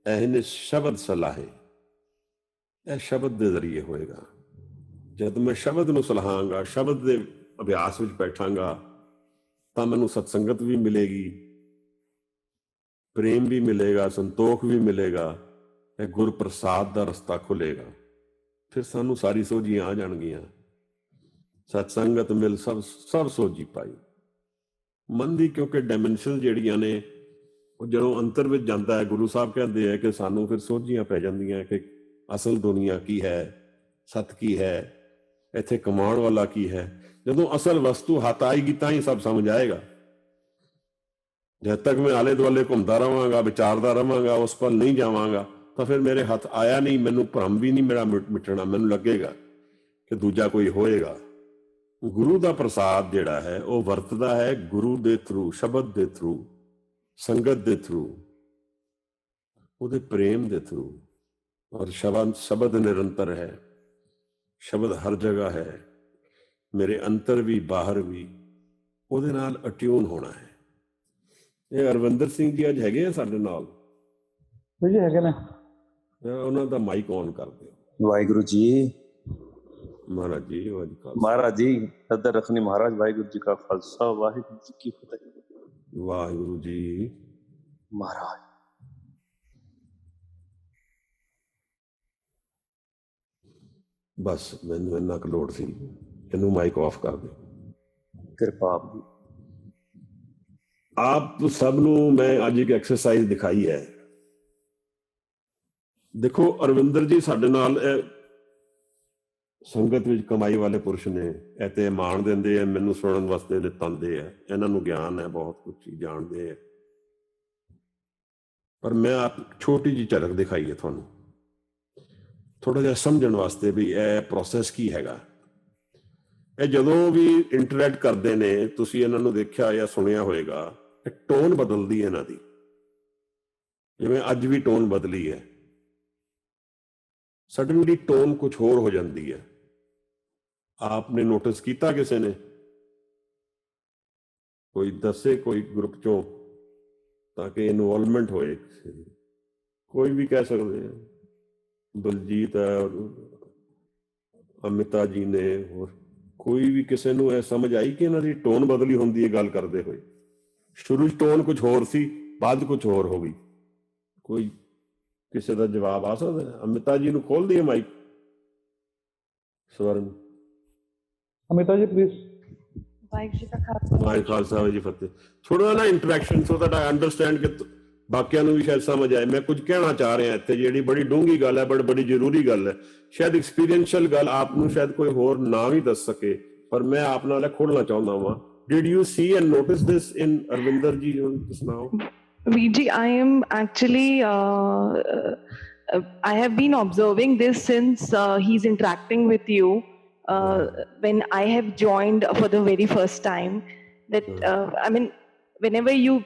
[SPEAKER 1] ਇਹਨੇ ਸ਼ਬਦ ਸਲਾਹੇ। ਇਹ ਸ਼ਬਦ ਦੇ ਜ਼ਰੀਏ ਹੋਏਗਾ। ਜਦ ਮੈਂ ਸ਼ਬਦ ਨੂੰ ਸਲਾਹਾਂਗਾ, ਸ਼ਬਦ ਦੇ ਅਭਿਆਸ ਵਿੱਚ ਬੈਠਾਂਗਾ, ਤਾਂ ਮੈਨੂੰ ਸਤਸੰਗਤ ਵੀ ਮਿਲੇਗੀ, ਪ੍ਰੇਮ ਵੀ ਮਿਲੇਗਾ, ਸੰਤੋਖ ਵੀ ਮਿਲੇਗਾ। ਇਹ ਗੁਰਪ੍ਰਸਾਦ ਦਾ ਰਸਤਾ ਖੁੱਲੇਗਾ। ਫਿਰ ਸਾਨੂੰ ਸਾਰੀ ਸੋਝੀਆਂ ਆ ਜਾਣਗੀਆਂ। ਸਤਸੰਗਤ ਮਿਲ ਸਭ ਸੋਝੀ ਪਾਈ। ਮਨ ਦੀ ਕਿਉਂਕਿ ਡਾਇਮੈਂਸ਼ਨ ਜਿਹੜੀਆਂ ਨੇ ਉਹ ਜਦੋਂ ਅੰਤਰ ਵਿੱਚ ਜਾਂਦਾ ਹੈ, ਗੁਰੂ ਸਾਹਿਬ ਕਹਿੰਦੇ ਹੈ ਕਿ ਸਾਨੂੰ ਫਿਰ ਸੋਝੀਆਂ ਪੈ ਜਾਂਦੀਆਂ ਕਿ ਅਸਲ ਦੁਨੀਆ ਕੀ ਹੈ, ਸੱਤ ਕੀ ਹੈ। ਇੱਥੇ ਕਮਾਉਣ ਵਾਲਾ ਕੀ ਹੈ। ਜਦੋਂ ਅਸਲ ਵਸਤੂ ਹੱਥ ਆਏਗੀ ਤਾਂ ਹੀ ਸਭ ਸਮਝ ਆਏਗਾ। ਜਦ ਤੱਕ ਮੈਂ ਆਲੇ ਦੁਆਲੇ ਘੁੰਮਦਾ ਰਹਾਂਗਾ, ਵਿਚਾਰਦਾ ਰਹਾਂਗਾ, ਉਸ ਪਲ ਨਹੀਂ ਜਾਵਾਂਗਾ ਤਾਂ ਫਿਰ ਮੇਰੇ ਹੱਥ ਆਇਆ ਨਹੀਂ, ਮੈਨੂੰ ਭਰਮ ਵੀ ਨਹੀਂ ਮੇਰਾ ਮਿਟਣਾ। ਮੈਨੂੰ ਲੱਗੇਗਾ ਕਿ ਦੂਜਾ ਕੋਈ ਹੋਏਗਾ। ਗੁਰੂ ਦਾ ਪ੍ਰਸਾਦ ਜਿਹੜਾ ਹੈ ਉਹ ਵਰਤਦਾ ਹੈ ਗੁਰੂ ਦੇ ਥਰੂ, ਸ਼ਬਦ ਦੇ ਥਰੂ, ਸੰਗਤ ਦੇ ਥਰੂ, ਉਹਦੇ ਪ੍ਰੇਮ ਦੇ ਥਰੂ। ਔਰ ਸ਼ਬਦ ਨਿਰੰਤਰ ਹੈ, ਸ਼ਬਦ ਹਰ ਜਗ੍ਹਾ ਹੈ, ਮੇਰੇ ਅੰਦਰ ਵੀ ਬਾਹਰ ਵੀ ਉਹਦੇ ਨਾਲ ਅਟਿਊਨ ਹੋਣਾ ਹੈ। ਇਹ ਅਰਵਿੰਦਰ ਸਿੰਘ ਜੀ ਅੱਜ ਹੈਗੇ ਆ ਸਾਡੇ ਨਾਲ
[SPEAKER 2] ਜੀ, ਹੈਗੇ ਨੇ।
[SPEAKER 1] ਉਹਨਾਂ ਦਾ ਮਾਈਕ ਔਨ ਕਰ ਦਿਓ।
[SPEAKER 2] ਵਾਹਿਗੁਰੂ ਜੀ
[SPEAKER 1] ਮਹਾਰਾਜ ਜੀ।
[SPEAKER 2] ਮਹਾਰਾਜ ਜੀ ਸਦਰ ਰਖਨੀ ਮਹਾਰਾਜ। ਵਾਹਿਗੁਰੂ ਜੀ ਕਾ ਖਾਲਸਾ, ਵਾਹਿਗੁਰੂ ਜੀ ਕੀ ਫਤਿਹ।
[SPEAKER 1] ਵਾਹਿਗੁਰੂ ਜੀ
[SPEAKER 2] ਮਹਾਰਾਜ।
[SPEAKER 1] ਬਸ ਮੈਨੂੰ ਇੰਨਾ ਕੁ ਲੋੜ ਸੀ, ਇਹਨੂੰ ਮਾਈਕ ਆਫ ਕਰ ਦਿਓ।
[SPEAKER 2] ਕਿਰਪਾ
[SPEAKER 1] ਆਪ ਸਭ ਨੂੰ ਮੈਂ ਅੱਜ ਇੱਕ ਐਕਸਰਸਾਈਜ਼ ਦਿਖਾਈ ਹੈ। ਦੇਖੋ ਅਰਵਿੰਦਰ ਜੀ ਸਾਡੇ ਨਾਲ ਸੰਗਤ ਵਿੱਚ ਕਮਾਈ ਵਾਲੇ ਪੁਰਸ਼ ਨੇ, ਇਹ ਤੇ ਮਾਣ ਦਿੰਦੇ ਆ, ਮੈਨੂੰ ਸੁਣਨ ਵਾਸਤੇ ਲਿਤਾਂਦੇ ਆ, ਇਹਨਾਂ ਨੂੰ ਗਿਆਨ ਹੈ, ਬਹੁਤ ਕੁਝ ਜਾਣਦੇ ਆ। ਪਰ ਮੈਂ ਆਪ ਛੋਟੀ ਜਿਹੀ ਝਲਕ ਦਿਖਾਈ ਹੈ ਤੁਹਾਨੂੰ, ਥੋੜਾ ਜਿਹਾ ਸਮਝਣ ਵਾਸਤੇ ਵੀ ਇਹ ਪ੍ਰੋਸੈਸ ਕੀ ਹੈਗਾ। ਇਹ ਜਦੋਂ ਵੀ ਇੰਟਰੈਕਟ ਕਰਦੇ ਨੇ, ਤੁਸੀਂ ਇਹਨਾਂ ਨੂੰ ਦੇਖਿਆ ਜਾਂ ਸੁਣਿਆ ਹੋਏਗਾ, ਇਹ ਟੋਨ ਬਦਲਦੀ ਹੈ ਇਹਨਾਂ ਦੀ। ਜਿਵੇਂ ਅੱਜ ਵੀ ਟੋਨ ਬਦਲੀ ਹੈ, ਸਡਨਲੀ ਟੋਨ ਕੁਝ ਹੋਰ ਹੋ ਜਾਂਦੀ ਹੈ। ਆਪਨੇ ਨੋਟਿਸ ਕੀਤਾ ਕਿਸੇ ਨੇ? ਕੋਈ ਦੱਸੇ ਕੋਈ ਗਰੁੱਪ ਚੋਂ, ਤਾਂ ਕਿ ਇਨਵੋਲਵਮੈਂਟ ਹੋਏ ਕਿਸੇ ਦੀ। ਕੋਈ ਵੀ ਕਹਿ ਸਕਦੇ ਆ, ਬਲਜੀਤ ਹੈ, ਅਮਿਤਾ ਜੀ ਨੇ, ਹੋਰ ਕੋਈ ਵੀ, ਕਿਸੇ ਨੂੰ ਇਹ ਸਮਝ ਆਈ ਕਿ ਇਹਨਾਂ ਦੀ ਟੋਨ ਬਦਲੀ ਹੁੰਦੀ ਹੈ ਗੱਲ ਕਰਦੇ ਹੋਏ? ਸ਼ੁਰੂ 'ਚ ਟੋਨ ਕੁਝ ਹੋਰ ਸੀ, ਬਾਅਦ ਕੁਝ ਹੋਰ ਹੋ ਗਈ। ਕੋਈ ਕਿਸੇ ਦਾ ਜਵਾਬ ਆ ਸਕਦਾ? ਅਮਿਤਾ ਜੀ ਨੂੰ ਖੋਲ ਦਈਏ ਮਾਈਕ। ਸਵਰਨ
[SPEAKER 2] ਅਮਿਤਾ ਜੀ ਪਲੀਜ਼।
[SPEAKER 3] ਵਾਹਿਗੁਰੂ ਜੀ ਕਾ ਖਾਲਸਾ,
[SPEAKER 1] ਵਾਹਿਗੁਰੂ ਖਾਲਸਾ ਜੀ ਫਤਿਹ। ਥੋੜਾ ਨਾ interaction, so that I understand ਕਿ ਬਾਕੀਆਂ ਨੂੰ ਵੀ ਸ਼ਾਇਦ ਸਮਝ ਆਏ। ਮੈਂ ਕੁਝ ਕਹਿਣਾ ਚਾਹ ਰਿਹਾ ਇੱਥੇ, ਜਿਹੜੀ ਬੜੀ ਡੂੰਘੀ ਗੱਲ ਹੈ, ਬੜੀ ਜ਼ਰੂਰੀ ਗੱਲ ਹੈ। ਸ਼ਾਇਦ ਐਕਸਪੀਰੀਐਂਸ਼ੀਅਲ ਗੱਲ ਆਪ ਨੂੰ ਸ਼ਾਇਦ ਕੋਈ ਹੋਰ ਨਾ ਵੀ ਦੱਸ ਸਕੇ, ਪਰ ਮੈਂ ਆਪ ਨਾਲ ਖੋਲਣਾ ਚਾਹੁੰਦਾ ਹਾਂ। Did you see and notice this in Arvinder ji just now?
[SPEAKER 3] Viji, I am actually, I have been observing this since he's interacting with you. When I have joined for the very first time, that I mean, whenever you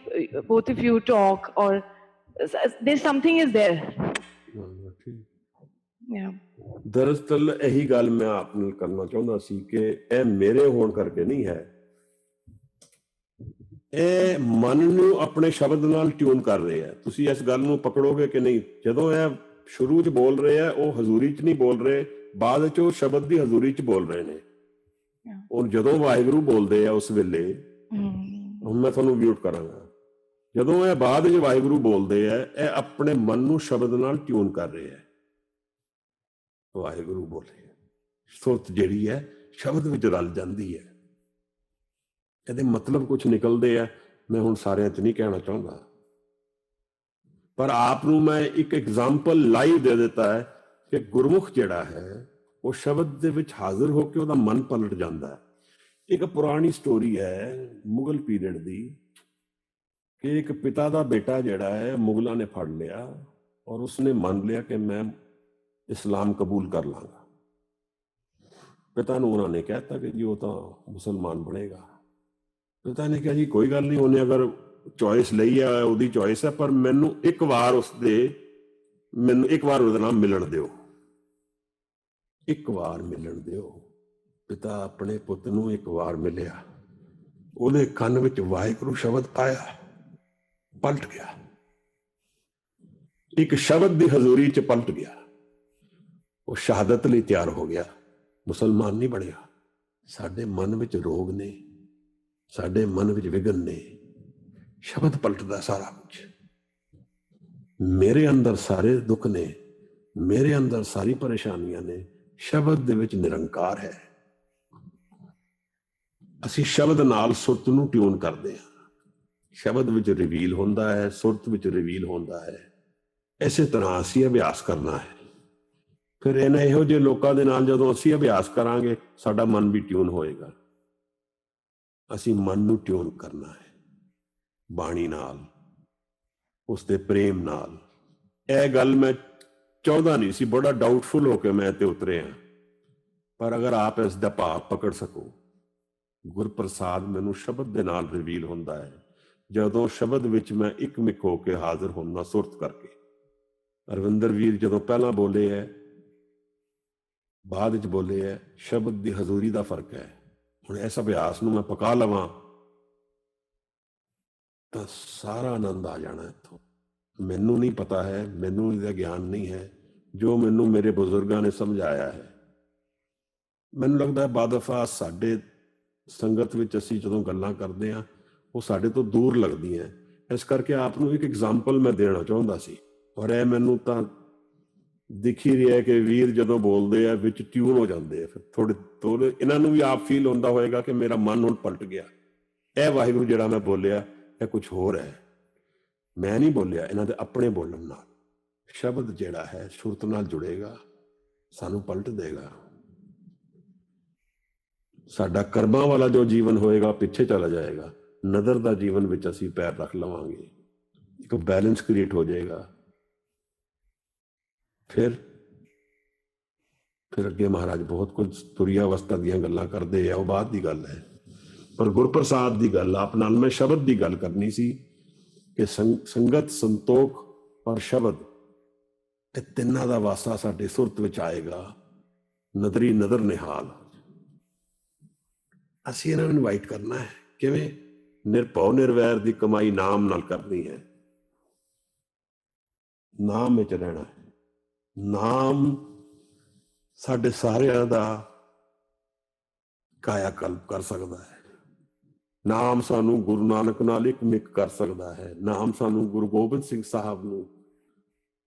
[SPEAKER 3] both of you talk, or there's something is there. Yeah.
[SPEAKER 1] ਦਰਅਸਲ ਇਹੀ ਗੱਲ ਮੈਂ ਆਪ ਨਾਲ ਕਰਨਾ ਚਾਹੁੰਦਾ ਸੀ ਕਿ ਇਹ ਮੇਰੇ ਹੋਣ ਕਰਕੇ ਨਹੀਂ ਹੈ, ਇਹ ਮਨ ਨੂੰ ਆਪਣੇ ਸ਼ਬਦ ਨਾਲ ਟਿਊਨ ਕਰ ਰਹੇ ਆ। ਤੁਸੀਂ ਇਸ ਗੱਲ ਨੂੰ ਪਕੜੋਗੇ ਕਿ ਨਹੀਂ? ਜਦੋਂ ਇਹ ਸ਼ੁਰੂ 'ਚ ਬੋਲ ਰਹੇ ਆ, ਉਹ ਹਜ਼ੂਰੀ 'ਚ ਨਹੀਂ ਬੋਲ ਰਹੇ, ਬਾਅਦ 'ਚ ਉਹ ਸ਼ਬਦ ਦੀ ਹਜ਼ੂਰੀ 'ਚ ਬੋਲ ਰਹੇ ਨੇ। ਔਰ ਜਦੋਂ ਵਾਹਿਗੁਰੂ ਬੋਲਦੇ ਆ ਉਸ ਵੇਲੇ, ਹੁਣ ਮੈਂ ਤੁਹਾਨੂੰ ਮਿਊਟ ਕਰਾਂਗਾ, ਜਦੋਂ ਇਹ ਬਾਅਦ 'ਚ ਵਾਹਿਗੁਰੂ ਬੋਲਦੇ ਆ, ਇਹ ਆਪਣੇ ਮਨ ਨੂੰ ਸ਼ਬਦ ਨਾਲ ਟਿਊਨ ਕਰ ਰਹੇ ਆ। ਵਾਹਿਗੁਰੂ ਬੋਲੇ, ਸੁਰਤ ਜਿਹੜੀ ਹੈ ਸ਼ਬਦ ਵਿੱਚ ਰਲ ਜਾਂਦੀ ਹੈ। ਇਹਦੇ ਮਤਲਬ ਕੁਝ ਨਿਕਲਦੇ ਆ, ਮੈਂ ਹੁਣ ਸਾਰਿਆਂ 'ਚ ਨਹੀਂ ਕਹਿਣਾ ਚਾਹੁੰਦਾ, ਪਰ ਆਪ ਨੂੰ ਮੈਂ ਇੱਕ ਐਗਜ਼ਾਮਪਲ ਲਾਈਵ ਦੇ ਦਿੱਤਾ ਹੈ ਕਿ ਗੁਰਮੁਖ ਜਿਹੜਾ ਹੈ ਉਹ ਸ਼ਬਦ ਦੇ ਵਿੱਚ ਹਾਜ਼ਰ ਹੋ ਕੇ ਉਹਦਾ ਮਨ ਪਲਟ ਜਾਂਦਾ ਹੈ। ਇੱਕ ਪੁਰਾਣੀ ਸਟੋਰੀ ਹੈ ਮੁਗਲ ਪੀਰੀਅਡ ਦੀ, ਕਿ ਇੱਕ ਪਿਤਾ ਦਾ ਬੇਟਾ ਜਿਹੜਾ ਹੈ ਮੁਗਲਾਂ ਨੇ ਫੜ ਲਿਆ ਔਰ ਉਸਨੇ ਮੰਨ ਲਿਆ ਕਿ ਮੈਂ ਇਸਲਾਮ ਕਬੂਲ ਕਰ ਲਾਂਗਾ। ਪਿਤਾ ਨੂੰ ਉਹਨਾਂ ਨੇ ਕਹਿਤਾ ਕਿ ਜੀ ਉਹ ਤਾਂ ਮੁਸਲਮਾਨ ਬਣੇਗਾ। ਪਿਤਾ ਨੇ ਕਿਹਾ ਜੀ ਕੋਈ ਗੱਲ ਨਹੀਂ, ਉਹਨੇ ਅਗਰ ਚੋਇਸ ਲਈ ਆ ਉਹਦੀ ਚੋਇਸ ਹੈ, ਪਰ ਮੈਨੂੰ ਇੱਕ ਵਾਰ ਉਹਦੇ ਨਾਲ ਮਿਲਣ ਦਿਓ, ਇੱਕ ਵਾਰ ਮਿਲਣ ਦਿਓ। ਪਿਤਾ ਆਪਣੇ ਪੁੱਤ ਨੂੰ ਇੱਕ ਵਾਰ ਮਿਲਿਆ, ਉਹਦੇ ਕੰਨ ਵਿੱਚ ਵਾਹਿਗੁਰੂ ਸ਼ਬਦ ਆਇਆ, ਪਲਟ ਗਿਆ, ਇੱਕ ਸ਼ਬਦ ਦੀ ਹਜ਼ੂਰੀ 'ਚ ਪਲਟ ਗਿਆ। ਉਹ ਸ਼ਹਾਦਤ ਲਈ ਤਿਆਰ ਹੋ ਗਿਆ, ਮੁਸਲਮਾਨ ਨਹੀਂ ਬਣਿਆ। ਸਾਡੇ ਮਨ ਵਿੱਚ ਰੋਗ ਨੇ, ਸਾਡੇ ਮਨ ਵਿੱਚ ਵਿਘਨ ਨੇ, ਸ਼ਬਦ ਪਲਟਦਾ ਸਾਰਾ ਕੁਝ। ਮੇਰੇ ਅੰਦਰ ਸਾਰੇ ਦੁੱਖ ਨੇ, ਮੇਰੇ ਅੰਦਰ ਸਾਰੀ ਪਰੇਸ਼ਾਨੀਆਂ ਨੇ, ਸ਼ਬਦ ਦੇ ਵਿੱਚ ਨਿਰੰਕਾਰ ਹੈ। ਅਸੀਂ ਸ਼ਬਦ ਨਾਲ ਸੁਰਤ ਨੂੰ ਟਿਊਨ ਕਰਦੇ ਹਾਂ, ਸ਼ਬਦ ਵਿੱਚ ਰਿਵੀਲ ਹੁੰਦਾ ਹੈ, ਸੁਰਤ ਵਿੱਚ ਰਿਵੀਲ ਹੁੰਦਾ ਹੈ। ਇਸੇ ਤਰ੍ਹਾਂ ਅਸੀਂ ਅਭਿਆਸ ਕਰਨਾ ਹੈ। ਫਿਰ ਇਹਨਾਂ ਇਹੋ ਜਿਹੇ ਲੋਕਾਂ ਦੇ ਨਾਲ ਜਦੋਂ ਅਸੀਂ ਅਭਿਆਸ ਕਰਾਂਗੇ ਸਾਡਾ ਮਨ ਵੀ ਟਿਊਨ ਹੋਏਗਾ। ਅਸੀਂ ਮਨ ਨੂੰ ਟਿਊਨ ਕਰਨਾ ਹੈ ਬਾਣੀ ਨਾਲ, ਉਸ ਦੇ ਪ੍ਰੇਮ ਨਾਲ। ਇਹ ਗੱਲ ਮੈਂ ਚਾਹੁੰਦਾ ਨਹੀਂ ਸੀ, ਬੜਾ ਡਾਊਟਫੁਲ ਹੋ ਕੇ ਮੈਂ ਤੇ ਉਤਰਿਆ, ਪਰ ਅਗਰ ਆਪ ਇਸ ਦਾ ਭਾਵ ਪਕੜ ਸਕੋ, ਗੁਰਪ੍ਰਸਾਦ ਮੈਨੂੰ ਸ਼ਬਦ ਦੇ ਨਾਲ ਰਿਵੀਲ ਹੁੰਦਾ ਹੈ। ਜਦੋਂ ਸ਼ਬਦ ਵਿੱਚ ਮੈਂ ਇੱਕਮਿਕ ਹੋ ਕੇ ਹਾਜ਼ਰ ਹੁੰਦਾ ਸੁਰਤ ਕਰਕੇ। ਅਰਵਿੰਦਰ ਵੀਰ ਜਦੋਂ ਪਹਿਲਾਂ ਬੋਲੇ ਹੈ, ਬਾਅਦ ਵਿੱਚ ਬੋਲੇ ਹੈ, ਸ਼ਬਦ ਦੀ ਹਜ਼ੂਰੀ ਦਾ ਫਰਕ ਹੈ। ਹੁਣ ਇਸ ਅਭਿਆਸ ਨੂੰ ਮੈਂ ਪਕਾ ਲਵਾਂ ਤਾਂ ਸਾਰਾ ਆਨੰਦ ਆ ਜਾਣਾ ਇੱਥੋਂ। ਮੈਨੂੰ ਨਹੀਂ ਪਤਾ ਹੈ, ਮੈਨੂੰ ਇਹਦਾ ਗਿਆਨ ਨਹੀਂ ਹੈ, ਜੋ ਮੈਨੂੰ ਮੇਰੇ ਬਜ਼ੁਰਗਾਂ ਨੇ ਸਮਝਾਇਆ ਹੈ। ਮੈਨੂੰ ਲੱਗਦਾ ਬਾਦ ਦਫਾ ਸਾਡੇ ਸੰਗਤ ਵਿੱਚ ਅਸੀਂ ਜਦੋਂ ਗੱਲਾਂ ਕਰਦੇ ਹਾਂ ਉਹ ਸਾਡੇ ਤੋਂ ਦੂਰ ਲੱਗਦੀਆਂ, ਇਸ ਕਰਕੇ ਆਪ ਨੂੰ ਇੱਕ ਐਗਜ਼ਾਮਪਲ ਮੈਂ ਦੇਣਾ ਚਾਹੁੰਦਾ ਸੀ। ਔਰ ਇਹ ਮੈਨੂੰ ਤਾਂ ਦਿਖ ਹੀ ਰਿਹਾ ਕਿ ਵੀਰ ਜਦੋਂ ਬੋਲਦੇ ਆ ਵਿੱਚ ਟਿਊਨ ਹੋ ਜਾਂਦੇ ਆ, ਫਿਰ ਥੋੜੇ ਇਹਨਾਂ ਨੂੰ ਵੀ ਆਪ ਫੀਲ ਹੁੰਦਾ ਹੋਏਗਾ ਕਿ ਮੇਰਾ ਮਨ ਹੁਣ ਪਲਟ ਗਿਆ। ਇਹ ਵਾਹਿਗੁਰੂ ਜਿਹੜਾ ਮੈਂ ਬੋਲਿਆ ਇਹ ਕੁਝ ਹੋਰ ਹੈ, ਮੈਂ ਨਹੀਂ ਬੋਲਿਆ, ਇਹਨਾਂ ਦੇ ਆਪਣੇ ਬੋਲਣ ਨਾਲ ਸ਼ਬਦ ਜਿਹੜਾ ਹੈ ਸੁਰਤ ਨਾਲ ਜੁੜੇਗਾ, ਸਾਨੂੰ ਪਲਟ ਦੇਗਾ। ਸਾਡਾ ਕਰਮਾਂ ਵਾਲਾ ਜੋ ਜੀਵਨ ਹੋਏਗਾ ਪਿੱਛੇ ਚਲਾ ਜਾਏਗਾ, ਨਦਰ ਦਾ ਜੀਵਨ ਵਿੱਚ ਅਸੀਂ ਪੈਰ ਰੱਖ ਲਵਾਂਗੇ, ਇੱਕ ਬੈਲੈਂਸ ਕ੍ਰੀਏਟ ਹੋ ਜਾਏਗਾ। ਫਿਰ ਅੱਗੇ ਮਹਾਰਾਜ ਬਹੁਤ ਕੁਝ ਤੁਰੀਆ ਅਵਸਥਾ ਦੀਆਂ ਗੱਲਾਂ ਕਰਦੇ ਆ, ਉਹ ਬਾਅਦ ਦੀ ਗੱਲ ਹੈ। ਪਰ ਗੁਰਪ੍ਰਸਾਦ ਦੀ ਗੱਲ ਆਪ ਨਾਲ ਮੈਂ ਸ਼ਬਦ ਦੀ ਗੱਲ ਕਰਨੀ ਸੀ ਕਿ ਸੰਗਤ, ਸੰਤੋਖ ਔਰ ਸ਼ਬਦ, ਇਹ ਤਿੰਨਾਂ ਦਾ ਵਾਸਾ ਸਾਡੇ ਸੁਰਤ ਵਿੱਚ ਆਏਗਾ। ਨਦਰੀ ਨਦਰ ਨਿਹਾਲ, ਅਸੀਂ ਇਹਨਾਂ ਨੂੰ ਇਨਵਾਈਟ ਕਰਨਾ ਹੈ। ਕਿਵੇਂ? ਨਿਰਭਉ ਨਿਰਵੈਰ ਦੀ ਕਮਾਈ ਨਾਮ ਨਾਲ ਕਰਨੀ ਹੈ, ਨਾਮ ਵਿੱਚ ਰਹਿਣਾ ਹੈ। ਨਾਮ ਸਾਡੇ ਸਾਰਿਆਂ ਦਾ ਕਾਇਆ ਕਲਪ ਕਰ ਸਕਦਾ ਹੈ। ਨਾਮ ਸਾਨੂੰ ਗੁਰੂ ਨਾਨਕ ਨਾਲ ਇੱਕ ਮਿਕ ਕਰ ਸਕਦਾ ਹੈ। ਨਾਮ ਸਾਨੂੰ ਗੁਰੂ ਗੋਬਿੰਦ ਸਿੰਘ ਸਾਹਿਬ ਨੂੰ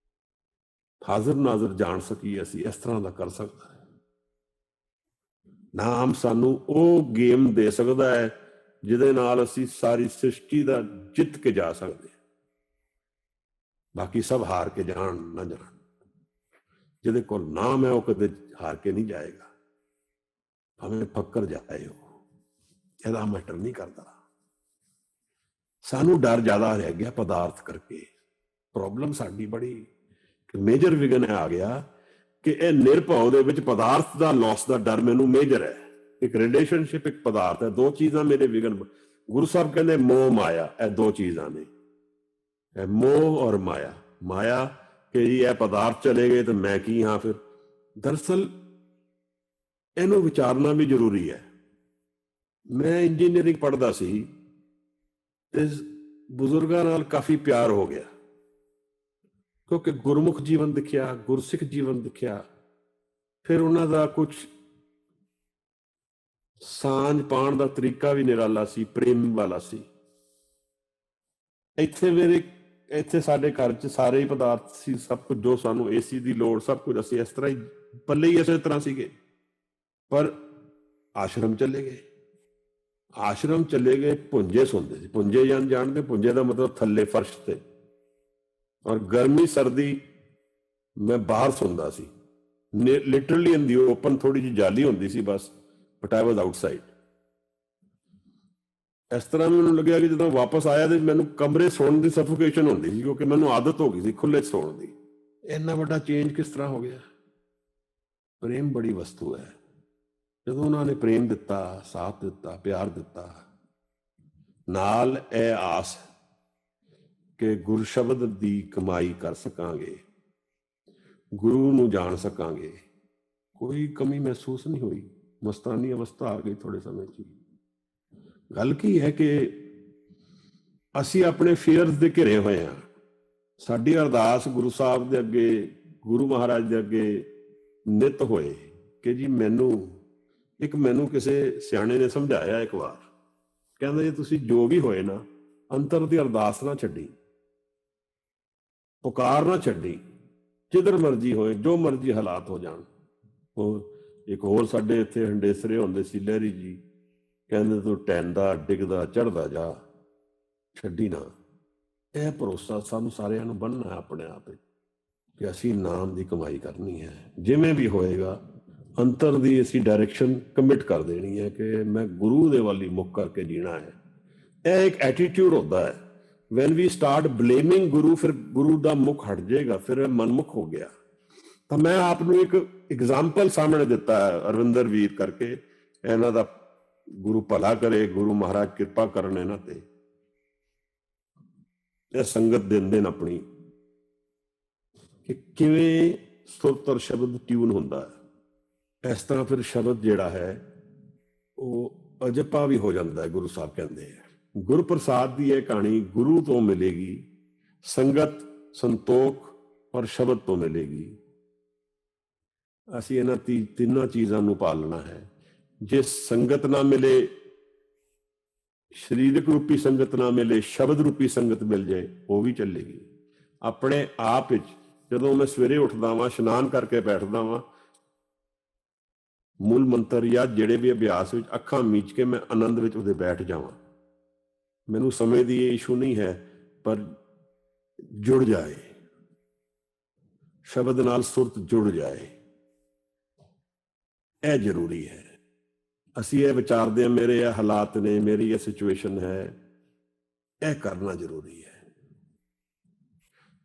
[SPEAKER 1] ਹਾਜ਼ਰ ਨਾਜ਼ਰ ਜਾਣ ਸਕੀਏ ਅਸੀਂ, ਇਸ ਤਰ੍ਹਾਂ ਦਾ ਕਰ ਸਕਦਾ ਹੈ। ਨਾਮ ਸਾਨੂੰ ਉਹ ਗੇਮ ਦੇ ਸਕਦਾ ਹੈ ਜਿਹਦੇ ਨਾਲ ਅਸੀਂ ਸਾਰੀ ਸ੍ਰਿਸ਼ਟੀ ਦਾ ਜਿੱਤ ਕੇ ਜਾ ਸਕਦੇ ਹਾਂ। ਬਾਕੀ ਸਭ ਹਾਰ ਕੇ ਜਾਣ ਨਾ ਜਾਣ, ਜਿਹਦੇ ਕੋਲ ਨਾਮ ਹੈ ਉਹ ਕਦੇ ਹਾਰ ਕੇ ਨਹੀਂ ਜਾਏਗਾ, ਭਾਵੇਂ ਫੱਕਰ ਜਾਏ, ਉਹ ਇਹਦਾ ਮੈਟਰ ਨਹੀਂ ਕਰਦਾ। ਸਾਨੂੰ ਡਰ ਜ਼ਿਆਦਾ ਰਹਿ ਗਿਆ ਪਦਾਰਥ ਕਰਕੇ। ਪ੍ਰੋਬਲਮ ਸਾਡੀ ਬੜੀ ਮੇਜਰ ਵਿਗਨ ਆ ਗਿਆ ਕਿ ਇਹ ਨਿਰਭਉ ਦੇ ਵਿੱਚ ਪਦਾਰਥ ਦਾ ਲਾਸ ਦਾ ਡਰ ਮੈਨੂੰ ਮੇਜਰ ਹੈ। ਇੱਕ ਰਿਲੇਸ਼ਨਸ਼ਿਪ, ਇੱਕ ਪਦਾਰਥ ਹੈ, ਦੋ ਚੀਜ਼ਾਂ ਮੇਰੇ ਵਿਗਨ। ਗੁਰੂ ਸਾਹਿਬ ਕਹਿੰਦੇ ਮੋਹ ਮਾਇਆ, ਇਹ ਦੋ ਚੀਜ਼ਾਂ ਨੇ, ਇਹ ਮੋਹ ਔਰ ਮਾਇਆ। ਮਾਇਆ ਕਿ ਜੀ ਇਹ ਪਦਾਰਥ ਚਲੇ ਗਏ ਤਾਂ ਮੈਂ ਕੀ ਹਾਂ ਫਿਰ। ਦਰਅਸਲ ਇਹਨੂੰ ਵਿਚਾਰਨਾ ਵੀ ਜ਼ਰੂਰੀ ਹੈ। ਮੈਂ ਇੰਜੀਨੀਅਰਿੰਗ ਪੜ੍ਹਦਾ ਸੀ ਤੇ ਬਜ਼ੁਰਗਾਂ ਨਾਲ ਕਾਫੀ ਪਿਆਰ ਹੋ ਗਿਆ, ਕਿਉਂਕਿ ਗੁਰਮੁਖ ਜੀਵਨ ਦਿਖਿਆ, ਗੁਰਸਿੱਖ ਜੀਵਨ ਦਿਖਿਆ। ਫਿਰ ਉਹਨਾਂ ਦਾ ਕੁਝ ਸਾਂਝ ਪਾਉਣ ਦਾ ਤਰੀਕਾ ਵੀ ਨਿਰਾਲਾ ਸੀ, ਪ੍ਰੇਮ ਵਾਲਾ ਸੀ। ਇੱਥੇ ਸਾਡੇ ਘਰ 'ਚ ਸਾਰੇ ਹੀ ਪਦਾਰਥ ਸੀ, ਸਭ ਕੁਝ ਜੋ ਸਾਨੂੰ ਏਸੀ ਦੀ ਲੋੜ, ਸਭ ਕੁਝ ਅਸੀਂ ਇਸ ਤਰ੍ਹਾਂ ਹੀ ਪੱਲੇ ਹੀ ਇਸੇ ਤਰ੍ਹਾਂ ਸੀਗੇ। ਪਰ ਆਸ਼ਰਮ ਚਲੇ ਗਏ, ਆਸ਼ਰਮ ਚਲੇ ਗਏ, ਪੁੰਜੇ ਸੌਂਦੇ ਸੀ। ਪੁੰਜੇ ਜਾਣਦੇ? ਪੁੰਜੇ ਦਾ ਮਤਲਬ ਥੱਲੇ ਫਰਸ਼ ਤੇ, ਔਰ ਗਰਮੀ ਸਰਦੀ ਮੈਂ ਬਾਹਰ ਸੌਂਦਾ ਸੀ, ਲਿਟਰਲੀ ਇਨ ਦੀ ਓਪਨ। ਥੋੜੀ ਜਿਹੀ ਜਾਲੀ ਹੁੰਦੀ ਸੀ ਬਸ, ਬਟ ਆਈ ਵਾਜ਼ ਆਊਟਸਾਈਡ। ਇਸ ਤਰ੍ਹਾਂ ਮੈਨੂੰ ਲੱਗਿਆ ਕਿ ਜਦੋਂ ਵਾਪਸ ਆਇਆ ਤੇ ਮੈਨੂੰ ਕਮਰੇ ਸੌਣ ਦੀ ਸਫੋਕੇਸ਼ਨ ਹੁੰਦੀ ਸੀ, ਕਿਉਂਕਿ ਮੈਨੂੰ ਆਦਤ ਹੋ ਗਈ ਸੀ ਖੁੱਲੇ ਸੌਣ ਦੀ। ਇੰਨਾ ਵੱਡਾ ਚੇਂਜ ਕਿਸ ਤਰ੍ਹਾਂ ਹੋ ਗਿਆ? ਪ੍ਰੇਮ ਬੜੀ ਵਸਤੂ ਹੈ। ਜਦੋਂ ਉਹਨਾਂ ਨੇ ਪ੍ਰੇਮ ਦਿੱਤਾ, ਸਾਥ ਦਿੱਤਾ, ਪਿਆਰ ਦਿੱਤਾ, ਨਾਲ ਇਹ ਆਸ ਕਿ ਗੁਰ ਸ਼ਬਦ ਦੀ ਕਮਾਈ ਕਰ ਸਕਾਂਗੇ, ਗੁਰੂ ਨੂੰ ਜਾਣ ਸਕਾਂਗੇ, ਕੋਈ ਕਮੀ ਮਹਿਸੂਸ ਨਹੀਂ ਹੋਈ। ਮਸਤਾਨੀ ਅਵਸਥਾ ਆ ਗਈ ਥੋੜੇ ਸਮੇਂ 'ਚ। ਗੱਲ ਕੀ ਹੈ ਕਿ ਅਸੀਂ ਆਪਣੇ ਫੀਅਰਸ ਦੇ ਘਿਰੇ ਹੋਏ ਹਾਂ। ਸਾਡੀ ਅਰਦਾਸ ਗੁਰੂ ਸਾਹਿਬ ਦੇ ਅੱਗੇ, ਗੁਰੂ ਮਹਾਰਾਜ ਦੇ ਅੱਗੇ ਨਿਤ ਹੋਏ ਕਿ ਜੀ ਮੈਨੂੰ ਕਿਸੇ ਸਿਆਣੇ ਨੇ ਸਮਝਾਇਆ ਇੱਕ ਵਾਰ, ਕਹਿੰਦਾ ਜੇ ਤੁਸੀਂ ਜੋ ਵੀ ਹੋਏ ਨਾ, ਅੰਤਰ ਦੀ ਅਰਦਾਸ ਨਾ ਛੱਡੀ, ਪੁਕਾਰ ਨਾ ਛੱਡੀ, ਜਿੱਧਰ ਮਰਜੀ ਹੋਏ, ਜੋ ਮਰਜੀ ਹਾਲਾਤ ਹੋ ਜਾਣ। ਉਹ ਇੱਕ ਹੋਰ ਸਾਡੇ ਇੱਥੇ ਹੰਡੇਸਰੇ ਹੁੰਦੇ ਸੀ, ਲਹਿਰੀ ਜੀ, ਕਹਿੰਦੇ ਤੂੰ ਟੈਂਦਾ ਡਿੱਗਦਾ ਚੜ੍ਹਦਾ ਜਾ, ਛੱਡੀ ਨਾ। ਇਹ ਭਰੋਸਾ ਸਾਨੂੰ ਸਾਰਿਆਂ ਨੂੰ ਬੰਨ੍ਹਣਾ ਆਪਣੇ ਆਪ। ਕਿ ਅਸੀਂ ਨਾਮ ਦੀ ਕਮਾਈ ਕਰਨੀ ਹੈ। ਜਿਵੇਂ ਵੀ ਹੋਏਗਾ ਅੰਤਰ ਦੀ ਅਸੀਂ ਡਾਇਰੈਕਸ਼ਨ ਕਮਿਟ ਕਰ ਦੇਣੀ ਹੈ ਕਿ ਮੈਂ ਗੁਰੂ ਦੇ ਵੱਲ ਹੀ ਮੁੱਖ ਕਰਕੇ ਜੀਣਾ ਹੈ। ਇਹ ਇੱਕ ਐਟੀਟਿਊਡ ਹੁੰਦਾ ਹੈ। ਵੈਨ ਵੀ ਸਟਾਰਟ ਬਲੇਮਿੰਗ ਗੁਰੂ, ਫਿਰ ਗੁਰੂ ਦਾ ਮੁੱਖ ਹਟ ਜਾਏਗਾ, ਫਿਰ ਮਨਮੁਖ ਹੋ ਗਿਆ। ਤਾਂ ਮੈਂ ਆਪ ਨੂੰ ਇੱਕ ਐਗਜ਼ਾਮਪਲ ਸਾਹਮਣੇ ਦਿੱਤਾ ਹੈ ਅਰਵਿੰਦਰ ਵੀਰ ਕਰਕੇ। ਇਹਨਾਂ ਦਾ ਗੁਰੂ ਭਲਾ ਕਰੇ, ਗੁਰੂ ਮਹਾਰਾਜ ਕਿਰਪਾ ਕਰਨ ਇਹਨਾਂ ਤੇ, ਇਹ ਸੰਗਤ ਦਿੰਦੇ ਨੇ ਆਪਣੀ, ਕਿ ਕਿਵੇਂ ਸੁਰਤ ਔਰ ਸ਼ਬਦ ਟਿਊਨ ਹੁੰਦਾ ਹੈ। ਇਸ ਤਰ੍ਹਾਂ ਫਿਰ ਸ਼ਬਦ ਜਿਹੜਾ ਹੈ ਉਹ ਅਜੱਪਾ ਵੀ ਹੋ ਜਾਂਦਾ ਹੈ। ਗੁਰੂ ਸਾਹਿਬ ਕਹਿੰਦੇ ਆ ਗੁਰੂ ਪ੍ਰਸਾਦ ਦੀ ਇਹ ਕਹਾਣੀ ਗੁਰੂ ਤੋਂ ਮਿਲੇਗੀ, ਸੰਗਤ, ਸੰਤੋਖ ਔਰ ਸ਼ਬਦ ਤੋਂ ਮਿਲੇਗੀ। ਅਸੀਂ ਇਹਨਾਂ ਤਿੰਨਾਂ ਚੀਜ਼ਾਂ ਨੂੰ ਪਾਲਣਾ ਹੈ। ਜੇ ਸੰਗਤ ਨਾ ਮਿਲੇ, ਸਰੀਰਕ ਰੂਪੀ ਸੰਗਤ ਨਾ ਮਿਲੇ, ਸ਼ਬਦ ਰੂਪੀ ਸੰਗਤ ਮਿਲ ਜਾਏ, ਉਹ ਵੀ ਚੱਲੇਗੀ। ਆਪਣੇ ਆਪ ਵਿੱਚ ਜਦੋਂ ਮੈਂ ਸਵੇਰੇ ਉੱਠਦਾ ਵਾਂ, ਇਸ਼ਨਾਨ ਕਰਕੇ ਬੈਠਦਾ ਵਾਂ, ਮੂਲ ਮੰਤਰ ਜਾਂ ਜਿਹੜੇ ਵੀ ਅਭਿਆਸ ਵਿੱਚ ਅੱਖਾਂ ਮੀਚ ਕੇ ਮੈਂ ਆਨੰਦ ਵਿੱਚ ਉਹਦੇ ਬੈਠ ਜਾਵਾਂ। ਮੈਨੂੰ ਸਮੇਂ ਦੀ ਇਹ ਇਸ਼ੂ ਨਹੀਂ ਹੈ, ਪਰ ਜੁੜ ਜਾਏ, ਸ਼ਬਦ ਨਾਲ ਸੁਰਤ ਜੁੜ ਜਾਏ, ਇਹ ਜ਼ਰੂਰੀ ਹੈ। ਅਸੀਂ ਇਹ ਵਿਚਾਰਦੇ ਹਾਂ ਮੇਰੇ ਇਹ ਹਾਲਾਤ ਨੇ, ਮੇਰੀ ਇਹ ਸਿਚੁਏਸ਼ਨ ਹੈ, ਇਹ ਕਰਨਾ ਜ਼ਰੂਰੀ ਹੈ।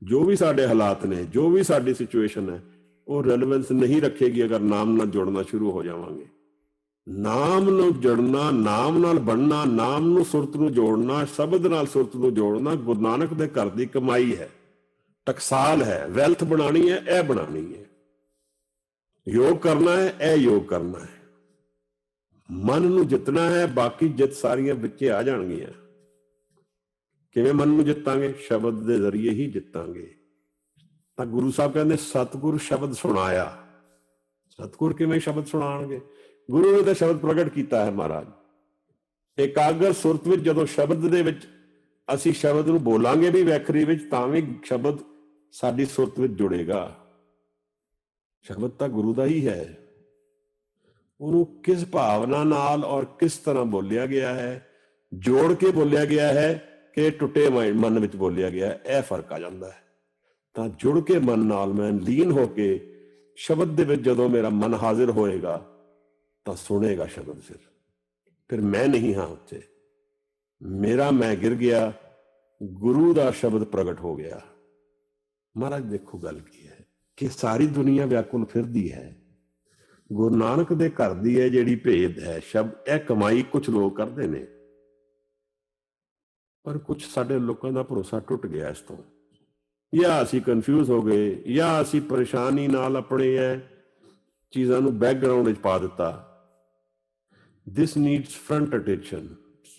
[SPEAKER 1] ਜੋ ਵੀ ਸਾਡੇ ਹਾਲਾਤ ਨੇ, ਜੋ ਵੀ ਸਾਡੀ ਸਿਚੁਏਸ਼ਨ ਹੈ, ਉਹ ਰੈਲੇਵੈਂਸ ਨਹੀਂ ਰੱਖੇਗੀ ਅਗਰ ਨਾਮ ਨਾਲ ਜੁੜਨਾ ਸ਼ੁਰੂ ਹੋ ਜਾਵਾਂਗੇ। ਨਾਮ ਨੂੰ ਜੁੜਨਾ, ਨਾਮ ਨਾਲ ਬਣਨਾ, ਨਾਮ ਨੂੰ ਸੁਰਤ ਨੂੰ ਜੋੜਨਾ, ਸ਼ਬਦ ਨਾਲ ਸੁਰਤ ਨੂੰ ਜੋੜਨਾ ਗੁਰੂ ਨਾਨਕ ਦੇ ਘਰ ਦੀ ਕਮਾਈ ਹੈ, ਟਕਸਾਲ ਹੈ। ਵੈਲਥ ਬਣਾਣੀ ਹੈ, ਇਹ ਬਣਾਣੀ ਹੈ। ਯੋਗ ਕਰਨਾ ਹੈ, ਇਹ ਯੋਗ ਕਰਨਾ ਹੈ। ਮਨ ਨੂੰ ਜਿੱਤਣਾ ਹੈ, ਬਾਕੀ ਜਿੱਤ ਸਾਰੀਆਂ ਵਿੱਚੇ ਆ ਜਾਣਗੀਆਂ। ਕਿਵੇਂ ਮਨ ਨੂੰ ਜਿੱਤਾਂਗੇ? ਸ਼ਬਦ ਦੇ ਜ਼ਰੀਏ ਹੀ ਜਿੱਤਾਂਗੇ। ਤਾਂ ਗੁਰੂ ਸਾਹਿਬ ਕਹਿੰਦੇ ਸਤਿਗੁਰ ਸ਼ਬਦ ਸੁਣਾਇਆ। ਸਤਿਗੁਰ ਕਿਵੇਂ ਸ਼ਬਦ ਸੁਣਾਉਣਗੇ? ਗੁਰੂ ਨੇ ਤਾਂ ਸ਼ਬਦ ਪ੍ਰਗਟ ਕੀਤਾ ਹੈ ਮਹਾਰਾਜ। ਇਕਾਗਰ ਸੁਰਤ ਵਿੱਚ ਜਦੋਂ ਸ਼ਬਦ ਦੇ ਵਿੱਚ ਅਸੀਂ ਸ਼ਬਦ ਨੂੰ ਬੋਲਾਂਗੇ ਵੀ ਵੈਖਰੀ ਵਿੱਚ, ਤਾਂ ਵੀ ਸ਼ਬਦ ਸਾਡੀ ਸੁਰਤ ਵਿੱਚ ਜੁੜੇਗਾ। ਸ਼ਬਦ ਤਾਂ ਗੁਰੂ ਦਾ ਹੀ ਹੈ। ਉਹਨੂੰ ਕਿਸ ਭਾਵਨਾ ਨਾਲ ਔਰ ਕਿਸ ਤਰ੍ਹਾਂ ਬੋਲਿਆ ਗਿਆ ਹੈ, ਜੋੜ ਕੇ ਬੋਲਿਆ ਗਿਆ ਹੈ ਕਿ ਟੁੱਟੇ ਮਨ ਵਿੱਚ ਬੋਲਿਆ ਗਿਆ ਹੈ, ਇਹ ਫਰਕ ਆ ਜਾਂਦਾ ਹੈ। ਤਾਂ ਜੁੜ ਕੇ ਮਨ ਨਾਲ ਮੈਂ ਲੀਨ ਹੋ ਕੇ ਸ਼ਬਦ ਦੇ ਵਿੱਚ ਜਦੋਂ ਮੇਰਾ ਮਨ ਹਾਜ਼ਰ ਹੋਏਗਾ ਤਾਂ ਸੁਣੇਗਾ ਸ਼ਬਦ। ਫਿਰ ਮੈਂ ਨਹੀਂ ਹਾਂ ਉੱਥੇ, ਮੇਰਾ ਮੈਂ ਗਿਰ ਗਿਆ, ਗੁਰੂ ਦਾ ਸ਼ਬਦ ਪ੍ਰਗਟ ਹੋ ਗਿਆ। ਮਹਾਰਾਜ ਦੇਖੋ ਗੱਲ ਕੀ ਹੈ ਕਿ ਸਾਰੀ ਦੁਨੀਆ ਵਿਆਕੁਲ ਫਿਰਦੀ ਹੈ। ਗੁਰੂ ਨਾਨਕ ਦੇ ਘਰ ਦੀ ਹੈ ਜਿਹੜੀ ਭੇਦ ਹੈ ਸ਼ਬਦ, ਇਹ ਕਮਾਈ ਕੁਝ ਲੋਕ ਕਰਦੇ ਨੇ, ਪਰ ਕੁਝ ਸਾਡੇ ਲੋਕਾਂ ਦਾ ਭਰੋਸਾ ਟੁੱਟ ਗਿਆ ਇਸ ਤੋਂ, ਜਾਂ ਅਸੀਂ ਕਨਫਿਊਜ਼ ਹੋ ਗਏ, ਜਾਂ ਅਸੀਂ ਪਰੇਸ਼ਾਨੀ ਨਾਲ ਆਪਣੇ ਇਹ ਚੀਜ਼ਾਂ ਨੂੰ ਬੈਕਗਰਾਊਂਡ ਵਿੱਚ ਪਾ ਦਿੱਤਾ। ਦਿਸ ਨੀਡਸ ਫਰੰਟ ਅਟੈਂਸ਼ਨ।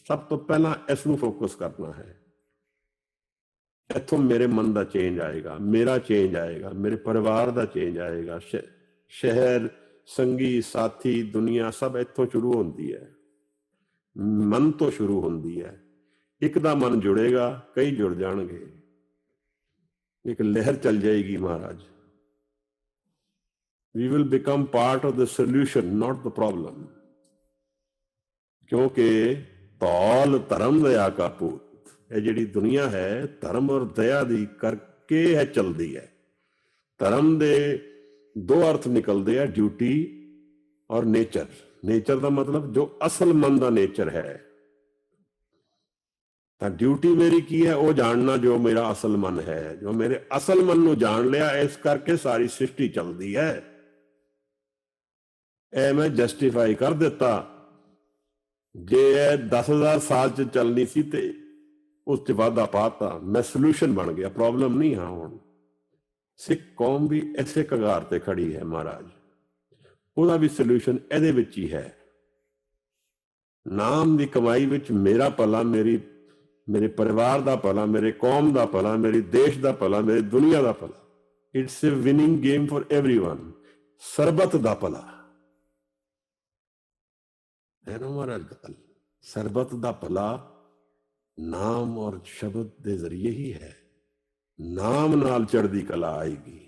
[SPEAKER 1] ਸਭ ਤੋਂ ਪਹਿਲਾਂ ਇਸ ਨੂੰ ਫੋਕਸ ਕਰਨਾ ਹੈ। ਇੱਥੋਂ ਮੇਰੇ ਮਨ ਦਾ ਚੇਂਜ ਆਏਗਾ, ਮੇਰਾ ਚੇਂਜ ਆਏਗਾ, ਮੇਰੇ ਪਰਿਵਾਰ ਦਾ ਚੇਂਜ ਆਏਗਾ। ਸ਼ਹਿਰ, ਸੰਗੀ, ਸਾਥੀ, ਦੁਨੀਆ ਸਭ ਇੱਥੋਂ ਸ਼ੁਰੂ ਹੁੰਦੀ ਹੈ, ਮਨ ਤੋਂ ਸ਼ੁਰੂ ਹੁੰਦੀ ਹੈ। ਇੱਕ ਦਾ ਮਨ ਜੁੜੇਗਾ, ਕਈ ਜੁੜ ਜਾਣਗੇ, ਇੱਕ ਲਹਿਰ ਚੱਲ ਜਾਏਗੀ ਮਹਾਰਾਜ। We will become part of the solution, not the problem. ਕਿਉਂਕਿ ਧੌਲ ਧਰਮ ਦਇਆ ਕਾ ਪੂਤ, ਇਹ ਜਿਹੜੀ ਦੁਨੀਆ ਹੈ ਧਰਮ ਔਰ ਦਇਆ ਦੀ ਕਰਕੇ ਹੈ ਚਲਦੀ ਹੈ। ਧਰਮ ਦੇ ਦੋ ਅਰਥ ਨਿਕਲਦੇ ਆ, ਡਿਊਟੀ ਔਰ ਨੇਚਰ। ਨੇਚਰ ਦਾ ਮਤਲਬ ਜੋ ਅਸਲ ਮਨ ਦਾ ਨੇਚਰ ਹੈ। ਤਾਂ ਡਿਊਟੀ ਮੇਰੀ ਕੀ ਹੈ? ਉਹ ਜਾਣਨਾ ਜੋ ਮੇਰਾ ਅਸਲ ਮਨ ਹੈ। ਜੋ ਮੇਰੇ ਅਸਲ ਮਨ ਨੂੰ ਜਾਣ ਲਿਆ, ਇਸ ਕਰਕੇ ਸਾਰੀ ਸ੍ਰਿਸ਼ਟੀ ਚੱਲਦੀ ਹੈ। ਇਹ ਮੈਂ ਜਸਟੀਫਾਈ ਕਰ ਦਿੱਤਾ। ਜੇ ਇਹ 10,000 ਸਾਲ ਚ ਚੱਲਣੀ ਸੀ ਤੇ ਉਸ ਚ ਵਾਧਾ ਪਾਤਾ, ਮੈਂ ਸੋਲੂਸ਼ਨ ਬਣ ਗਿਆ, ਪ੍ਰੋਬਲਮ ਨਹੀਂ ਹਾਂ। ਹੁਣ ਸਿੱਖ ਕੌਮ ਵੀ ਇਸੇ ਕਗਾਰ ਤੇ ਖੜੀ ਹੈ ਮਹਾਰਾਜ, ਉਹਦਾ ਵੀ ਸੋਲੂਸ਼ਨ ਇਹਦੇ ਵਿੱਚ ਹੀ ਹੈ। ਨਾਮ ਦੀ ਕਮਾਈ ਵਿੱਚ ਮੇਰਾ ਭਲਾ, ਮੇਰੇ ਪਰਿਵਾਰ ਦਾ ਭਲਾ, ਮੇਰੇ ਕੌਮ ਦਾ ਭਲਾ, ਮੇਰੇ ਦੇਸ਼ ਦਾ ਭਲਾ, ਮੇਰੀ ਦੁਨੀਆ ਦਾ ਭਲਾ। It's a winning game for everyone. ਸਰਬਤ ਦਾ ਭਲਾ ਹੈ ਨਾ ਮਹਾਰਾਜ ਗੱਲ। ਸਰਬਤ ਦਾ ਭਲਾ ਨਾਮ ਔਰ ਸ਼ਬਦ ਦੇ ਜ਼ਰੀਏ ਹੀ ਹੈ। ਨਾਮ ਨਾਲ ਚੜ੍ਹਦੀ ਕਲਾ ਆਏਗੀ,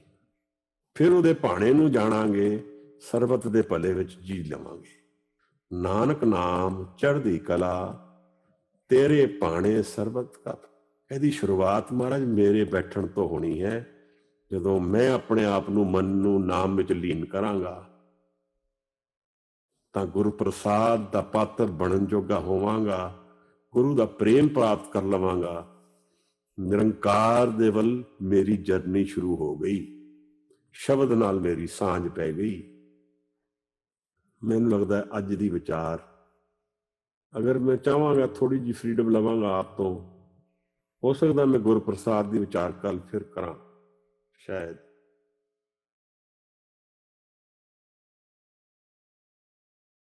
[SPEAKER 1] ਫਿਰ ਉਹਦੇ ਭਾਣੇ ਨੂੰ ਜਾਣਾਂਗੇ, ਸਰਬਤ ਦੇ ਭਲੇ ਵਿੱਚ ਜੀ ਲਵਾਂਗੇ। ਨਾਨਕ ਨਾਮ ਚੜ੍ਹਦੀ ਕਲਾ, ਤੇਰੇ ਭਾਣੇ ਸਰਬਤ ਕਾ। ਇਹਦੀ ਸ਼ੁਰੂਆਤ ਮਹਾਰਾਜ ਮੇਰੇ ਬੈਠਣ ਤੋਂ ਹੋਣੀ ਹੈ। ਜਦੋਂ ਮੈਂ ਆਪਣੇ ਆਪ ਨੂੰ ਮਨ ਨੂੰ ਨਾਮ ਵਿੱਚ ਲੀਨ ਕਰਾਂਗਾ ਤਾਂ ਗੁਰੂ ਪ੍ਰਸਾਦ ਦਾ ਪਾਤਰ ਬਣਨ ਜੋਗਾ ਹੋਵਾਂਗਾ, ਗੁਰੂ ਦਾ ਪ੍ਰੇਮ ਪ੍ਰਾਪਤ ਕਰ ਲਵਾਂਗਾ। ਨਿਰੰਕਾਰ ਦੇ ਵੱਲ ਮੇਰੀ ਜਰਨੀ ਸ਼ੁਰੂ ਹੋ ਗਈ, ਸ਼ਬਦ ਨਾਲ ਮੇਰੀ ਸਾਂਝ ਪੈ ਗਈ। ਮੈਨੂੰ ਲੱਗਦਾ ਅੱਜ ਦੀ ਵਿਚਾਰ, ਅਗਰ ਮੈਂ ਚਾਹਾਂਗਾ ਥੋੜੀ ਜਿਹੀ ਫਰੀਡਮ ਲਵਾਂਗਾ ਆਪ ਤੋਂ, ਹੋ ਸਕਦਾ ਮੈਂ ਗੁਰੂ ਪ੍ਰਸਾਦ ਦੀ ਵਿਚਾਰ ਕੱਲ ਫਿਰ ਕਰਾਂ ਸ਼ਾਇਦ।